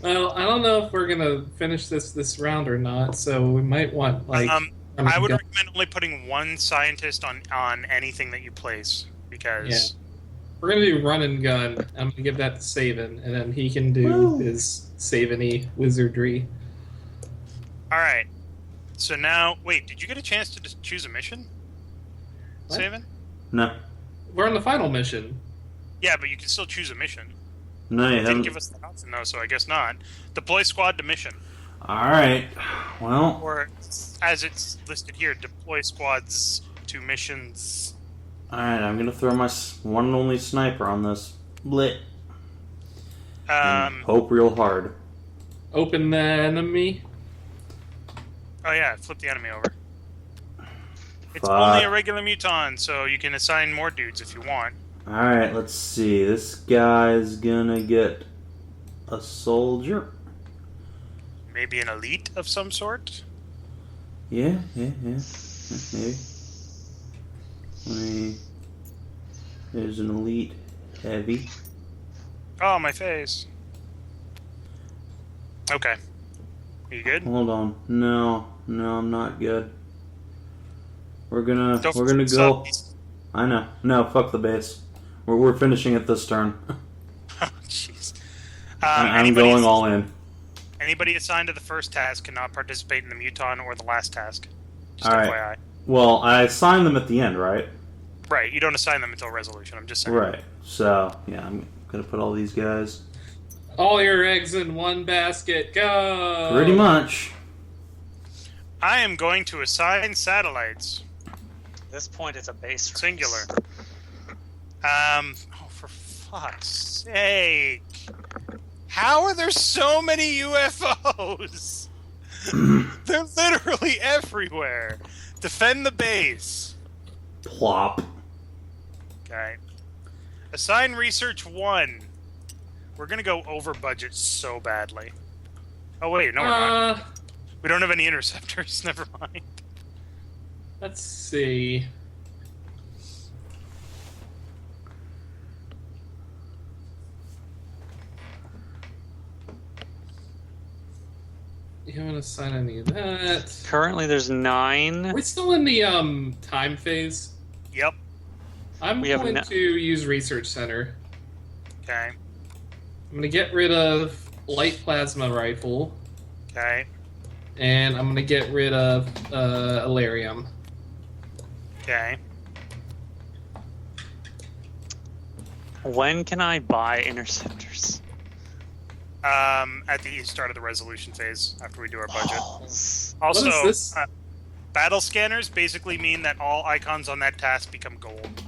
Well, I don't know if we're gonna finish this round or not, so we might want like. I would recommend only putting one scientist on anything that you place, because we're gonna do run and gun. I'm gonna give that to Saban, and then he can do his Saban-y wizardry. All right. So now, wait, did you get a chance to just choose a mission, What? Saban? No. We're on the final mission. Yeah, but you can still choose a mission. No, you Didn't haven't. give us the option though, so I guess not. Deploy squad to mission, Alright. Well, or as it's listed here, deploy squads to missions. alright, I'm gonna throw my one and only sniper on this. Blit. And hope real hard. Open the enemy. Oh yeah, flip the enemy over. It's Fuck. only a regular muton, so you can assign more dudes if you want. Alright, let's see. This guy's gonna get a soldier. Maybe an elite of some sort. Yeah. Maybe. There's an elite heavy. Oh, my face. Okay. Are you good? Hold on. No, I'm not good. We're gonna Don't go. stop. I know. No, fuck the base. We're finishing it this turn. Oh, jeez. I'm going all in. Anybody assigned to the first task cannot participate in the muton or the last task. Just All right. FYI. Well, I assigned them at the end, right? Right, you don't assign them until resolution, I'm just saying. Right. So, yeah, I'm gonna put all these guys. All your eggs in one basket. Go. Pretty much. I am going to assign satellites. At this point, it's a base race. Singular. Oh, for fuck's sake. How are there so many UFOs? They're literally everywhere. Defend the base. Plop. Okay. Assign research 1. We're gonna go over budget so badly. Oh wait, no we're not. We don't have any interceptors, never mind. Let's see. You haven't assigned any of that. Currently, there's 9. We're still in the time phase. Yep. I'm We have going no- to use research center. Okay. I'm gonna get rid of light plasma rifle, Okay. and I'm gonna get rid of Alarium. Okay. When can I buy interceptors? At the start of the resolution phase, after we do our budget. Balls. Also, What is this? battle scanners basically mean that all icons on that task become gold.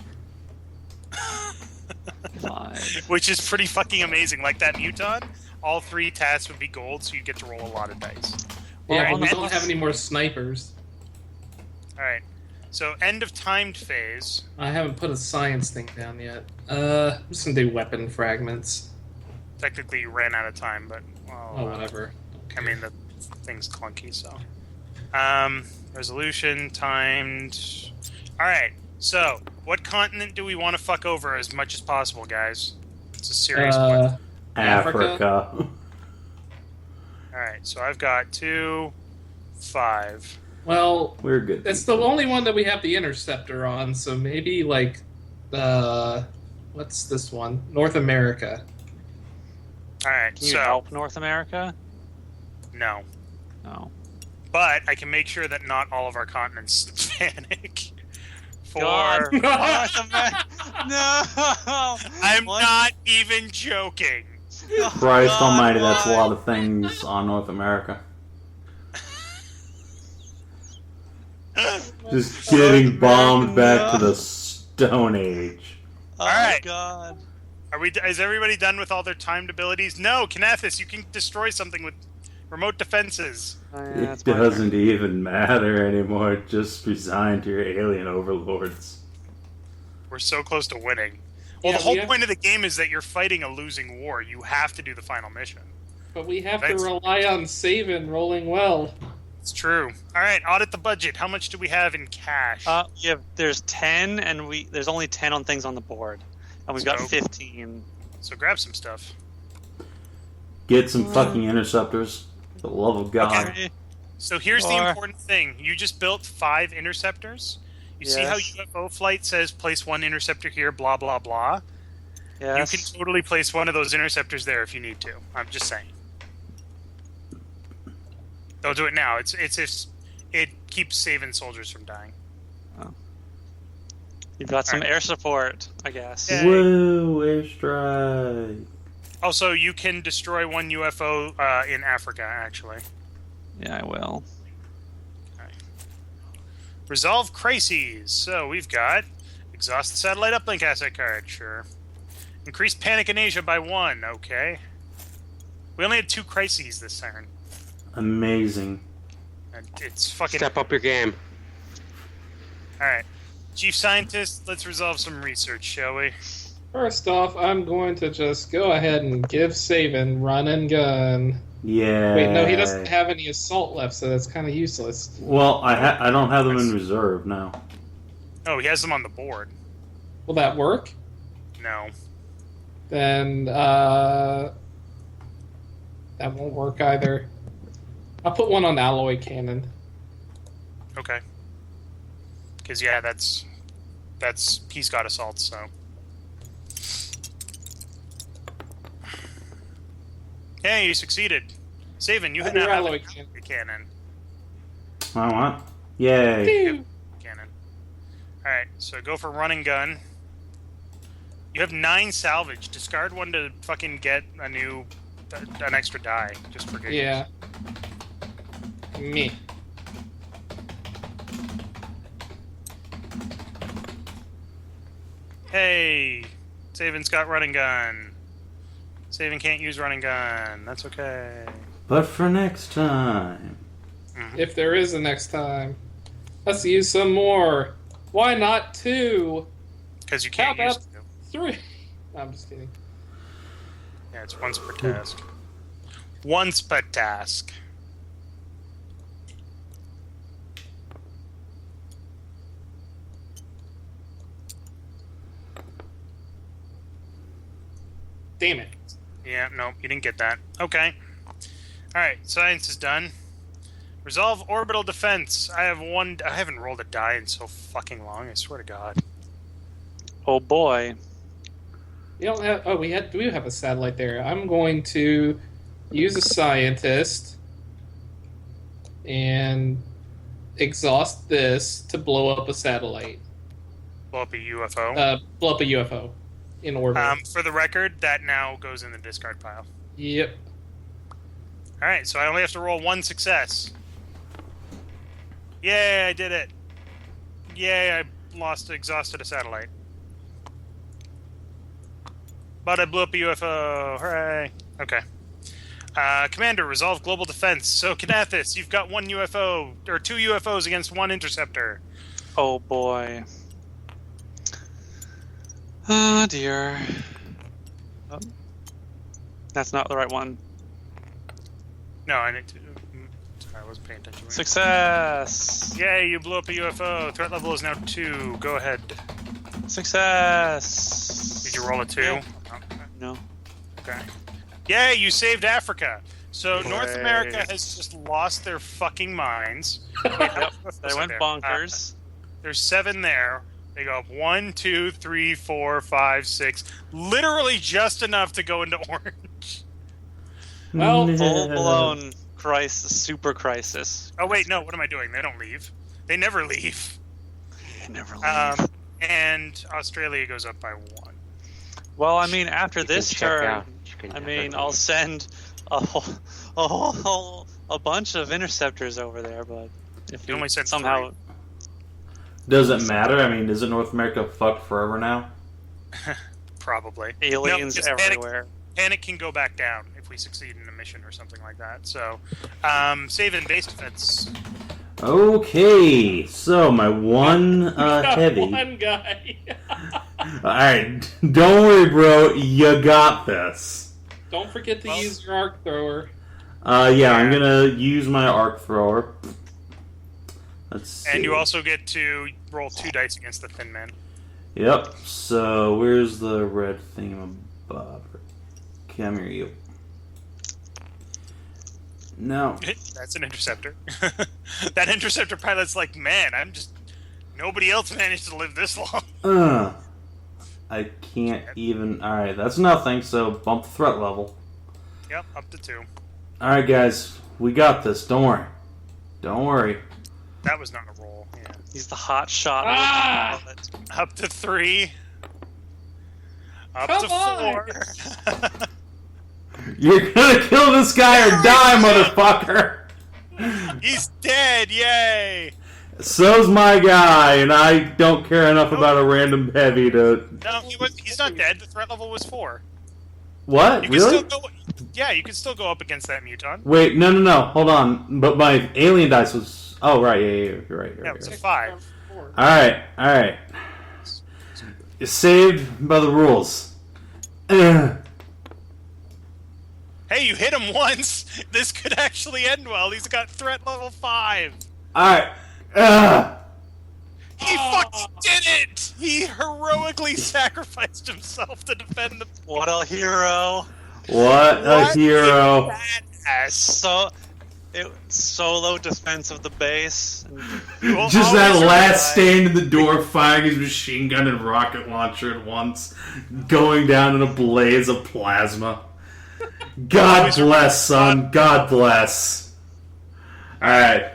5. Which is pretty fucking amazing. Like that muton, all 3 tasks would be gold, so you get to roll a lot of dice. Yeah, Alright, but we and- don't have any more snipers. Alright. So, end of timed phase. I haven't put a science thing down yet. I'm just gonna do weapon fragments. Technically, you ran out of time, but... Well, Oh, whatever. I mean, the thing's clunky, so... Resolution, timed... Alright, so, what continent do we want to fuck over as much as possible, guys? It's a serious question. Africa. Alright, so I've got 2, 5. Well, We're good. that's the only one that we have the interceptor on, so maybe like what's this one? North America. Alright, Can you so... help North America? No. No. But I can make sure that not all of our continents panic. God. For... North America. No. I'm What? not even joking. Christ God, almighty, that's a why? lot of things on North America. Just getting bombed back to the Stone Age. Oh, Alright. God. Is everybody done with all their timed abilities? No, Knathis, you can destroy something with remote defenses. Oh, yeah, It that's my turn. doesn't even matter anymore. Just resign to your alien overlords. We're so close to winning. Well, Yeah, the whole we have- point of the game is that you're fighting a losing war. You have to do the final mission. But we have Thanks. to rely on Saban rolling well. It's true. All right, audit the budget. How much do we have in cash? There's 10, and there's only 10 on things on the board, and we've got So- 15. So grab some stuff. Get some fucking interceptors. For the love of God. Okay. So here's the Or- important thing. You just built 5 interceptors. You see how Yes. UFO flight says place 1 interceptor here, blah, blah, blah? Yes. You can totally place one of those interceptors there if you need to. I'm just saying. Don't do it now. It keeps saving soldiers from dying. You've got some Alright. air support, I guess. Yeah. Woo, airstrike. Also, you can destroy 1 UFO in Africa, actually. Yeah, I will. Resolve crises. So we've got exhaust the satellite uplink asset card, sure. Increase panic in Asia by 1, okay. We only had 2 crises this turn. Amazing. And it's fucking... Step up your game. Alright. Chief Scientist, let's resolve some research, shall we? First off, I'm going to just go ahead and give Saban run and gun. Yeah. Wait, no, he doesn't have any assault left, so that's kind of useless. Well, I don't have them in reserve now. Oh, he has them on the board. Will that work? No. Then, that won't work either. I'll put one on alloy cannon. Okay. Because, yeah, that's... He's got assaults, so... Hey, you succeeded. Saban, you Put now your have alloy a cannon. I want. Yay. Pew! Cannon. Alright, so go for run and gun. You have 9 salvage. Discard 1 to fucking get an extra die, just for giggles. Yeah. Me. Hey! Saban's got run and gun. Saban can't use run and gun. That's okay. But for next time. If there is a next time. Let's use some more. Why not 2? Because you How can't use about it. 3? No, I'm just kidding. Yeah, it's once per task. Once per task. Damn it. Yeah, no, you didn't get that. Okay. Alright, science is done. Resolve orbital defense. I haven't rolled a die in so fucking long, I swear to God. Oh boy. We don't have. Oh, we do have a satellite there. I'm going to use a scientist and exhaust this to blow up a satellite. Blow up a UFO. Blow up a UFO in orbit. For the record, that now goes in the discard pile. Yep. Alright, so I only have to roll 1 success. Yay, I did it. Yay, I exhausted a satellite. But I blew up a UFO. Hooray. Okay. Commander, resolve global defense. So, Kanathis, you've got 1 UFO, or 2 UFOs against 1 interceptor. Oh boy. Oh dear. Oh. That's not the right one. No, I need to... Sorry, I wasn't paying attention. Success! Yay, you blew up a UFO. Threat level is now 2. Go ahead. Success! Did you roll a 2? Yeah. No. Okay. Yay, you saved Africa. So Hooray. North America has just lost their fucking minds. Yep, they went bonkers. There's 7 there. They go up 1, 2, 3, 4, 5, 6. Literally just enough to go into orange. Well, Full-blown crisis, super crisis. Oh wait, no. What am I doing? They don't leave. They never leave. They never leave. And Australia goes up by 1. Well, I mean, after You can this check turn, out. You can I never mean, leave. I'll send a bunch of interceptors over there, but if You only sent somehow 3. Does it matter? I mean, isn't North America fucked forever now? Probably. aliens No, just everywhere. Panic can go back down if we succeed in a mission or something like that. So, save in base defense. Okay, so my one heavy. One guy. Alright, don't worry, bro. You got this. Don't forget to use your arc thrower. Yeah, I'm gonna use my arc thrower. Let's see. And you also get to roll 2 dice against the Thin Man. Yep. So where's the red thingamabob? Come here, you. No. That's an interceptor. That interceptor pilot's like, man, nobody else managed to live this long. I can't even. Alright, that's nothing, so bump the threat level. Yep, up to 2. Alright, guys, we got this. Don't worry. Don't worry. That was not a roll. Yeah. He's the hot shot. Up to 3. Up Come to on! 4. You're gonna kill this guy or die, motherfucker! He's dead! Yay! So's my guy, and I don't care enough about a random heavy to... No, he's not dead. The threat level was 4. What? You can Really? still go. Yeah, you can still go up against that muton. Wait, no, hold on. But my alien dice was... Oh, right, yeah, you're right. Yeah, it was a 5. Alright. You're saved by the rules. Ugh. Hey, you hit him once. This could actually end well. He's got threat level 5. Alright. Ugh. He fucking did it! He heroically sacrificed himself to defend the. What a hero! What a hero. Badass. Solo defense of the base. You'll Just that always last survive. stand in the door, firing his machine gun and rocket launcher at once, going down in a blaze of plasma. God Always bless, son. God bless. Alright.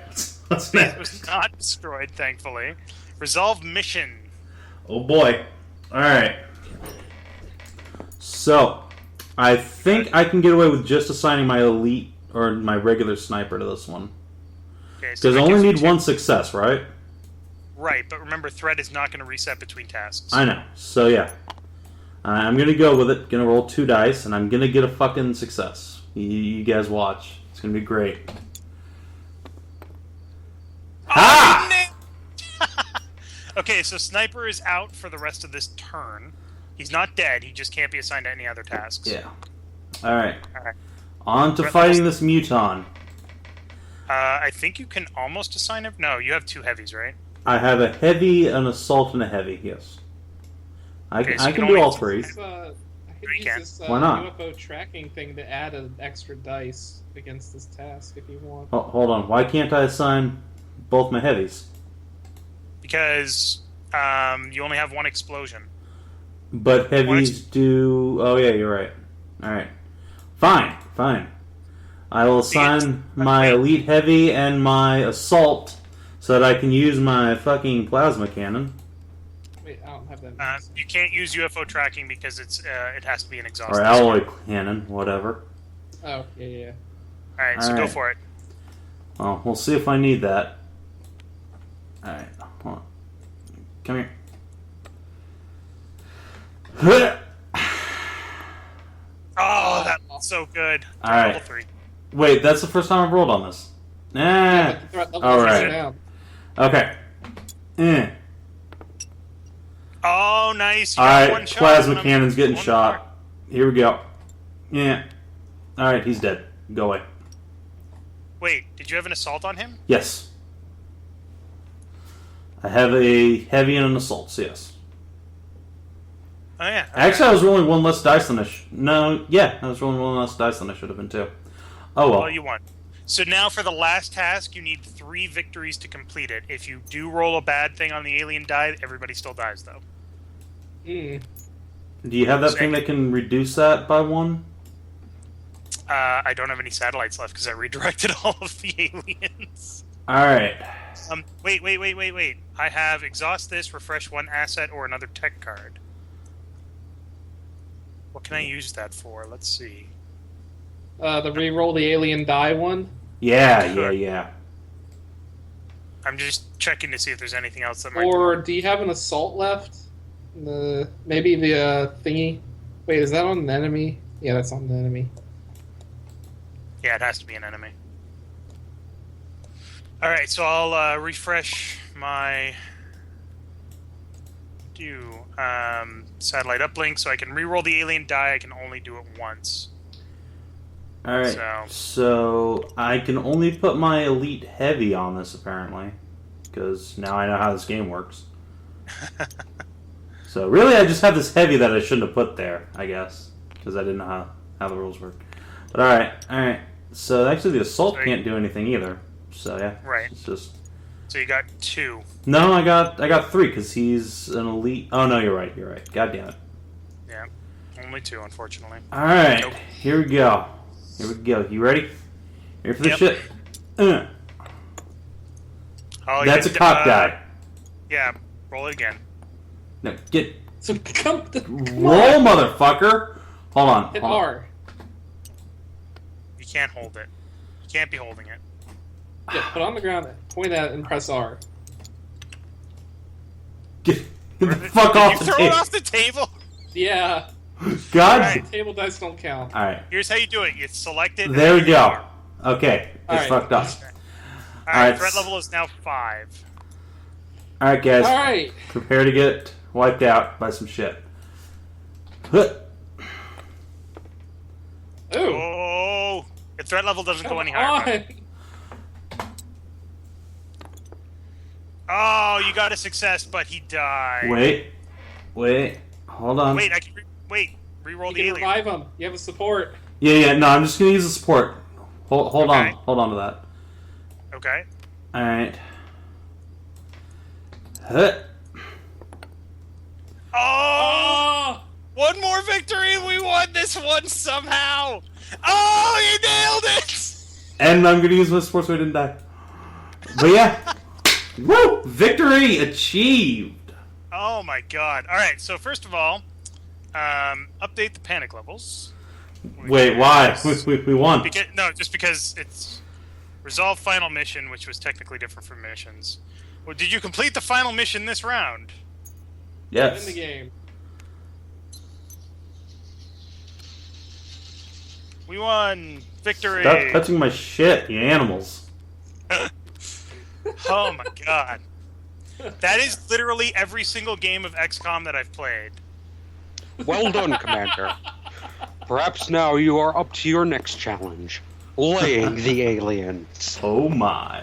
What's It next? was not destroyed, thankfully. Resolve mission. Oh boy. Alright. So, I think I can get away with just assigning my elite or my regular sniper to this one. Okay, so Because I that only gives you need 2. one success, right? Right, but remember, threat is not going to reset between tasks. I know. So yeah. I'm gonna go with it. Gonna roll 2 dice, and I'm gonna get a fucking success. You guys watch. It's gonna be great. Ha! Okay, so Sniper is out for the rest of this turn. He's not dead, he just can't be assigned to any other tasks. Yeah. Alright. Alright. On to fighting this muton. I think you can almost assign him. No, you have 2 heavies, right? I have a heavy, an assault, and a heavy, yes. Okay, so I you can can do all only- 3. I could You use can. this Why not? UFO tracking thing to add an extra dice against this task if you want. Oh, hold on. Why can't I assign both my heavies? Because you only have 1 explosion. But heavies do... Oh, yeah, you're right. Alright. Fine. I will assign my elite heavy and my assault so that I can use my fucking plasma cannon. Wait, I don't have that. You can't use UFO tracking because it has to be an exhaust. Or alloy cannon, whatever. Oh, yeah. Alright, so go Alright. for it. Well, we'll see if I need that. Alright, hold on. Come here. Oh, that was so good. Alright. Level 3. Wait, that's the first time I've rolled on this. Yeah, but the threat level all is right. down. Okay. Oh, nice. You got 1 Alright, shot plasma on him. cannon's getting 1 shot. Here we go. Yeah. Alright, he's dead. Go away. Wait, did you have an assault on him? Yes. I have a heavy and an assault, so yes. Oh, yeah. Actually, I was rolling 1 less dice than I I was rolling 1 less dice than I should have been, too. Oh, well. Well, you won. So now for the last task, you need 3 victories to complete it. If you do roll a bad thing on the alien die, everybody still dies, though. Mm. Do you have that thing that can reduce that by 1? I don't have any satellites left because I redirected all of the aliens. Alright. Wait. I have exhaust this, refresh 1 asset, or another tech card. What can I use that for? Let's see. The re-roll the alien die one. Yeah. I'm just checking to see if there's anything else that might. Or do you have an assault left? Maybe the thingy. Wait, is that on an enemy? Yeah, that's on the enemy. Yeah, it has to be an enemy. Alright, so I'll refresh my satellite uplink so I can reroll the alien die. I can only do it once. Alright, so I can only put my Elite Heavy on this, apparently. Because now I know how this game works. So really I just have this Heavy that I shouldn't have put there, I guess. Because I didn't know how the rules work. But alright. So actually the Assault can't do anything either. So yeah. Right. It's just... So you got 2. No, I got 3, because he's an Elite... Oh no, you're right. God damn it. Yeah. Only 2, unfortunately. Alright, Nope. Here we go. You ready? Here for the Yep. shit. Oh, That's a cop guy. Yeah, roll it again. No, get... So come Roll, motherfucker! Hold on. Hit hold on. R. You can't hold it. You can't be holding it. Yeah, put it on the ground, point at it, and press R. Get the fuck Did off you the throw table. it off the table? Yeah. God. Right. Table dice don't count. Alright. Here's how you do it. You select it. There we go. Okay. It's Alright. fucked up. Alright, Alright. threat level is now 5. Alright, guys. Alright. Prepare to get wiped out by some shit. Huh. Ooh. Oh! Your threat level doesn't go any Come higher. on. Oh, you got a success, but he died. Wait. Hold on. Wait, I can re-roll You the can alien. revive him. You have a support. Yeah, no, I'm just gonna use the support. Hold Okay. on to that. Okay. Alright. Huh. Oh! One more victory! We won this one somehow! Oh, you nailed it! And I'm gonna use my support so I didn't die. But yeah. Woo! Victory achieved! Oh my god. Alright, so first of all, update the panic levels. Wait, why? We won. Just because it's resolve final mission, which was technically different from missions. Well, did you complete the final mission this round? Yes. In the game. We won! Victory! Stop touching my shit, you animals. Oh my god. That is literally every single game of XCOM that I've played. Well done, Commander. Perhaps now you are up to your next challenge. Laying the aliens. Oh my.